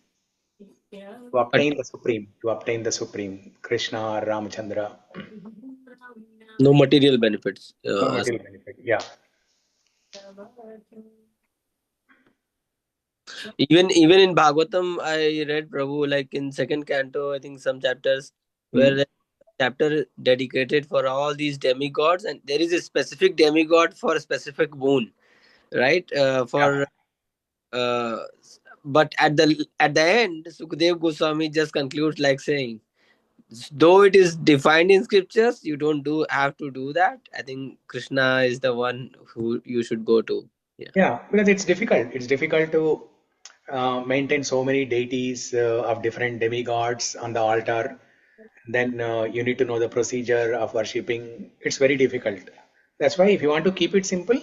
to obtain the supreme, Krishna or Ramachandra. No material benefits. No material benefit. Yeah. Even in Bhagavatam, I read Prabhu, like in second canto, I think some chapters where the chapter dedicated for all these demigods, and there is a specific demigod for a specific boon, right? But at the end, Sukadev Goswami just concludes like saying, though it is defined in scriptures, you don't have to do that. I think Krishna is the one who you should go to. Yeah, because it's difficult. It's difficult to maintain so many deities of different demigods on the altar. Then you need to know the procedure of worshipping. It's very difficult. That's why if you want to keep it simple,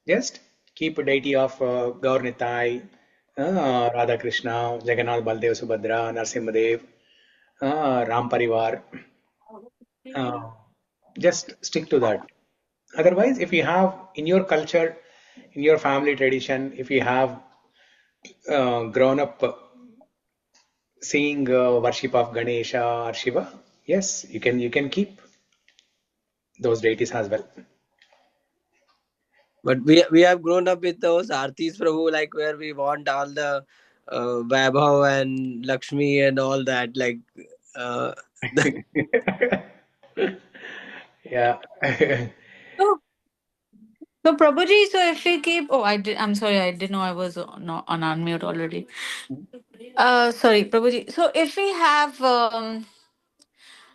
just keep a deity of Gaur Nitai, Radha Krishna, Jagannath Baldev Subhadra, Narsimhadev, Ram Parivar. Just stick to that. Otherwise, if you have in your culture, in your family tradition, if you have grown up seeing worship of Ganesha or Shiva, yes, you can keep those deities as well. But we have grown up with those artis, Prabhu, like where we want all the Vaibhav and Lakshmi and all that, like. Yeah. So Prabhuji, so if we keep, I'm sorry, I didn't know I was on unmute already. Sorry, Prabhuji. So if we have,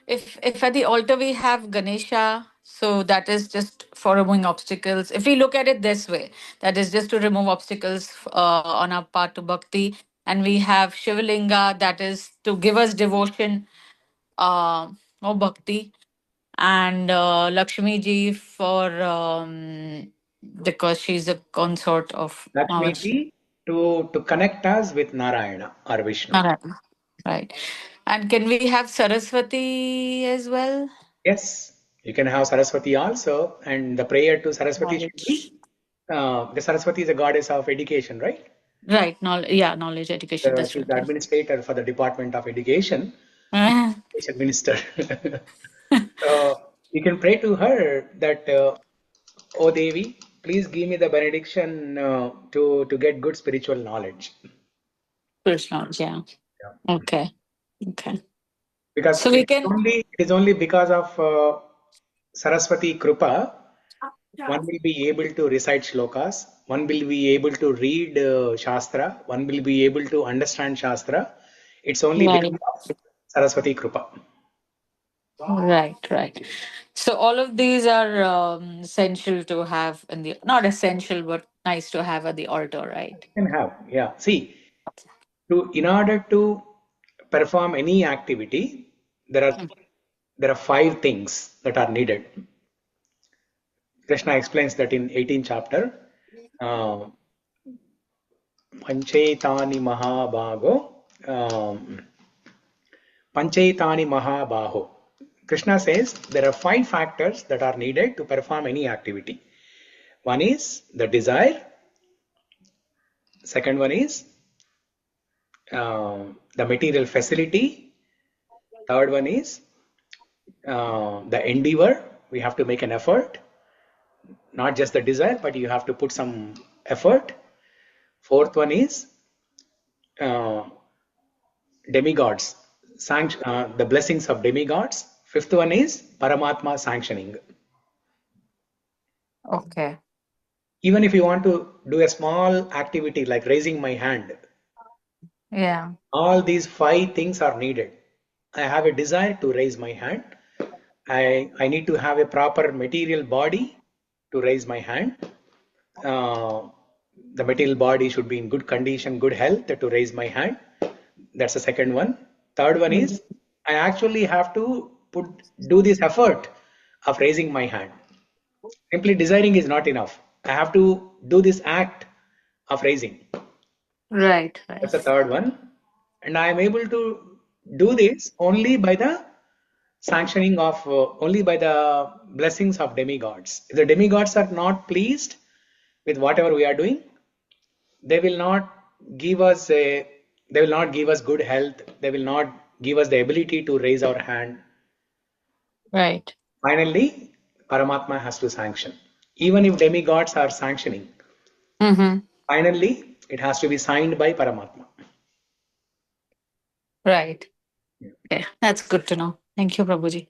if at the altar we have Ganesha, so that is just for removing obstacles. If we look at it this way, that is just to remove obstacles on our path to bhakti, and we have Shivalinga, that is to give us devotion, or bhakti, and Lakshmi ji for because she's a consort of Lakshmi ji to connect us with Narayana or Vishnu. Narayana. Right. And can we have Saraswati as well? Yes, you can have Saraswati also, and the prayer to Saraswati should be the Saraswati is a goddess of education, right? Right. Knowledge, education. That's She's right. the administrator for the Department of Education. She's a minister. So you can pray to her that, oh Devi, please give me the benediction to get good spiritual knowledge. Spiritual knowledge, yeah. Okay. Because So it is only because of Saraswati Krupa one will be able to recite shlokas, one will be able to read Shastra, one will be able to understand Shastra. It's only because of Saraswati Krupa. Right. So all of these are essential to have not essential, but nice to have at the altar, right? You can have, yeah. See, in order to perform any activity, there are 5 things that are needed. Krishna explains that in 18th chapter. Panchaitani Mahabaho. Krishna says there are 5 factors that are needed to perform any activity. One is the desire. Second one is the material facility. Third one is the endeavor. We have to make an effort. Not just the desire, but you have to put some effort. Fourth one is demigods, the blessings of demigods. Fifth one is Paramatma sanctioning. Okay. Even if you want to do a small activity like raising my hand, yeah, all these 5 things are needed. I have a desire to raise my hand. I need to have a proper material body to raise my hand. The material body should be in good condition, good health to raise my hand. That's the second one. Third one is I actually have to do this effort of raising my hand. Simply desiring is not enough. I have to do this act of raising. Right. That's the third one. And I am able to do this only by the sanctioning of, only by the blessings of demigods. If the demigods are not pleased with whatever we are doing, they will not give us good health. They will not give us the ability to raise our hand. Right. Finally, Paramatma has to sanction. Even if demigods are sanctioning, finally it has to be signed by Paramatma. Right. Okay, that's good to know. Thank you, Prabhuji.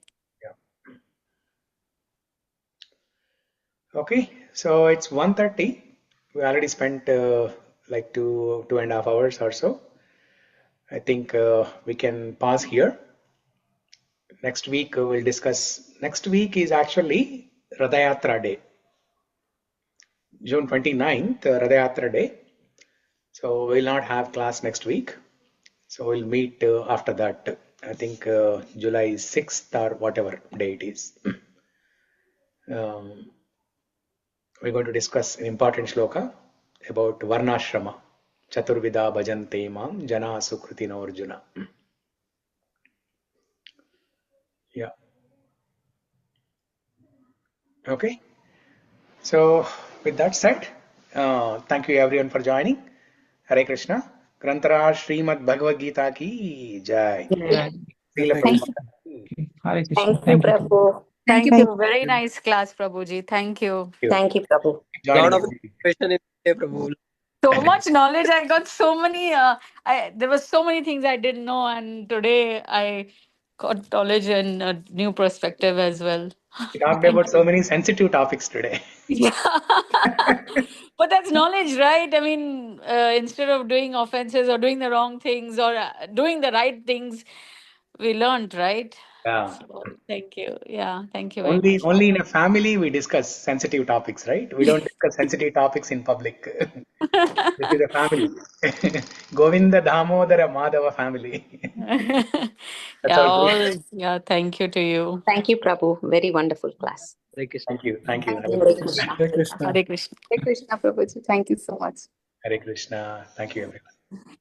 Okay, so it's 1:30. We already spent like 2.5 hours or so. I think we can pause here. Next week we'll discuss. Next week is actually Radayatra Day. June 29th, Radayatra Day. So we'll not have class next week. So we'll meet after that. I think July 6th or whatever day it is. We're going to discuss an important shloka about Varnashrama. Chaturvida bhajante mam jana sukritina arjuna. Yeah. Okay. So with that said, thank you everyone for joining. Hare Krishna. Grantara Srimad Bhagavad Gita ki jai. Yeah. Srila Thank Prabhupada. Hare Krishna. Thank you, Prabhu. Thank you. you. Very nice class, Prabhuji. Thank you. Thank you, Prabhu. Joining Lot of everybody. information in there, Prabhu. So much knowledge. I got so many. There were so many things I didn't know, and today I got knowledge and a new perspective as well. We talked Thank about so many sensitive topics today. Yeah. But that's knowledge, right? I mean, instead of doing offenses or doing the wrong things or doing the right things, we learned, right? Yeah. So, thank you. Yeah, thank you very much. Only in a family we discuss sensitive topics, right? We don't discuss sensitive topics in public. This is a family. Govinda Damodara Madhava family. That's Yeah, our group. yeah, thank you to you. Thank you, Prabhu. Very wonderful class. Hare Krishna. Thank you. Thank you. Thank you, Hare Krishna. Hare Krishna. Hare Krishna. Hare Krishna, Prabhuji. Thank you so much. Hare Krishna. Thank you, everyone.